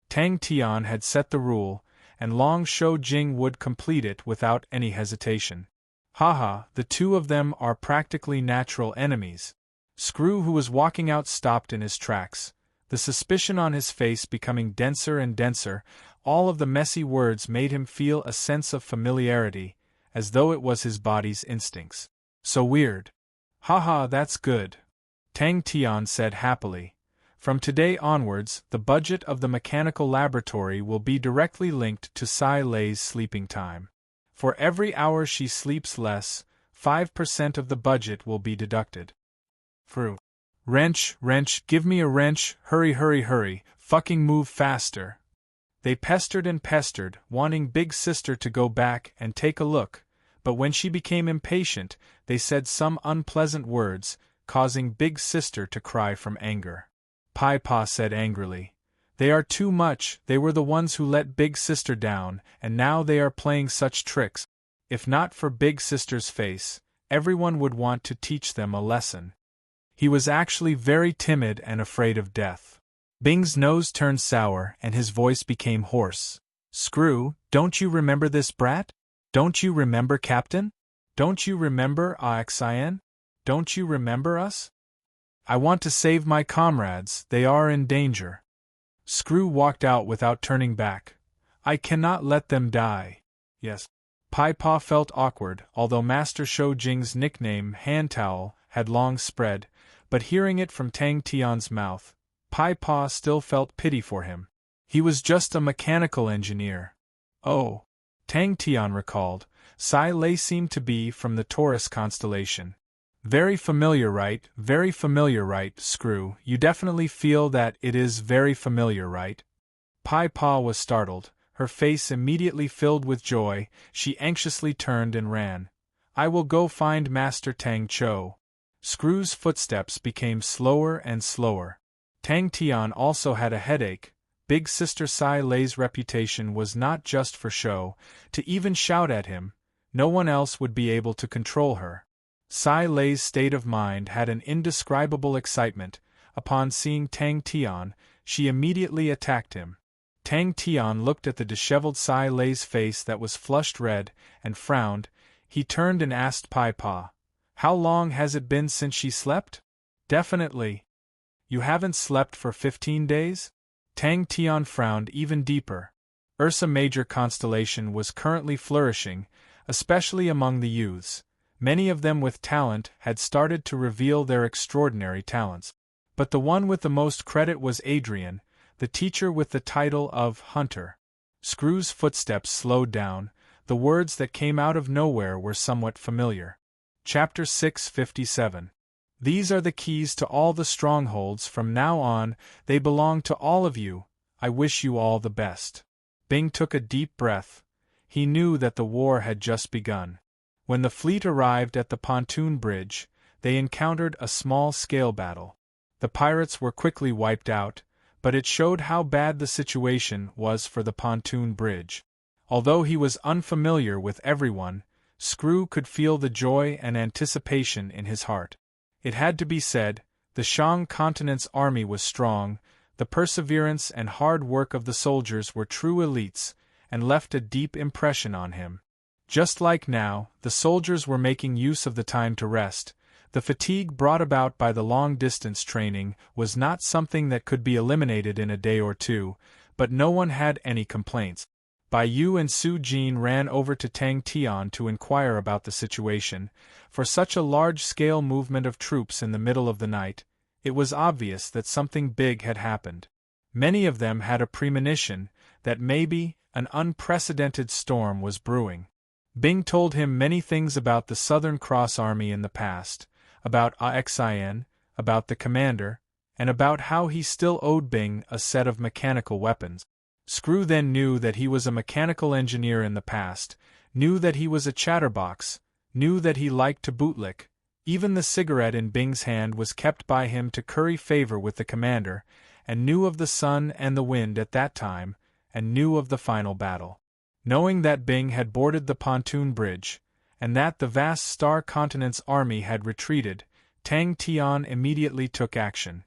A: Tang Tian had set the rule, and Long Shou Jing would complete it without any hesitation. Haha, the 2 of them are practically natural enemies. Screw, who was walking out, stopped in his tracks, the suspicion on his face becoming denser and denser. All of the messy words made him feel a sense of familiarity, as though it was his body's instincts. So weird. Haha, that's good. Tang Tian said happily. From today onwards, the budget of the mechanical laboratory will be directly linked to Sai Lei's sleeping time. For every hour she sleeps less, 5% of the budget will be deducted. Fruit. Wrench, give me a wrench, hurry, fucking move faster. They pestered and pestered, wanting Big Sister to go back and take a look, but when she became impatient, they said some unpleasant words, causing Big Sister to cry from anger. Pai Pa said angrily, they are too much, they were the ones who let Big Sister down, and now they are playing such tricks. If not for Big Sister's face, everyone would want to teach them a lesson. He was actually very timid and afraid of death. Bing's nose turned sour and his voice became hoarse. Screw, don't you remember this brat? Don't you remember, Captain? Don't you remember Axian? Don't you remember us? I want to save my comrades, they are in danger. Screw walked out without turning back. I cannot let them die. Yes. Pai Pa felt awkward, although Master Shou Jing's nickname, Hand Towel, had long spread, but hearing it from Tang Tian's mouth, Pai Pa still felt pity for him. He was just a mechanical engineer. Oh, Tang Tian recalled, Sai Lei seemed to be from the Taurus constellation. Very familiar, right? Very familiar, right, Screw? You definitely feel that it is very familiar, right? Pai Pa was startled, her face immediately filled with joy. She anxiously turned and ran. I will go find Master Tang Cho. Screw's footsteps became slower and slower. Tang Tian also had a headache. Big Sister Sai Lei's reputation was not just for show. To even shout at him, no one else would be able to control her. Sai Lei's state of mind had an indescribable excitement. Upon seeing Tang Tian, she immediately attacked him. Tang Tian looked at the disheveled Sai Lei's face that was flushed red, and frowned. He turned and asked Pai Pa, How long has it been since she slept? Definitely. You haven't slept for 15 days? Tang Tian frowned even deeper. Ursa Major constellation was currently flourishing, especially among the youths. Many of them with talent had started to reveal their extraordinary talents. But the one with the most credit was Adrian, the teacher with the title of Hunter. Screw's footsteps slowed down. The words that came out of nowhere were somewhat familiar. Chapter 657. These are the keys to all the strongholds. From now on, they belong to all of you. I wish you all the best. Bing took a deep breath. He knew that the war had just begun. When the fleet arrived at the pontoon bridge, they encountered a small-scale battle. The pirates were quickly wiped out, but it showed how bad the situation was for the pontoon bridge. Although he was unfamiliar with everyone, Screw could feel the joy and anticipation in his heart. It had to be said, the Shang continent's army was strong. The perseverance and hard work of the soldiers were true elites, and left a deep impression on him. Just like now, the soldiers were making use of the time to rest. The fatigue brought about by the long-distance training was not something that could be eliminated in a day or two, but no one had any complaints. Bai Yu and Su Jin ran over to Tang Tian to inquire about the situation. For such a large-scale movement of troops in the middle of the night, it was obvious that something big had happened. Many of them had a premonition that maybe an unprecedented storm was brewing. Bing told him many things about the Southern Cross Army in the past, about AXIN, about the commander, and about how he still owed Bing a set of mechanical weapons. Screw then knew that he was a mechanical engineer in the past, knew that he was a chatterbox, knew that he liked to bootlick. Even the cigarette in Bing's hand was kept by him to curry favor with the commander, and knew of the sun and the wind at that time, and knew of the final battle. Knowing that Bing had boarded the pontoon bridge, and that the vast Star Continent's army had retreated, Tang Tian immediately took action.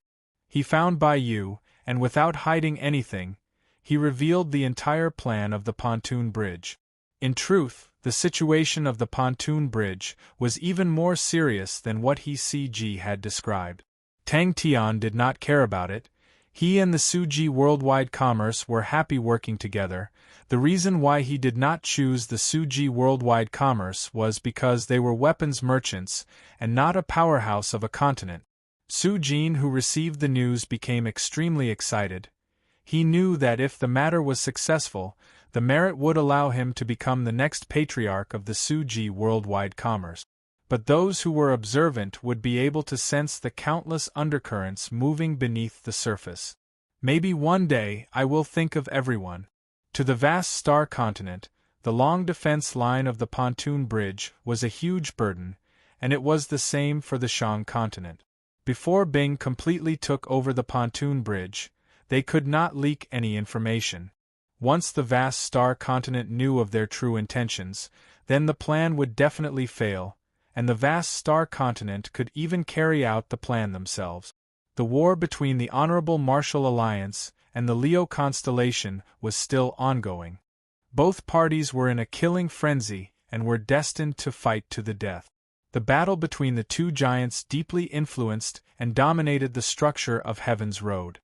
A: He found Bai Yu, and without hiding anything, he revealed the entire plan of the pontoon bridge. In truth, the situation of the pontoon bridge was even more serious than what CG had described. Tang Tian did not care about it. He and the Suji Worldwide Commerce were happy working together. The reason why he did not choose the Suji Worldwide Commerce was because they were weapons merchants, and not a powerhouse of a continent. Su Jin, who received the news, became extremely excited. He knew that if the matter was successful, the merit would allow him to become the next patriarch of the Suji Worldwide Commerce. But those who were observant would be able to sense the countless undercurrents moving beneath the surface. Maybe one day I will think of everyone. To the vast Star Continent, the long defense line of the pontoon bridge was a huge burden, and it was the same for the Shang continent. Before Bing completely took over the pontoon bridge, they could not leak any information. Once the vast Star Continent knew of their true intentions, then the plan would definitely fail, and the vast Star Continent could even carry out the plan themselves. The war between the Honorable Martial Alliance and the Leo constellation was still ongoing. Both parties were in a killing frenzy and were destined to fight to the death. The battle between the two giants deeply influenced and dominated the structure of Heaven's Road.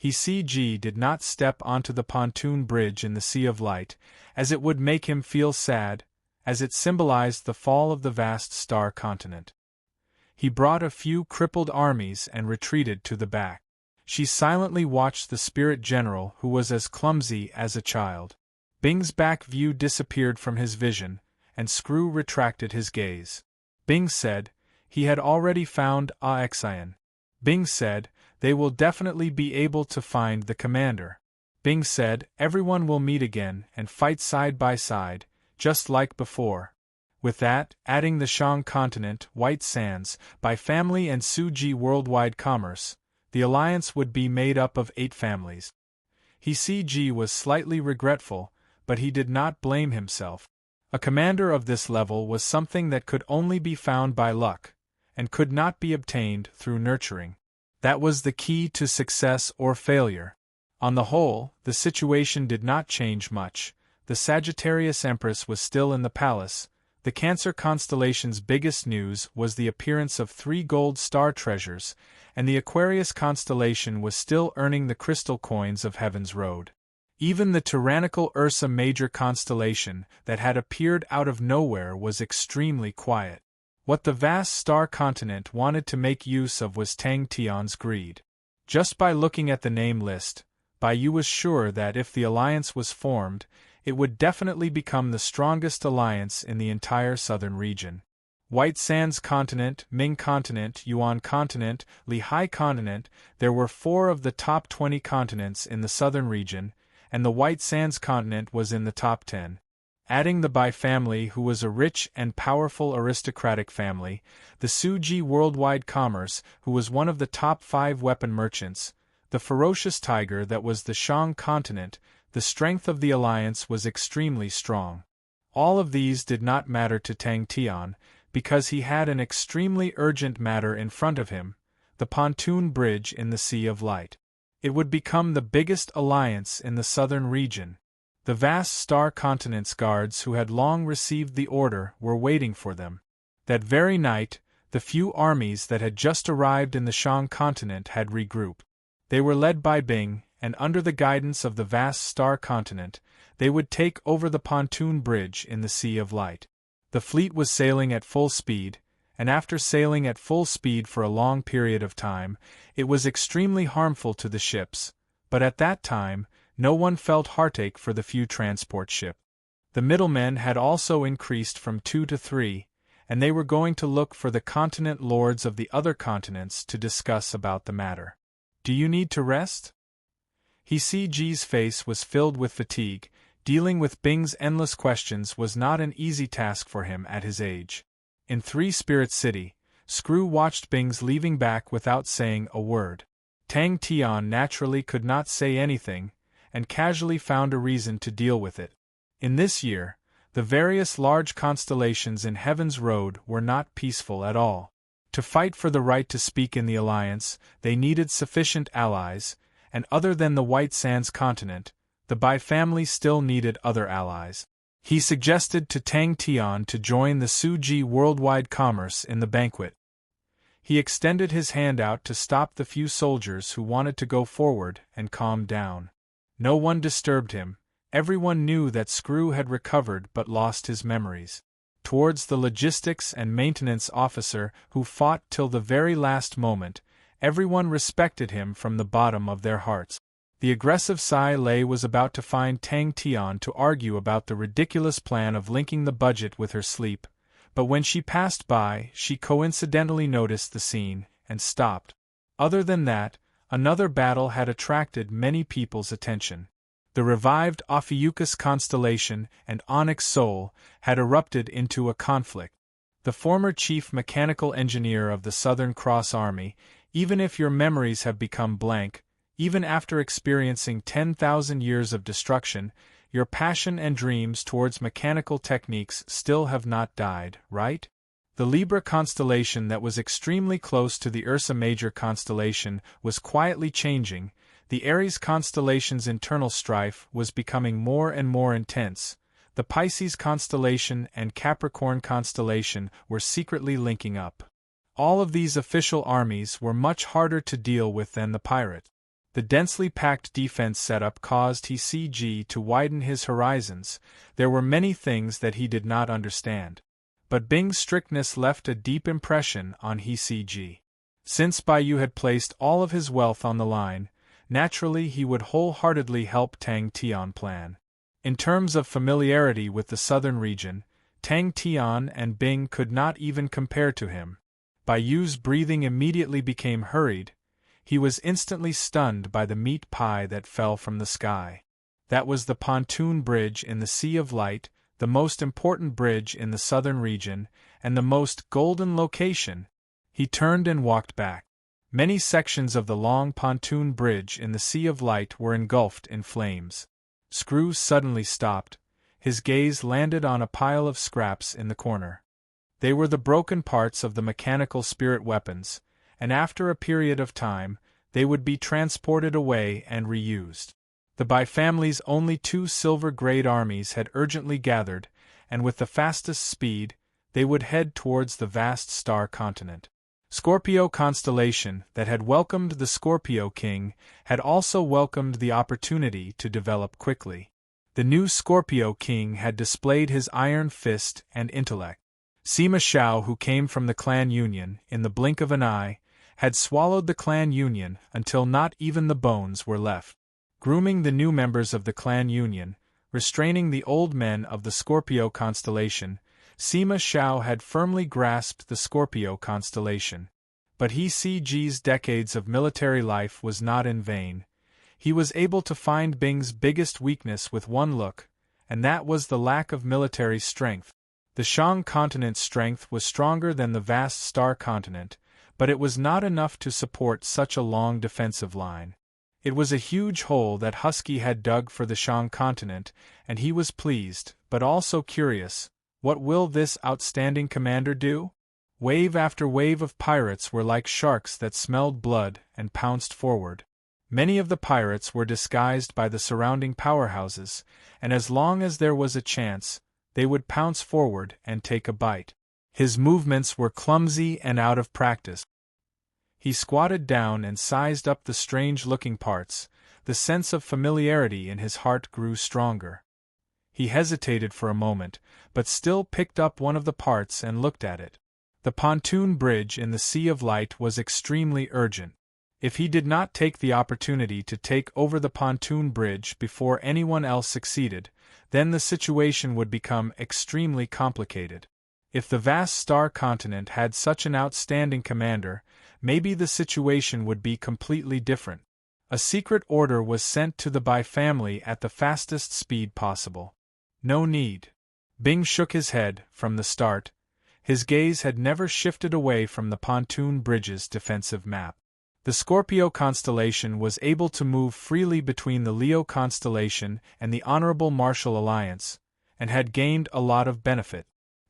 A: CG did not step onto the pontoon bridge in the Sea of Light, as it would make him feel sad, as it symbolized the fall of the vast Star Continent. He brought a few crippled armies and retreated to the back. She silently watched the spirit general, who was as clumsy as a child. Bing's back view disappeared from his vision, and Screw retracted his gaze. Bing said, he had already found Aexian. Bing said, they will definitely be able to find the commander. Bing said, everyone will meet again and fight side by side, just like before. With that, adding the Shang continent, White Sands, by family and Suji worldwide commerce, the alliance would be made up of 8 families. He was slightly regretful, but he did not blame himself. A commander of this level was something that could only be found by luck, and could not be obtained through nurturing. That was the key to success or failure. On the whole, the situation did not change much. The Sagittarius Empress was still in the palace. The Cancer constellation's biggest news was the appearance of 3 gold star treasures, and the Aquarius constellation was still earning the crystal coins of Heaven's Road. Even the tyrannical Ursa Major constellation that had appeared out of nowhere was extremely quiet. What the vast star continent wanted to make use of was Tang Tian's greed. Just by looking at the name list, Bai Yu was sure that if the alliance was formed, it would definitely become the strongest alliance in the entire southern region. White Sands continent, Ming continent, Yuan continent, Lehigh continent, there were 4 of the top 20 continents in the southern region, and the White Sands continent was in the top 10. Adding the Bai family, who was a rich and powerful aristocratic family, the Suji worldwide commerce, who was one of the top 5 weapon merchants, the ferocious tiger that was the Shang continent, the strength of the alliance was extremely strong. All of these did not matter to Tang Tian, because he had an extremely urgent matter in front of him, the pontoon bridge in the Sea of Light. It would become the biggest alliance in the southern region. The vast star continent's guards who had long received the order were waiting for them. That very night, the few armies that had just arrived in the Shang continent had regrouped. They were led by Bing, and under the guidance of the vast star continent, they would take over the pontoon bridge in the Sea of Light. The fleet was sailing at full speed, and after sailing at full speed for a long period of time, it was extremely harmful to the ships, but at that time, no one felt heartache for the few transport ships. The middlemen had also increased from 2 to 3, and they were going to look for the continent lords of the other continents to discuss about the matter. Do you need to rest? Ji's face was filled with fatigue. Dealing with Bing's endless questions was not an easy task for him at his age. In 3 Spirit City, Screw watched Bing's leaving back without saying a word. Tang Tian naturally could not say anything, and casually found a reason to deal with it. In this year, the various large constellations in Heaven's Road were not peaceful at all. To fight for the right to speak in the alliance, they needed sufficient allies, and other than the White Sands continent, the Bai family still needed other allies. He suggested to Tang Tian to join the Suji worldwide commerce in the banquet. He extended his hand out to stop the few soldiers who wanted to go forward and calm down. No one disturbed him. Everyone knew that Screw had recovered but lost his memories. Towards the logistics and maintenance officer who fought till the very last moment, everyone respected him from the bottom of their hearts. The aggressive Sai Lei was about to find Tang Tian to argue about the ridiculous plan of linking the budget with her sleep, but when she passed by, she coincidentally noticed the scene and stopped. Other than that, another battle had attracted many people's attention. The revived Ophiuchus constellation and Onyx Soul had erupted into a conflict. The former chief mechanical engineer of the Southern Cross Army, even if your memories have become blank, even after experiencing 10,000 years of destruction, your passion and dreams towards mechanical techniques still have not died, right? The Libra constellation that was extremely close to the Ursa Major constellation was quietly changing. The Aries constellation's internal strife was becoming more and more intense. The Pisces constellation and Capricorn constellation were secretly linking up. All of these official armies were much harder to deal with than the pirate. The densely packed defense setup caused TCG to widen his horizons. There were many things that he did not understand. But Bing's strictness left a deep impression on He-CG. Since Bai Yu had placed all of his wealth on the line, naturally he would wholeheartedly help Tang Tian plan. In terms of familiarity with the southern region, Tang Tian and Bing could not even compare to him. Bai Yu's breathing immediately became hurried. He was instantly stunned by the meat pie that fell from the sky. That was the pontoon bridge in the Sea of Light, the most important bridge in the southern region, and the most golden location. He turned and walked back. Many sections of the long pontoon bridge in the Sea of Light were engulfed in flames. Screw suddenly stopped. His gaze landed on a pile of scraps in the corner. They were the broken parts of the mechanical spirit weapons, and after a period of time, they would be transported away and reused. The Bai family's only 2 silver-grade armies had urgently gathered, and with the fastest speed, they would head towards the vast star continent. Scorpio constellation that had welcomed the Scorpio King had also welcomed the opportunity to develop quickly. The new Scorpio King had displayed his iron fist and intellect. Sima Xiao, who came from the clan union, in the blink of an eye, had swallowed the clan union until not even the bones were left. Grooming the new members of the clan union, restraining the old men of the Scorpio constellation, Sima Xiao had firmly grasped the Scorpio constellation. But He-CG's decades of military life was not in vain. He was able to find Bing's biggest weakness with one look, and that was the lack of military strength. The Shang continent's strength was stronger than the vast star continent, but it was not enough to support such a long defensive line. It was a huge hole that Husky had dug for the Shang continent, and he was pleased, but also curious. What will this outstanding commander do? Wave after wave of pirates were like sharks that smelled blood and pounced forward. Many of the pirates were disguised by the surrounding powerhouses, and as long as there was a chance, they would pounce forward and take a bite. His movements were clumsy and out of practice. He squatted down and sized up the strange-looking parts. The sense of familiarity in his heart grew stronger. He hesitated for a moment, but still picked up one of the parts and looked at it. The pontoon bridge in the Sea of Light was extremely urgent. If he did not take the opportunity to take over the pontoon bridge before anyone else succeeded, then the situation would become extremely complicated. If the vast star continent had such an outstanding commander, maybe the situation would be completely different. A secret order was sent to the Bai family at the fastest speed possible. No need. Bing shook his head. From the start, his gaze had never shifted away from the pontoon bridge's defensive map. The Scorpio constellation was able to move freely between the Leo constellation and the Honorable Martial Alliance, and had gained a lot of benefit.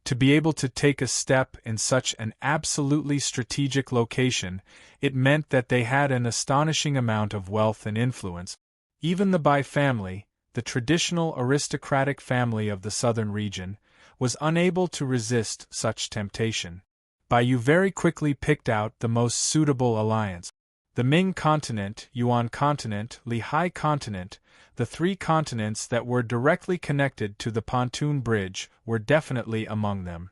A: To be able to take a step in such an absolutely strategic location, it meant that they had an astonishing amount of wealth and influence. Even the Bai family, the traditional aristocratic family of the southern region, was unable to resist such temptation. Bai Yu very quickly picked out the most suitable alliance. The Ming continent, Yuan continent, Lehigh continent, the 3 continents that were directly connected to the pontoon bridge were definitely among them.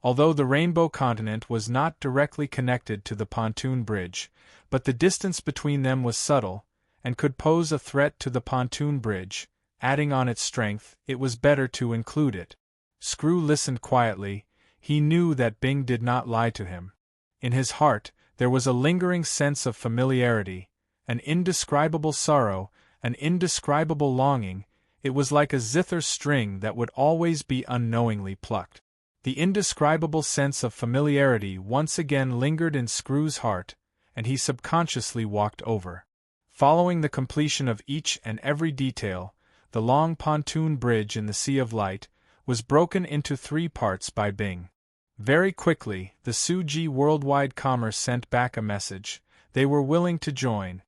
A: Although the Rainbow continent was not directly connected to the pontoon bridge, but the distance between them was subtle, and could pose a threat to the pontoon bridge, adding on its strength, it was better to include it. Screw listened quietly. He knew that Bing did not lie to him. In his heart, there was a lingering sense of familiarity, an indescribable sorrow, an indescribable longing. It was like a zither string that would always be unknowingly plucked. The indescribable sense of familiarity once again lingered in Screw's heart, and he subconsciously walked over. Following the completion of each and every detail, the long pontoon bridge in the Sea of Light was broken into 3 parts by Bing. Very quickly, the Suji Worldwide Commerce sent back a message. They were willing to join.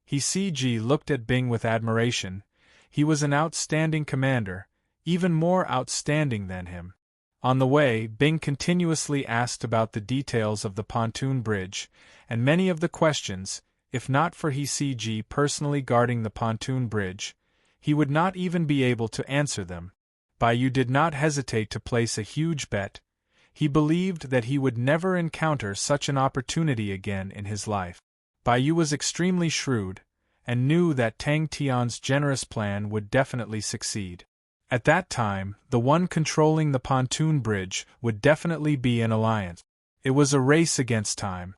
A: He-CG looked at Bing with admiration. He was an outstanding commander, even more outstanding than him. On the way, Bing continuously asked about the details of the pontoon bridge, and many of the questions, if not for He-CG personally guarding the pontoon bridge, he would not even be able to answer them. Bai Yu did not hesitate to place a huge bet. He believed that he would never encounter such an opportunity again in his life. Bai Yu was extremely shrewd, and knew that Tang Tian's generous plan would definitely succeed. At that time, the one controlling the pontoon bridge would definitely be an alliance. It was a race against time.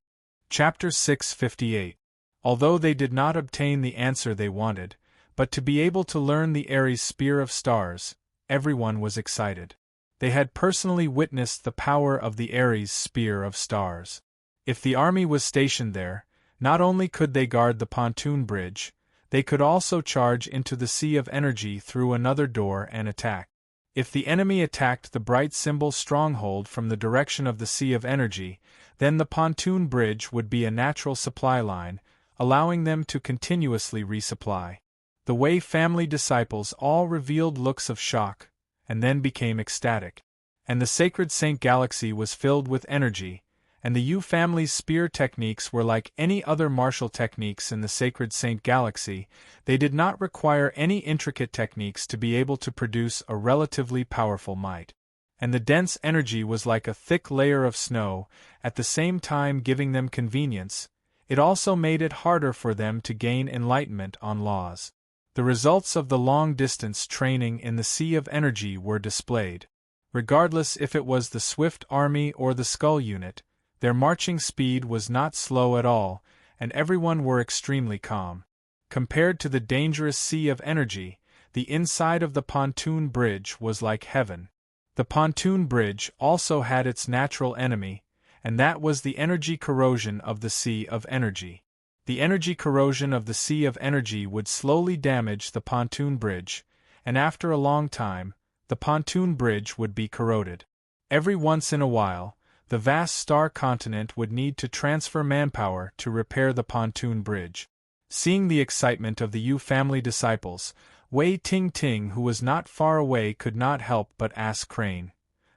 A: Chapter 658. Although they did not obtain the answer they wanted, but to be able to learn the Aries Spear of Stars, everyone was excited. They had personally witnessed the power of the Aries Spear of Stars. If the army was stationed there, not only could they guard the pontoon bridge, they could also charge into the Sea of Energy through another door and attack. If the enemy attacked the bright symbol stronghold from the direction of the Sea of Energy, then the pontoon bridge would be a natural supply line, allowing them to continuously resupply. The Wei family disciples all revealed looks of shock, and then became ecstatic. And the sacred Saint Galaxy was filled with energy, and the Yu family's spear techniques were like any other martial techniques in the sacred Saint Galaxy. They did not require any intricate techniques to be able to produce a relatively powerful might. And the dense energy was like a thick layer of snow, at the same time giving them convenience. It also made it harder for them to gain enlightenment on laws. The results of the long-distance training in the Sea of Energy were displayed. Regardless if it was the Swift Army or the Skull Unit, their marching speed was not slow at all, and everyone were extremely calm. Compared to the dangerous Sea of Energy, the inside of the pontoon bridge was like heaven. The pontoon bridge also had its natural enemy, and that was the energy corrosion of the Sea of Energy. The energy corrosion of the Sea of Energy would slowly damage the pontoon bridge, and after a long time, the pontoon bridge would be corroded. Every once in a while, the vast star continent would need to transfer manpower to repair the pontoon bridge. Seeing the excitement of the Yu family disciples, Wei Ting, who was not far away, could not help but ask Crane,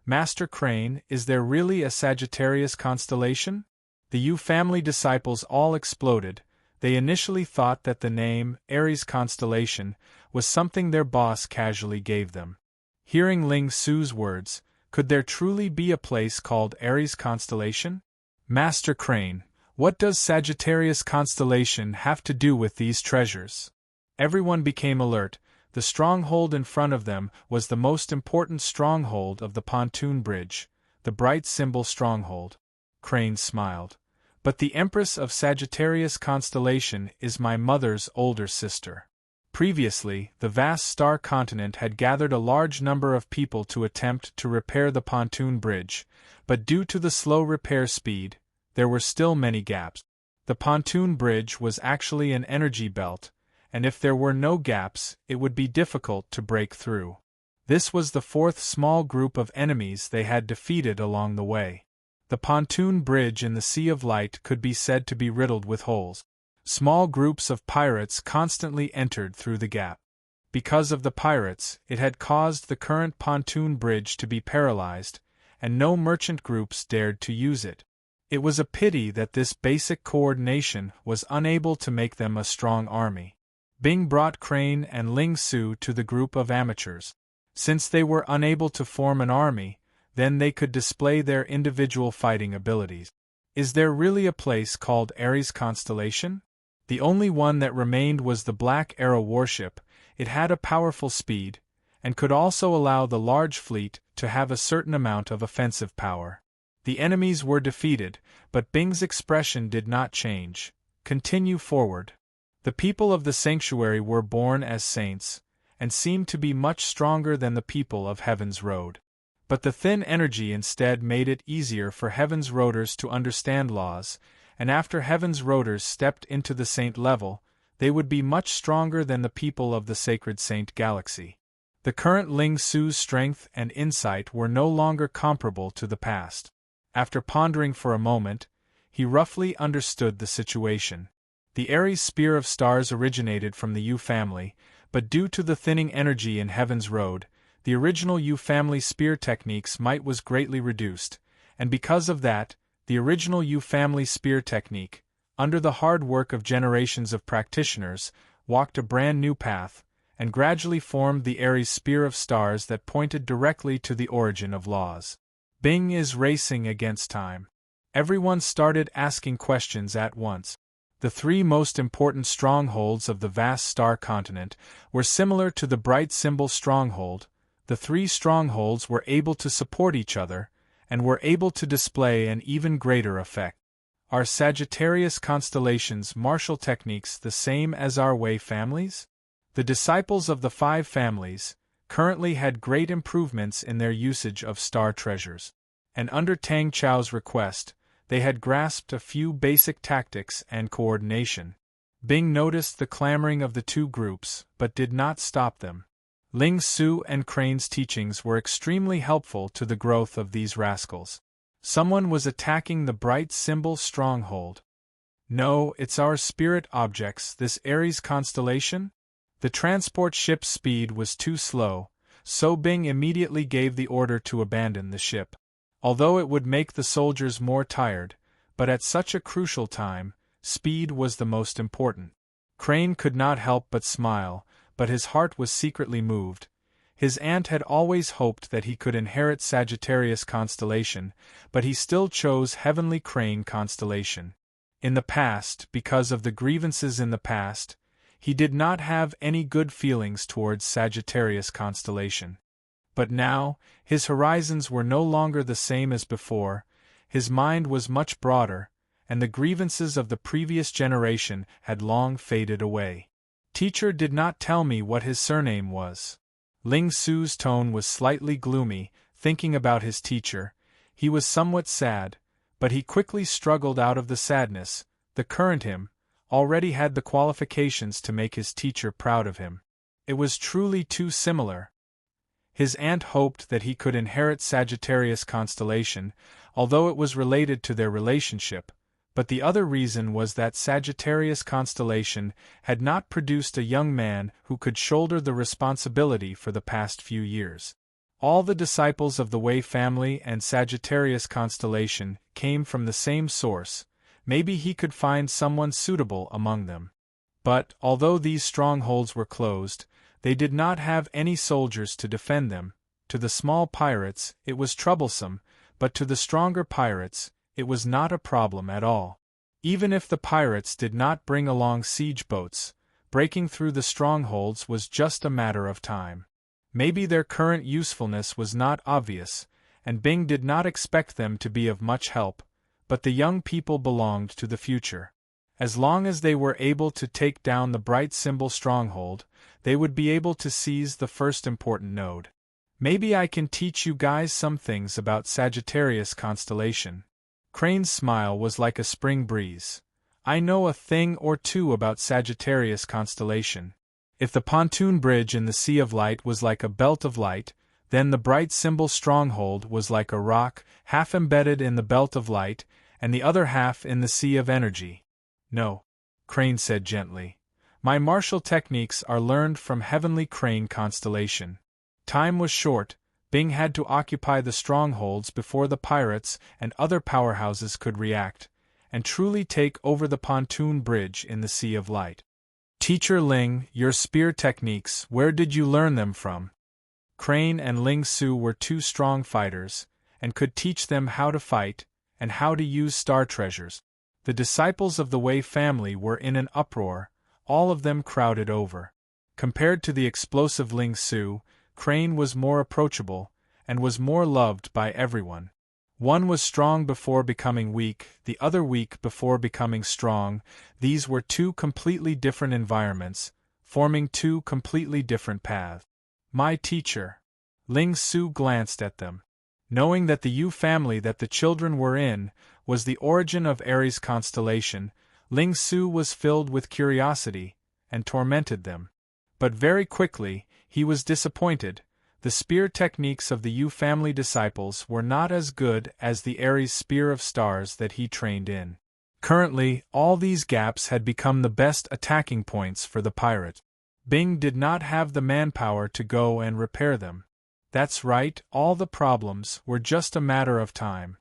A: "Master Crane, is there really a Sagittarius constellation?" The Yu family disciples all exploded. They initially thought that the name, Aries constellation, was something their boss casually gave them. Hearing Ling Su's words, could there truly be a place called Aries constellation? "Master Crane, what does Sagittarius constellation have to do with these treasures?" Everyone became alert. The stronghold in front of them was the most important stronghold of the pontoon bridge, the bright symbol stronghold. Crane smiled. "But the Empress of Sagittarius constellation is my mother's older sister." Previously, the vast star continent had gathered a large number of people to attempt to repair the pontoon bridge, but due to the slow repair speed, there were still many gaps. The pontoon bridge was actually an energy belt, and if there were no gaps, it would be difficult to break through. This was the fourth small group of enemies they had defeated along the way. The pontoon bridge in the Sea of Light could be said to be riddled with holes. Small groups of pirates constantly entered through the gap. Because of the pirates, it had caused the current pontoon bridge to be paralyzed, and no merchant groups dared to use it. It was a pity that this basic coordination was unable to make them a strong army. Bing brought Crane and Ling Su to the group of amateurs. Since they were unable to form an army, then they could display their individual fighting abilities. Is there really a place called Aries constellation? The only one that remained was the Black Arrow warship. It had a powerful speed, and could also allow the large fleet to have a certain amount of offensive power. The enemies were defeated, but Bing's expression did not change. "Continue forward." The people of the sanctuary were born as saints, and seemed to be much stronger than the people of Heaven's Road. But the thin energy instead made it easier for Heaven's Roaders to understand laws, and after Heaven's Roaders stepped into the saint level, they would be much stronger than the people of the sacred Saint Galaxy. The current Ling Su's strength and insight were no longer comparable to the past. After pondering for a moment, he roughly understood the situation. The Aries Spear of Stars originated from the Yu family, but due to the thinning energy in Heaven's Road, the original Yu family spear technique's might was greatly reduced, and because of that, the original Yu family spear technique, under the hard work of generations of practitioners, walked a brand new path, and gradually formed the Aries Spear of Stars that pointed directly to the origin of laws. Bing is racing against time. Everyone started asking questions at once. The three most important strongholds of the vast star continent were similar to the bright symbol stronghold. The three strongholds were able to support each other, and were able to display an even greater effect. Are Sagittarius constellations martial techniques the same as our Wei families? The disciples of the five families currently had great improvements in their usage of star treasures. And under Tang Chao's request, they had grasped a few basic tactics and coordination. Bing noticed the clamoring of the two groups, but did not stop them. Ling Su and Crane's teachings were extremely helpful to the growth of these rascals. Someone was attacking the bright symbol stronghold. No, it's our spirit objects, this Aries constellation? The transport ship's speed was too slow, so Bing immediately gave the order to abandon the ship. Although it would make the soldiers more tired, but at such a crucial time, speed was the most important. Crane could not help but smile, but his heart was secretly moved. His aunt had always hoped that he could inherit Sagittarius constellation, but he still chose Heavenly Crane constellation. In the past, because of the grievances in the past, he did not have any good feelings towards Sagittarius constellation. But now, his horizons were no longer the same as before, his mind was much broader, and the grievances of the previous generation had long faded away. Teacher did not tell me what his surname was. Ling Su's tone was slightly gloomy, thinking about his teacher. He was somewhat sad, but he quickly struggled out of the sadness. The current him already had the qualifications to make his teacher proud of him. It was truly too similar. His aunt hoped that he could inherit Sagittarius constellation, although it was related to their relationship, but the other reason was that Sagittarius constellation had not produced a young man who could shoulder the responsibility for the past few years. All the disciples of the Wei family and Sagittarius constellation came from the same source. Maybe he could find someone suitable among them. But, although these strongholds were closed, they did not have any soldiers to defend them. To the small pirates, it was troublesome, but to the stronger pirates, it was not a problem at all. Even if the pirates did not bring along siege boats, breaking through the strongholds was just a matter of time. Maybe their current usefulness was not obvious, and Bing did not expect them to be of much help, but the young people belonged to the future. As long as they were able to take down the bright symbol stronghold, they would be able to seize the first important node. Maybe I can teach you guys some things about Sagittarius constellation. Crane's smile was like a spring breeze. I know a thing or two about Sagittarius constellation. If the pontoon bridge in the Sea of Light was like a belt of light, then the bright symbol stronghold was like a rock, half embedded in the belt of light, and the other half in the sea of energy. No, Crane said gently. My martial techniques are learned from Heavenly Crane constellation. Time was short. Bing had to occupy the strongholds before the pirates and other powerhouses could react, and truly take over the pontoon bridge in the Sea of Light. Teacher Ling, your spear techniques, where did you learn them from? Crane and Ling Su were two strong fighters, and could teach them how to fight, and how to use star treasures. The disciples of the Wei family were in an uproar, all of them crowded over. Compared to the explosive Ling Su, Crane was more approachable, and was more loved by everyone. One was strong before becoming weak, the other weak before becoming strong. These were two completely different environments, forming two completely different paths. My teacher. Ling Su glanced at them. Knowing that the Yu family that the children were in was the origin of Aries constellation, Ling Su was filled with curiosity, and tormented them. But very quickly, he was disappointed. The spear techniques of the Yu family disciples were not as good as the Aries spear of stars that he trained in. Currently, all these gaps had become the best attacking points for the pirate. Bing did not have the manpower to go and repair them. That's right, all the problems were just a matter of time.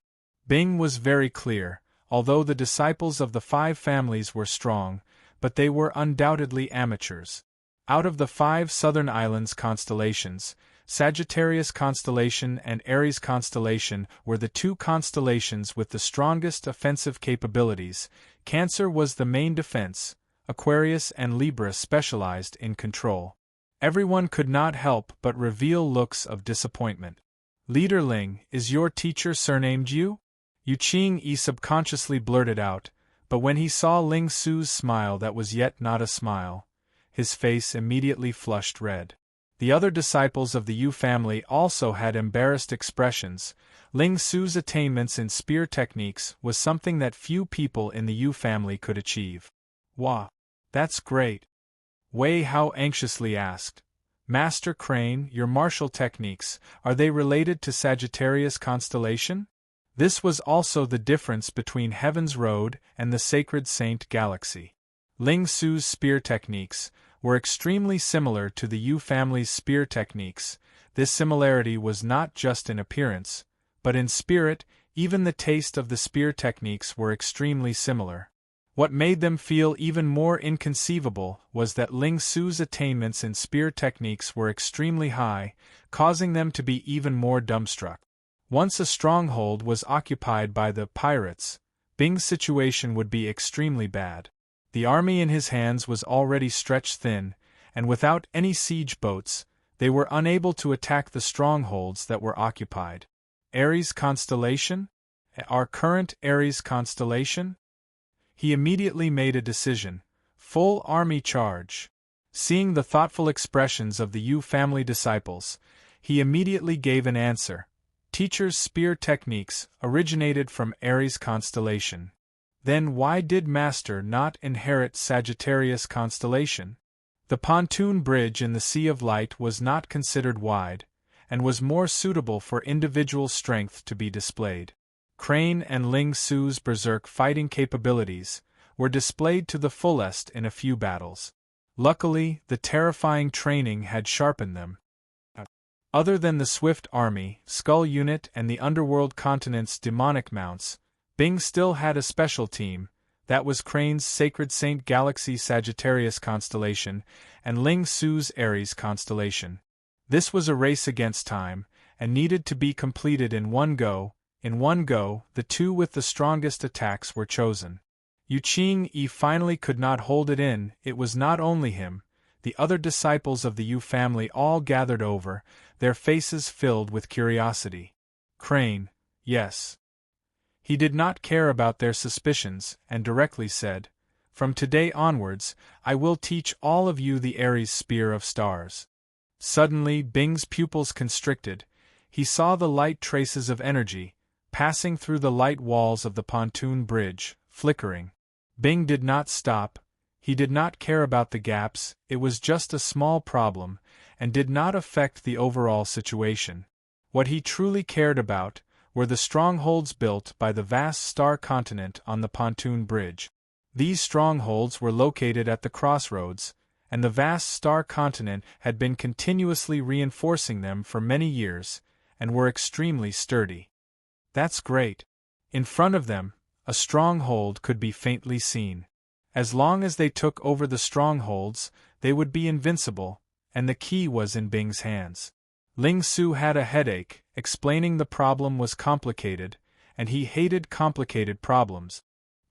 A: Bing was very clear, although the disciples of the five families were strong, but they were undoubtedly amateurs. Out of the 5 southern islands constellations, Sagittarius constellation and Aries constellation were the two constellations with the strongest offensive capabilities. Cancer was the main defense. Aquarius and Libra specialized in control. Everyone could not help but reveal looks of disappointment. Leader Ling, is your teacher surnamed you? Yu Qingyi subconsciously blurted out, but when he saw Ling Su's smile that was yet not a smile, his face immediately flushed red. The other disciples of the Yu family also had embarrassed expressions. Ling Su's attainments in spear techniques was something that few people in the Yu family could achieve. Wah! That's great. Wei Hao anxiously asked. Master Crane, your martial techniques, are they related to Sagittarius constellation? This was also the difference between Heaven's Road and the Sacred Saint Galaxy. Ling Su's spear techniques were extremely similar to the Yu family's spear techniques. This similarity was not just in appearance, but in spirit. Even the taste of the spear techniques were extremely similar. What made them feel even more inconceivable was that Ling Su's attainments in spear techniques were extremely high, causing them to be even more dumbstruck. Once a stronghold was occupied by the pirates, Bing's situation would be extremely bad. The army in his hands was already stretched thin, and without any siege boats, they were unable to attack the strongholds that were occupied. Aries constellation? Our current Aries constellation? He immediately made a decision. Full army charge. Seeing the thoughtful expressions of the Yu family disciples, he immediately gave an answer. Teacher's spear techniques originated from Aries constellation. Then why did Master not inherit Sagittarius constellation? The pontoon bridge in the Sea of Light was not considered wide, and was more suitable for individual strength to be displayed. Crane and Ling Su's berserk fighting capabilities were displayed to the fullest in a few battles. Luckily, the terrifying training had sharpened them. Other than the Swift Army, Skull Unit and the Underworld Continent's demonic mounts, Bing still had a special team. That was Crane's Sacred Saint Galaxy Sagittarius constellation and Ling Su's Aries constellation. This was a race against time, and needed to be completed in one go. In one go, the two with the strongest attacks were chosen. Yu Qingyi finally could not hold it in. It was not only him. The other disciples of the Yu family all gathered over, their faces filled with curiosity. Crane, yes. He did not care about their suspicions, and directly said, From today onwards, I will teach all of you the Aries Spear of Stars. Suddenly Bing's pupils constricted. He saw the light traces of energy, passing through the light walls of the pontoon bridge, flickering. Bing did not stop. He did not care about the gaps. It was just a small problem, and did not affect the overall situation. What he truly cared about were the strongholds built by the vast star continent on the pontoon bridge. These strongholds were located at the crossroads, and the vast star continent had been continuously reinforcing them for many years, and were extremely sturdy. That's great. In front of them, a stronghold could be faintly seen. As long as they took over the strongholds, they would be invincible, and the key was in Bing's hands. Ling Su had a headache. Explaining the problem was complicated, and he hated complicated problems.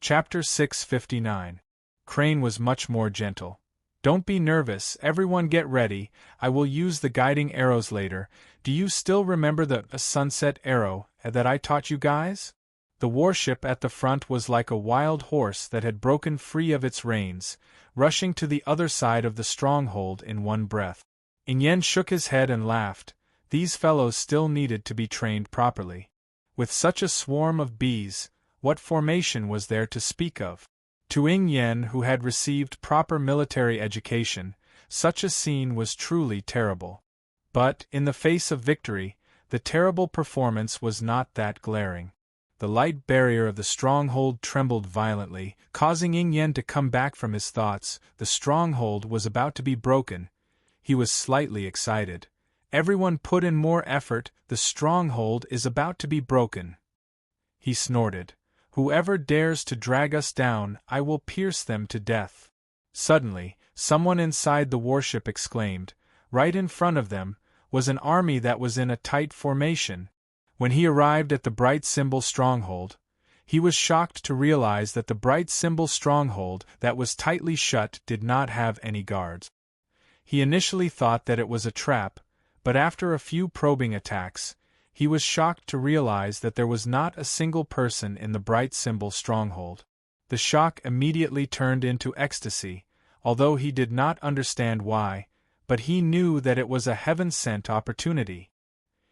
A: Chapter 659. Crane was much more gentle. Don't be nervous, everyone get ready, I will use the guiding arrows later. Do you still remember the sunset arrow that I taught you guys? The warship at the front was like a wild horse that had broken free of its reins, rushing to the other side of the stronghold in one breath. Yin shook his head and laughed. These fellows still needed to be trained properly. With such a swarm of bees, what formation was there to speak of? To Yin, who had received proper military education, such a scene was truly terrible. But, in the face of victory, the terrible performance was not that glaring. The light barrier of the stronghold trembled violently, causing Yin to come back from his thoughts. The stronghold was about to be broken. He was slightly excited. Everyone put in more effort, the stronghold is about to be broken. He snorted. Whoever dares to drag us down, I will pierce them to death. Suddenly, someone inside the warship exclaimed, right in front of them, was an army that was in a tight formation. When he arrived at the Bright Symbol stronghold, he was shocked to realize that the Bright Symbol stronghold that was tightly shut did not have any guards. He initially thought that it was a trap, but after a few probing attacks, he was shocked to realize that there was not a single person in the Bright Symbol stronghold. The shock immediately turned into ecstasy, although he did not understand why, but he knew that it was a heaven-sent opportunity.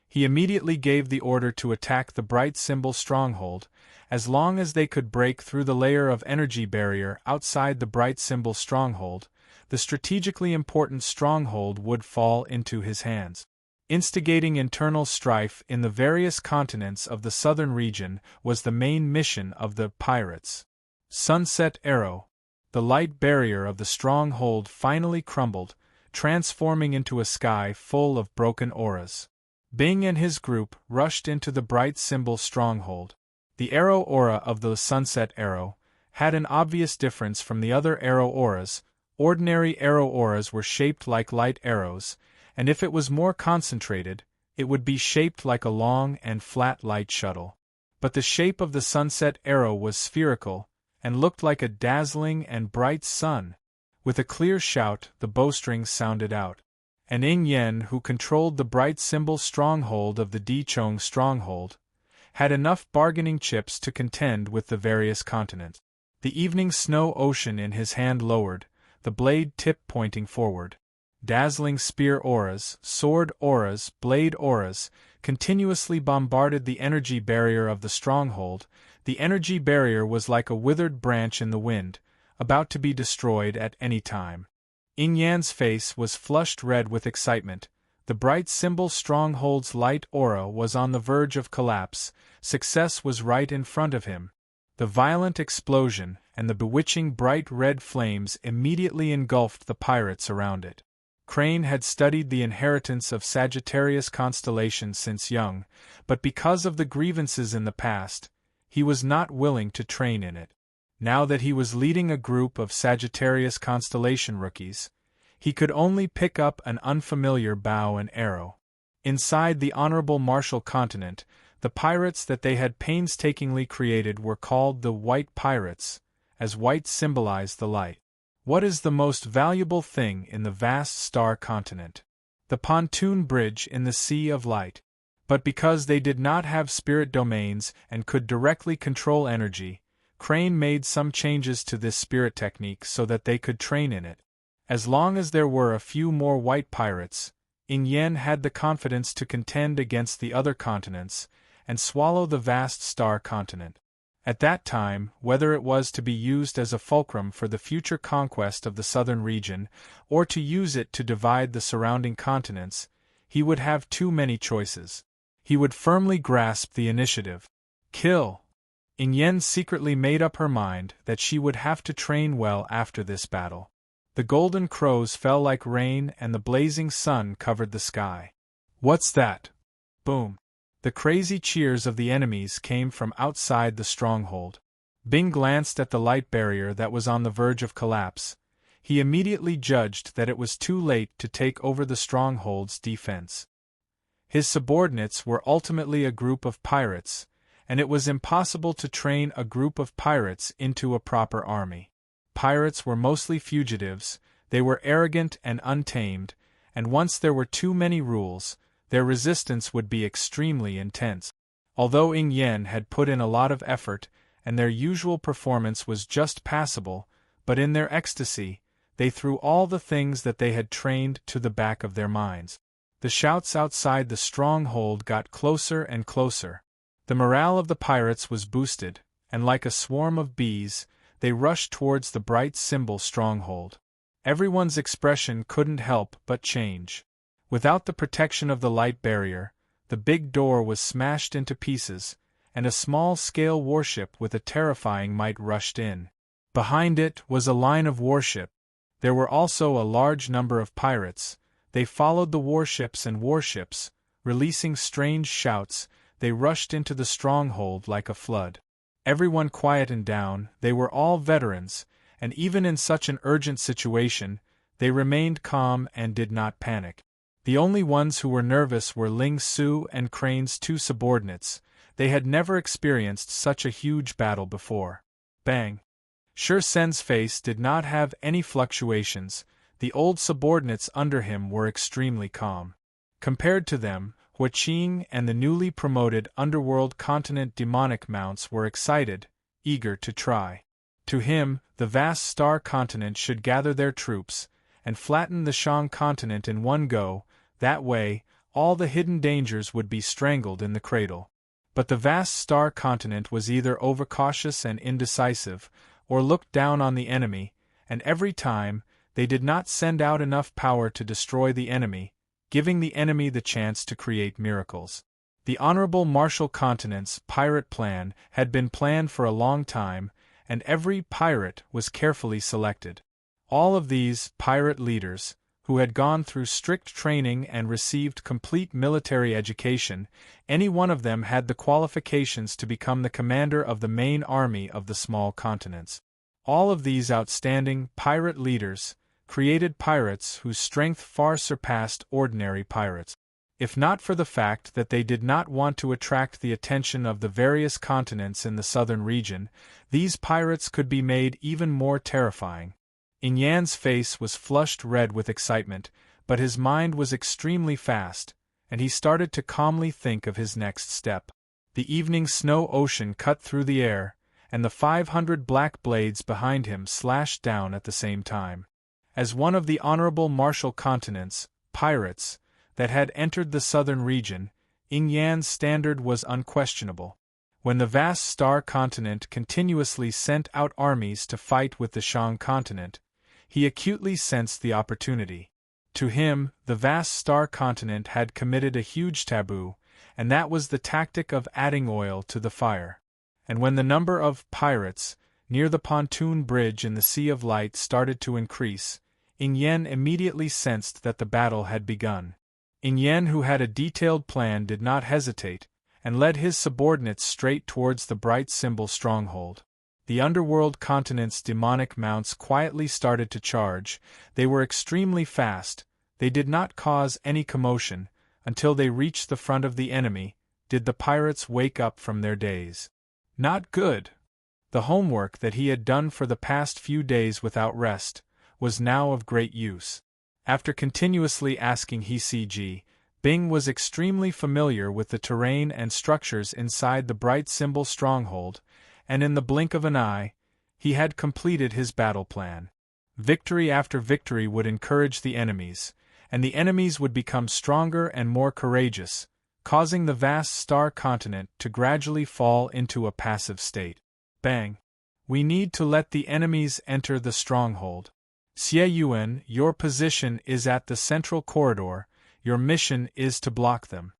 A: He immediately gave the order to attack the Bright Symbol stronghold. As long as they could break through the layer of energy barrier outside the Bright Symbol stronghold, the strategically important stronghold would fall into his hands. Instigating internal strife in the various continents of the southern region was the main mission of the pirates. Sunset Arrow. The light barrier of the stronghold finally crumbled, transforming into a sky full of broken auras. Bing and his group rushed into the Bright Symbol stronghold. The arrow aura of the Sunset Arrow had an obvious difference from the other arrow auras. Ordinary arrow auras were shaped like light arrows, and if it was more concentrated, it would be shaped like a long and flat light shuttle. But the shape of the Sunset Arrow was spherical, and looked like a dazzling and bright sun. With a clear shout, the bowstrings sounded out. And Ing Yen, who controlled the Bright Symbol stronghold of the Dichong stronghold, had enough bargaining chips to contend with the various continents. The evening snow ocean in his hand lowered, the blade tip pointing forward. Dazzling spear auras, sword auras, blade auras, continuously bombarded the energy barrier of the stronghold. The energy barrier was like a withered branch in the wind, about to be destroyed at any time. Ing Yan's face was flushed red with excitement. The Bright Symbol stronghold's light aura was on the verge of collapse. Success was right in front of him. The violent explosion and the bewitching bright red flames immediately engulfed the pirates around it. Crane had studied the inheritance of Sagittarius constellation since young, but because of the grievances in the past, he was not willing to train in it. Now that he was leading a group of Sagittarius constellation rookies, he could only pick up an unfamiliar bow and arrow. Inside the Honorable Martial Continent, the pirates that they had painstakingly created were called the White Pirates, as white symbolized the light. What is the most valuable thing in the vast star continent? The pontoon bridge in the Sea of Light. But because they did not have spirit domains and could directly control energy, Crane made some changes to this spirit technique so that they could train in it. As long as there were a few more white pirates, Ing Yen had the confidence to contend against the other continents and swallow the vast star continent. At that time, whether it was to be used as a fulcrum for the future conquest of the southern region, or to use it to divide the surrounding continents, he would have too many choices. He would firmly grasp the initiative. Kill! Ing Yen secretly made up her mind that she would have to train well after this battle. The golden crows fell like rain and the blazing sun covered the sky. What's that? Boom! The crazy cheers of the enemies came from outside the stronghold. Bing glanced at the light barrier that was on the verge of collapse. He immediately judged that it was too late to take over the stronghold's defense. His subordinates were ultimately a group of pirates, and it was impossible to train a group of pirates into a proper army. Pirates were mostly fugitives, they were arrogant and untamed, and once there were too many rules, their resistance would be extremely intense. Although Ing Yen had put in a lot of effort, and their usual performance was just passable, but in their ecstasy, they threw all the things that they had trained to the back of their minds. The shouts outside the stronghold got closer and closer. The morale of the pirates was boosted, and like a swarm of bees, they rushed towards the Bright Symbol stronghold. Everyone's expression couldn't help but change. Without the protection of the light barrier, the big door was smashed into pieces, and a small-scale warship with a terrifying might rushed in. Behind it was a line of warship. There were also a large number of pirates. They followed the warships and warships, releasing strange shouts. They rushed into the stronghold like a flood. Everyone quietened down. They were all veterans, and even in such an urgent situation, they remained calm and did not panic. The only ones who were nervous were Ling Su and Crane's two subordinates. They had never experienced such a huge battle before. Bang! Shi Sen's face did not have any fluctuations. The old subordinates under him were extremely calm. Compared to them, Hua Qing and the newly promoted Underworld Continent demonic mounts were excited, eager to try. To him, the vast star continent should gather their troops, and flatten the Shang continent in one go. That way, all the hidden dangers would be strangled in the cradle. But the vast star continent was either overcautious and indecisive, or looked down on the enemy, and every time, they did not send out enough power to destroy the enemy, giving the enemy the chance to create miracles. The Honorable Martial Continent's pirate plan had been planned for a long time, and every pirate was carefully selected. All of these pirate leaders, who had gone through strict training and received complete military education, any one of them had the qualifications to become the commander of the main army of the small continents. All of these outstanding pirate leaders created pirates whose strength far surpassed ordinary pirates. If not for the fact that they did not want to attract the attention of the various continents in the southern region, these pirates could be made even more terrifying. Yan's face was flushed red with excitement, but his mind was extremely fast, and he started to calmly think of his next step. The evening snow ocean cut through the air, and the 500 black blades behind him slashed down at the same time. As one of the Honorable Martial Continent's pirates that had entered the southern region, Yan's standard was unquestionable. When the vast star continent continuously sent out armies to fight with the Shang continent, he acutely sensed the opportunity. To him, the vast star continent had committed a huge taboo, and that was the tactic of adding oil to the fire. And when the number of pirates near the pontoon bridge in the Sea of Light started to increase, Yan immediately sensed that the battle had begun. Yan, who had a detailed plan, did not hesitate, and led his subordinates straight towards the bright symbol stronghold. The underworld continent's demonic mounts quietly started to charge. They were extremely fast. They did not cause any commotion. Until they reached the front of the enemy, did the pirates wake up from their daze. Not good. The homework that he had done for the past few days without rest was now of great use. After continuously asking HCG, Bing was extremely familiar with the terrain and structures inside the bright symbol stronghold, and in the blink of an eye, he had completed his battle plan. Victory after victory would encourage the enemies, and the enemies would become stronger and more courageous, causing the vast star continent to gradually fall into a passive state. Bang! We need to let the enemies enter the stronghold. Xie Yuan, your position is at the central corridor. Your mission is to block them.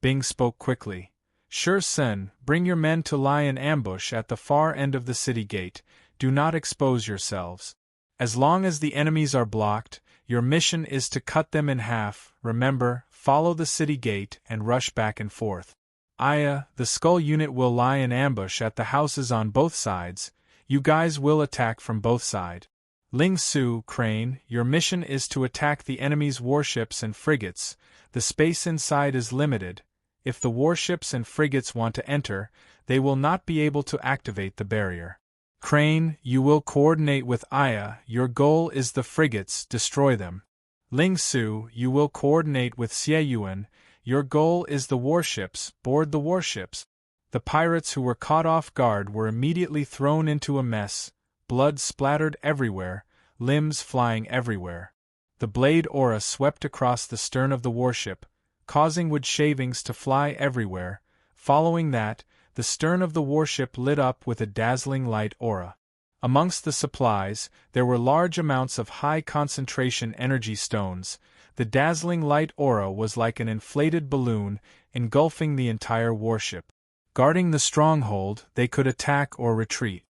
A: Bing spoke quickly. Shi Sen, bring your men to lie in ambush at the far end of the city gate. Do not expose yourselves. As long as the enemies are blocked, your mission is to cut them in half. Remember, follow the city gate and rush back and forth. Aya, the skull unit will lie in ambush at the houses on both sides. You guys will attack from both sides. Ling Su, Crane, your mission is to attack the enemy's warships and frigates. The space inside is limited. If the warships and frigates want to enter, they will not be able to activate the barrier. Crane, you will coordinate with Aya. Your goal is the frigates, destroy them. Ling Su, you will coordinate with Xie Yuan. Your goal is the warships, board the warships. The pirates who were caught off guard were immediately thrown into a mess. Blood splattered everywhere, limbs flying everywhere. The blade aura swept across the stern of the warship, causing wood shavings to fly everywhere. Following that, the stern of the warship lit up with a dazzling light aura. Amongst the supplies, there were large amounts of high-concentration energy stones. The dazzling light aura was like an inflated balloon, engulfing the entire warship. Guarding the stronghold, they could attack or retreat.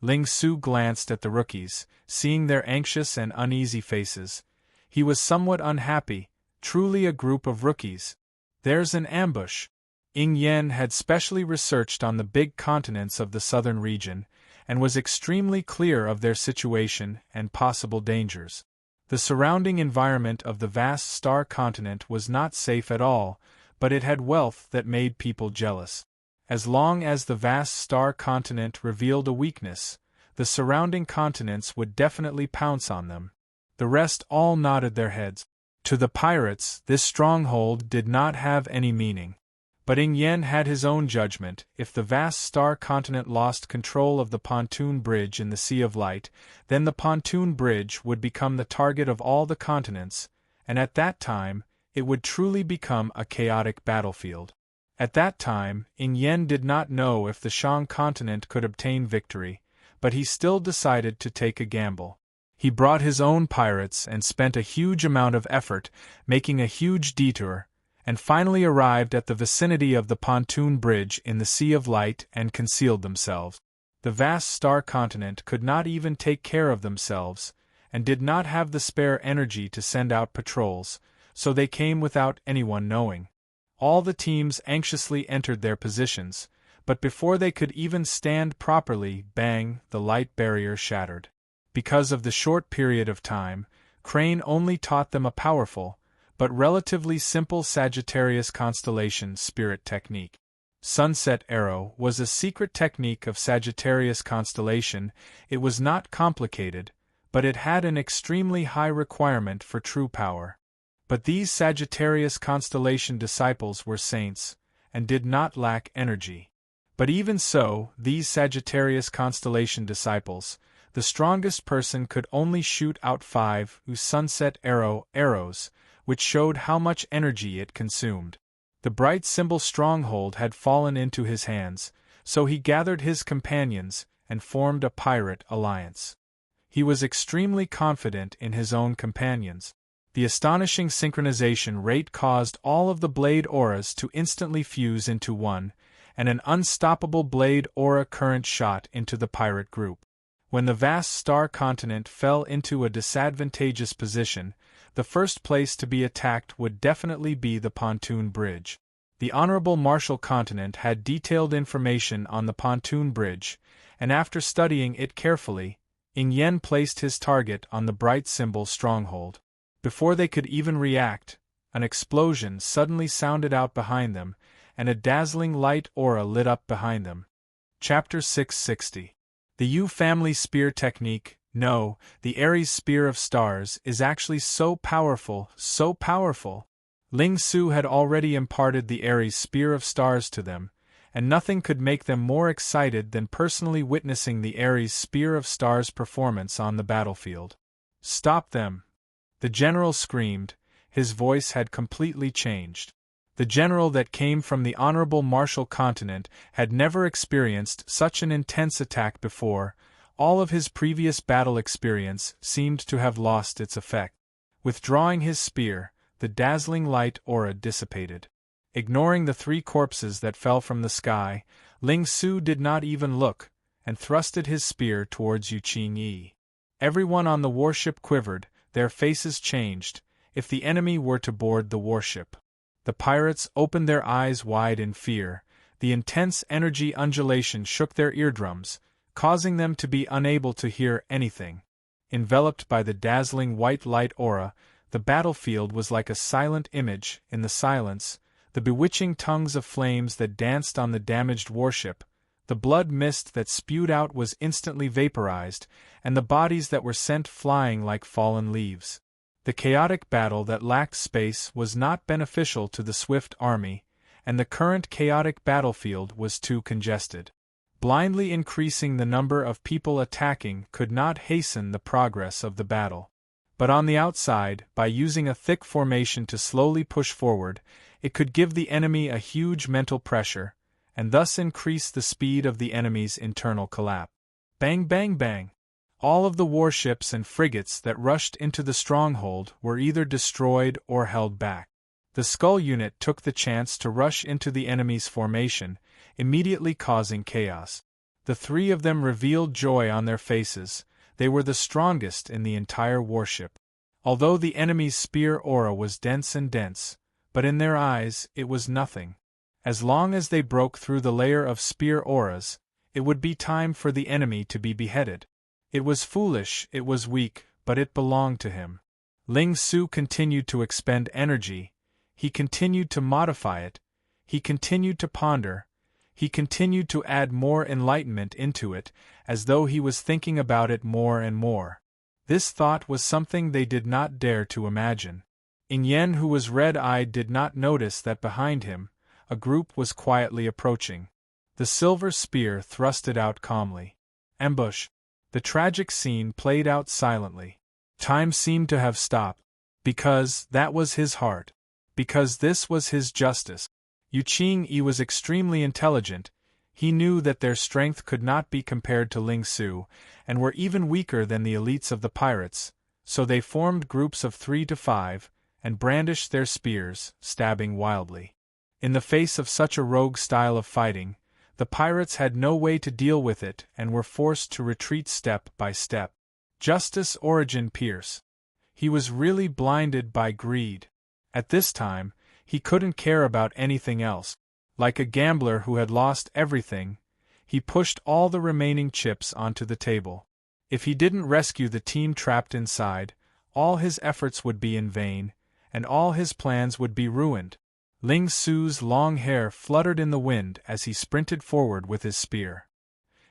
A: Ling Su glanced at the rookies, seeing their anxious and uneasy faces. He was somewhat unhappy. Truly a group of rookies. There's an ambush. Yan had specially researched on the big continents of the southern region, and was extremely clear of their situation and possible dangers. The surrounding environment of the vast star continent was not safe at all, but it had wealth that made people jealous. As long as the vast star continent revealed a weakness, the surrounding continents would definitely pounce on them. The rest all nodded their heads. To the pirates, this stronghold did not have any meaning. But Ing Yen had his own judgment. If the vast star continent lost control of the pontoon bridge in the Sea of Light, then the pontoon bridge would become the target of all the continents, and at that time, it would truly become a chaotic battlefield. At that time, Ing Yen did not know if the Shang continent could obtain victory, but he still decided to take a gamble. He brought his own pirates and spent a huge amount of effort, making a huge detour, and finally arrived at the vicinity of the pontoon bridge in the Sea of Light and concealed themselves. The vast star continent could not even take care of themselves, and did not have the spare energy to send out patrols, so they came without anyone knowing. All the teams anxiously entered their positions, but before they could even stand properly, bang, the light barrier shattered. Because of the short period of time, Crane only taught them a powerful, but relatively simple Sagittarius constellation spirit technique. Sunset Arrow was a secret technique of Sagittarius constellation. It was not complicated, but it had an extremely high requirement for true power. But these Sagittarius constellation disciples were saints, and did not lack energy. But even so, these Sagittarius constellation disciples, the strongest person could only shoot out 5 sunset arrows, which showed how much energy it consumed. The bright symbol stronghold had fallen into his hands, so he gathered his companions and formed a pirate alliance. He was extremely confident in his own companions. The astonishing synchronization rate caused all of the blade auras to instantly fuse into one, and an unstoppable blade aura current shot into the pirate group. When the vast star continent fell into a disadvantageous position, the first place to be attacked would definitely be the pontoon bridge. The Honorable Marshal continent had detailed information on the pontoon bridge, and after studying it carefully, Ing Yen placed his target on the bright symbol stronghold. Before they could even react, an explosion suddenly sounded out behind them, and a dazzling light aura lit up behind them. Chapter 660. The U family spear technique. No, the Aries Spear of Stars is actually so powerful, so powerful. Ling Su had already imparted the Aries Spear of Stars to them, and nothing could make them more excited than personally witnessing the Aries Spear of Stars performance on the battlefield. Stop them! The general screamed. His voice had completely changed. The general that came from the Honorable Marshal continent had never experienced such an intense attack before. All of his previous battle experience seemed to have lost its effect. Withdrawing his spear, the dazzling light aura dissipated. Ignoring the 3 corpses that fell from the sky, Ling Su did not even look, and thrusted his spear towards Yu Qingyi. Everyone on the warship quivered, their faces changed. If the enemy were to board the warship, the pirates opened their eyes wide in fear. The intense energy undulation shook their eardrums, causing them to be unable to hear anything. Enveloped by the dazzling white light aura, the battlefield was like a silent image. In the silence, the bewitching tongues of flames that danced on the damaged warship, the blood mist that spewed out was instantly vaporized, and the bodies that were sent flying like fallen leaves. The chaotic battle that lacked space was not beneficial to the swift army, and the current chaotic battlefield was too congested. Blindly increasing the number of people attacking could not hasten the progress of the battle. But on the outside, by using a thick formation to slowly push forward, it could give the enemy a huge mental pressure, and thus increase the speed of the enemy's internal collapse. Bang bang bang! All of the warships and frigates that rushed into the stronghold were either destroyed or held back. The Skull unit took the chance to rush into the enemy's formation, immediately causing chaos. The 3 of them revealed joy on their faces. They were the strongest in the entire warship. Although the enemy's spear aura was dense and dense, but in their eyes it was nothing. As long as they broke through the layer of spear auras, it would be time for the enemy to be beheaded. It was foolish, it was weak, but it belonged to him. Ling Su continued to expend energy, he continued to modify it, he continued to ponder, he continued to add more enlightenment into it, as though he was thinking about it more and more. This thought was something they did not dare to imagine. Ing Yen, who was red-eyed, did not notice that behind him, a group was quietly approaching. The silver spear thrusted out calmly. Ambush. The tragic scene played out silently. Time seemed to have stopped. Because that was his heart. Because this was his justice. Yu Qingyi was extremely intelligent. He knew that their strength could not be compared to Ling Su, and were even weaker than the elites of the pirates, so they formed groups of 3 to 5, and brandished their spears, stabbing wildly. In the face of such a rogue style of fighting, the pirates had no way to deal with it and were forced to retreat step by step. Justice Origin Pierce. He was really blinded by greed. At this time, he couldn't care about anything else. Like a gambler who had lost everything, he pushed all the remaining chips onto the table. If he didn't rescue the team trapped inside, all his efforts would be in vain, and all his plans would be ruined. Ling Su's long hair fluttered in the wind as he sprinted forward with his spear.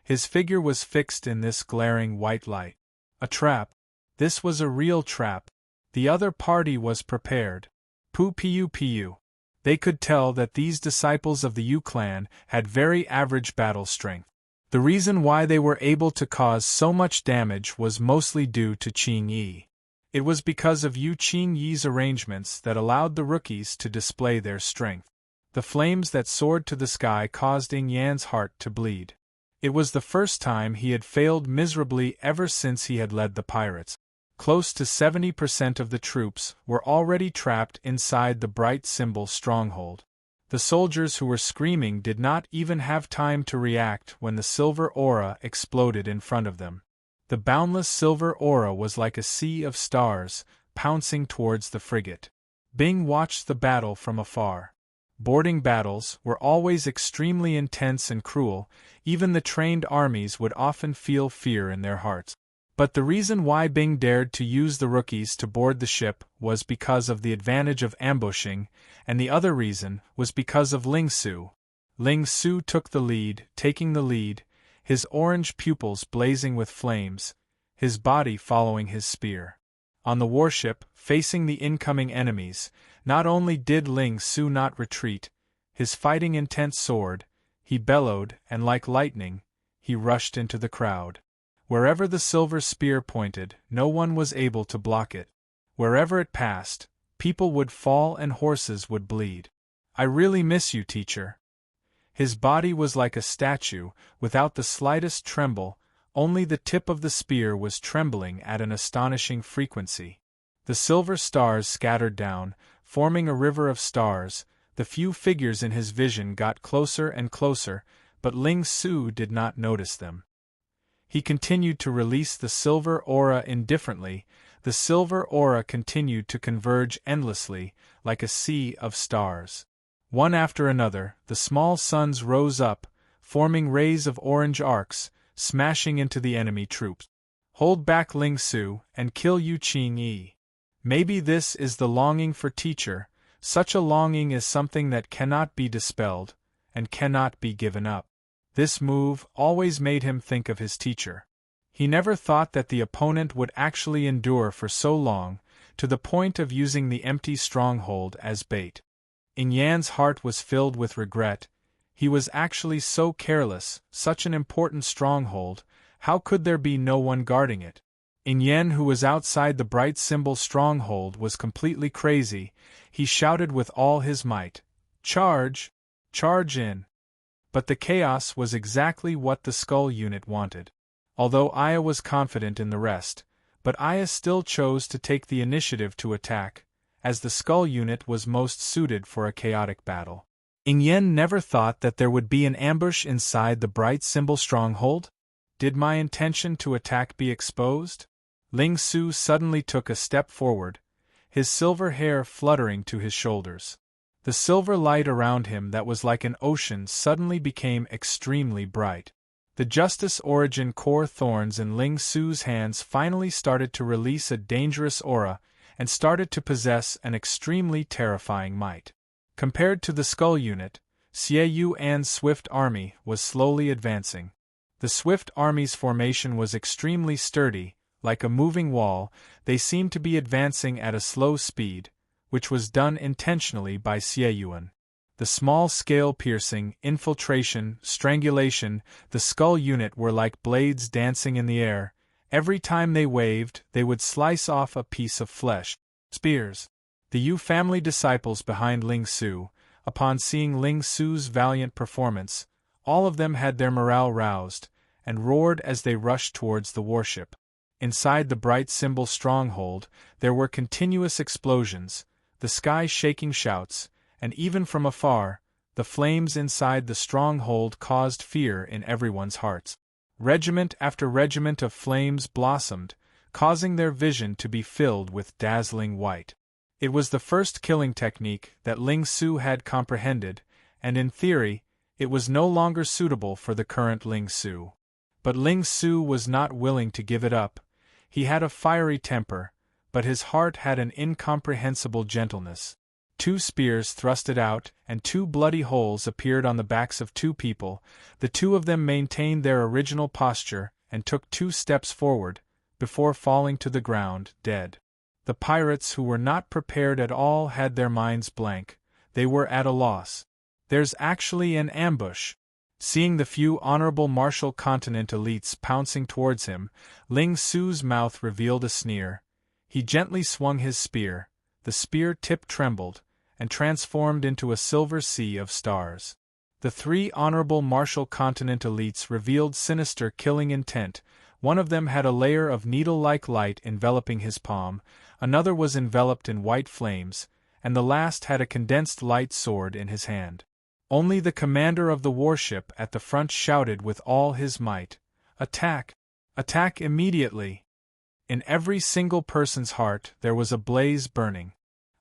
A: His figure was fixed in this glaring white light. A trap. This was a real trap. The other party was prepared. Pu. They could tell that these disciples of the Yu clan had very average battle strength. The reason why they were able to cause so much damage was mostly due to Qingyi. It was because of Yu Qingyi's arrangements that allowed the rookies to display their strength. The flames that soared to the sky caused Ing Yan's heart to bleed. It was the first time he had failed miserably ever since he had led the pirates. Close to 70% of the troops were already trapped inside the bright symbol stronghold. The soldiers who were screaming did not even have time to react when the silver aura exploded in front of them. The boundless silver aura was like a sea of stars, pouncing towards the frigate. Bing watched the battle from afar. Boarding battles were always extremely intense and cruel, even the trained armies would often feel fear in their hearts. But the reason why Bing dared to use the rookies to board the ship was because of the advantage of ambushing, and the other reason was because of Ling Su. Ling Su took the lead, taking the lead, his orange pupils blazing with flames, his body following his spear. On the warship, facing the incoming enemies, not only did Ling Su not retreat, his fighting intent soared, he bellowed, and like lightning, he rushed into the crowd. Wherever the silver spear pointed, no one was able to block it. Wherever it passed, people would fall and horses would bleed. I really miss you, teacher. His body was like a statue, without the slightest tremble, only the tip of the spear was trembling at an astonishing frequency. The silver stars scattered down, forming a river of stars. The few figures in his vision got closer and closer, but Ling Su did not notice them. He continued to release the silver aura indifferently. The silver aura continued to converge endlessly, like a sea of stars. One after another, the small suns rose up, forming rays of orange arcs, smashing into the enemy troops. Hold back Ling Su, and kill Yu Qingyi. Maybe this is the longing for teacher. Such a longing is something that cannot be dispelled, and cannot be given up. This move always made him think of his teacher. He never thought that the opponent would actually endure for so long, to the point of using the empty stronghold as bait. Ing Yan's heart was filled with regret. He was actually so careless, such an important stronghold, how could there be no one guarding it? Ing Yan, who was outside the bright symbol stronghold, was completely crazy. He shouted with all his might, "Charge! Charge in!" But the chaos was exactly what the Skull unit wanted. Although Aya was confident in the rest, but Aya still chose to take the initiative to attack, as the Skull unit was most suited for a chaotic battle. Ing Yan never thought that there would be an ambush inside the bright symbol stronghold. Did my intention to attack be exposed? Ling Su suddenly took a step forward, his silver hair fluttering to his shoulders. The silver light around him that was like an ocean suddenly became extremely bright. The Justice Origin core thorns in Ling Su's hands finally started to release a dangerous aura, and started to possess an extremely terrifying might. Compared to the Skull unit, Xie Yuan's swift army was slowly advancing. The swift army's formation was extremely sturdy, like a moving wall. They seemed to be advancing at a slow speed, which was done intentionally by Xie Yuan. The small-scale piercing, infiltration, strangulation, the Skull unit were like blades dancing in the air. Every time they waved, they would slice off a piece of flesh. Spears. The Yu family disciples behind Ling Su, upon seeing Ling Su's valiant performance, all of them had their morale roused, and roared as they rushed towards the warship. Inside the bright symbol stronghold, there were continuous explosions, the sky shaking shouts, and even from afar, the flames inside the stronghold caused fear in everyone's hearts. Regiment after regiment of flames blossomed, causing their vision to be filled with dazzling white. It was the first killing technique that Ling Su had comprehended, and in theory, it was no longer suitable for the current Ling Su. But Ling Su was not willing to give it up. He had a fiery temper, but his heart had an incomprehensible gentleness. 2 spears thrusted out, and 2 bloody holes appeared on the backs of 2 people. The 2 of them maintained their original posture and took 2 steps forward, before falling to the ground, dead. The pirates who were not prepared at all had their minds blank. They were at a loss. There's actually an ambush. Seeing the few honorable martial continent elites pouncing towards him, Ling Su's mouth revealed a sneer. He gently swung his spear. The spear tip trembled, and transformed into a silver sea of stars. The 3 honorable martial continent elites revealed sinister killing intent. One of them had a layer of needle-like light enveloping his palm, another was enveloped in white flames, and the last had a condensed light sword in his hand. Only the commander of the warship at the front shouted with all his might, "Attack! Attack immediately!" In every single person's heart there was a blaze burning.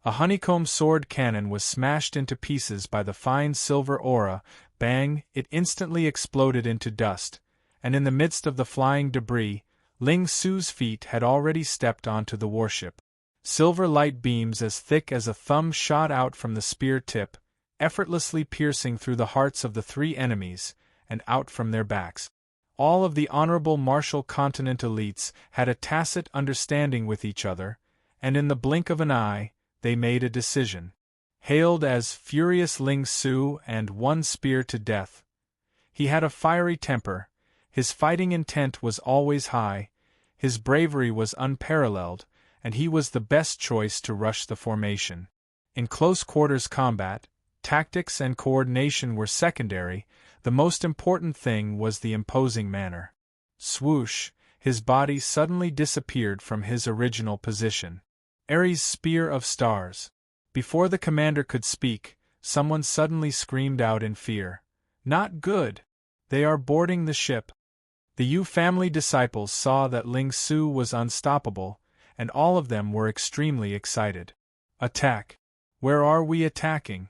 A: A honeycomb sword cannon was smashed into pieces by the fine silver aura. Bang! It instantly exploded into dust, and in the midst of the flying debris, Ling Su's feet had already stepped onto the warship. Silver light beams as thick as a thumb shot out from the spear tip, effortlessly piercing through the hearts of the 3 enemies, and out from their backs. All of the honorable martial continent elites had a tacit understanding with each other, and in the blink of an eye, they made a decision. Hailed as Furious Ling Su and 1 spear to death. He had a fiery temper, his fighting intent was always high, his bravery was unparalleled, and he was the best choice to rush the formation. In close quarters combat, tactics and coordination were secondary. The most important thing was the imposing manner. Swoosh, his body suddenly disappeared from his original position. Ares' spear of stars. Before the commander could speak, someone suddenly screamed out in fear. Not good! They are boarding the ship. The Yu family disciples saw that Ling Su was unstoppable, and all of them were extremely excited. Attack! Where are we attacking?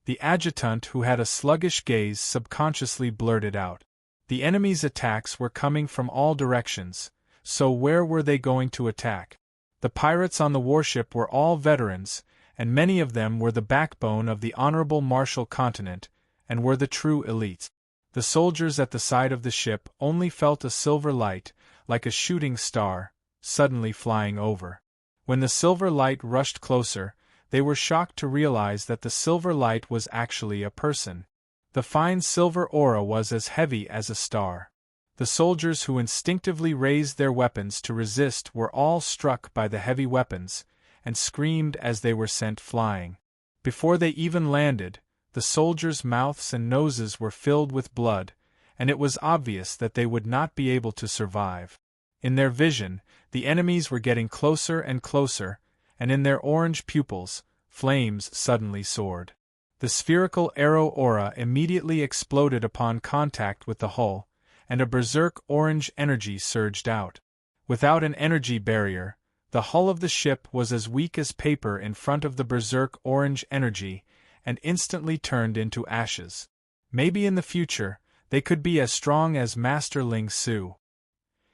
A: The adjutant, who had a sluggish gaze, subconsciously blurted out. The enemy's attacks were coming from all directions, so where were they going to attack? The pirates on the warship were all veterans, and many of them were the backbone of the honorable martial continent, and were the true elites. The soldiers at the side of the ship only felt a silver light, like a shooting star, suddenly flying over. When the silver light rushed closer, they were shocked to realize that the silver light was actually a person. The fine silver aura was as heavy as a star. The soldiers who instinctively raised their weapons to resist were all struck by the heavy weapons, and screamed as they were sent flying. Before they even landed, the soldiers' mouths and noses were filled with blood, and it was obvious that they would not be able to survive. In their vision, the enemies were getting closer and closer, and in their orange pupils, flames suddenly soared. The spherical arrow aura immediately exploded upon contact with the hull, and a berserk orange energy surged out. Without an energy barrier, the hull of the ship was as weak as paper in front of the berserk orange energy, and instantly turned into ashes. Maybe in the future, they could be as strong as Master Ling Su.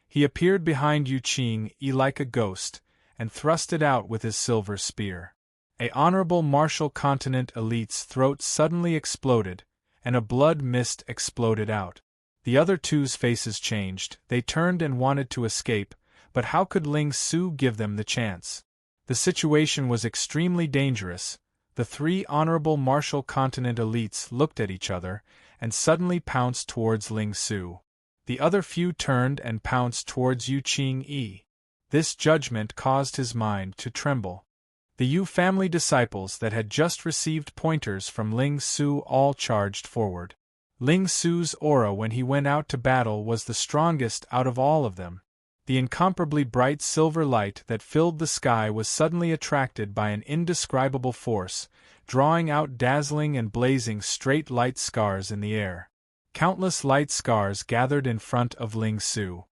A: He appeared behind Yu Qing like a ghost, and thrust it out with his silver spear. A honorable martial continent elite's throat suddenly exploded, and a blood mist exploded out. The other two's faces changed, they turned and wanted to escape, but how could Ling Su give them the chance? The situation was extremely dangerous. The three honorable martial continent elites looked at each other, and suddenly pounced towards Ling Su. The other few turned and pounced towards Yu Qing-yi. This judgment caused his mind to tremble. The Yu family disciples that had just received pointers from Ling Su all charged forward. Ling Su's aura when he went out to battle was the strongest out of all of them. The incomparably bright silver light that filled the sky was suddenly attracted by an indescribable force, drawing out dazzling and blazing straight light scars in the air. Countless light scars gathered in front of Ling Su.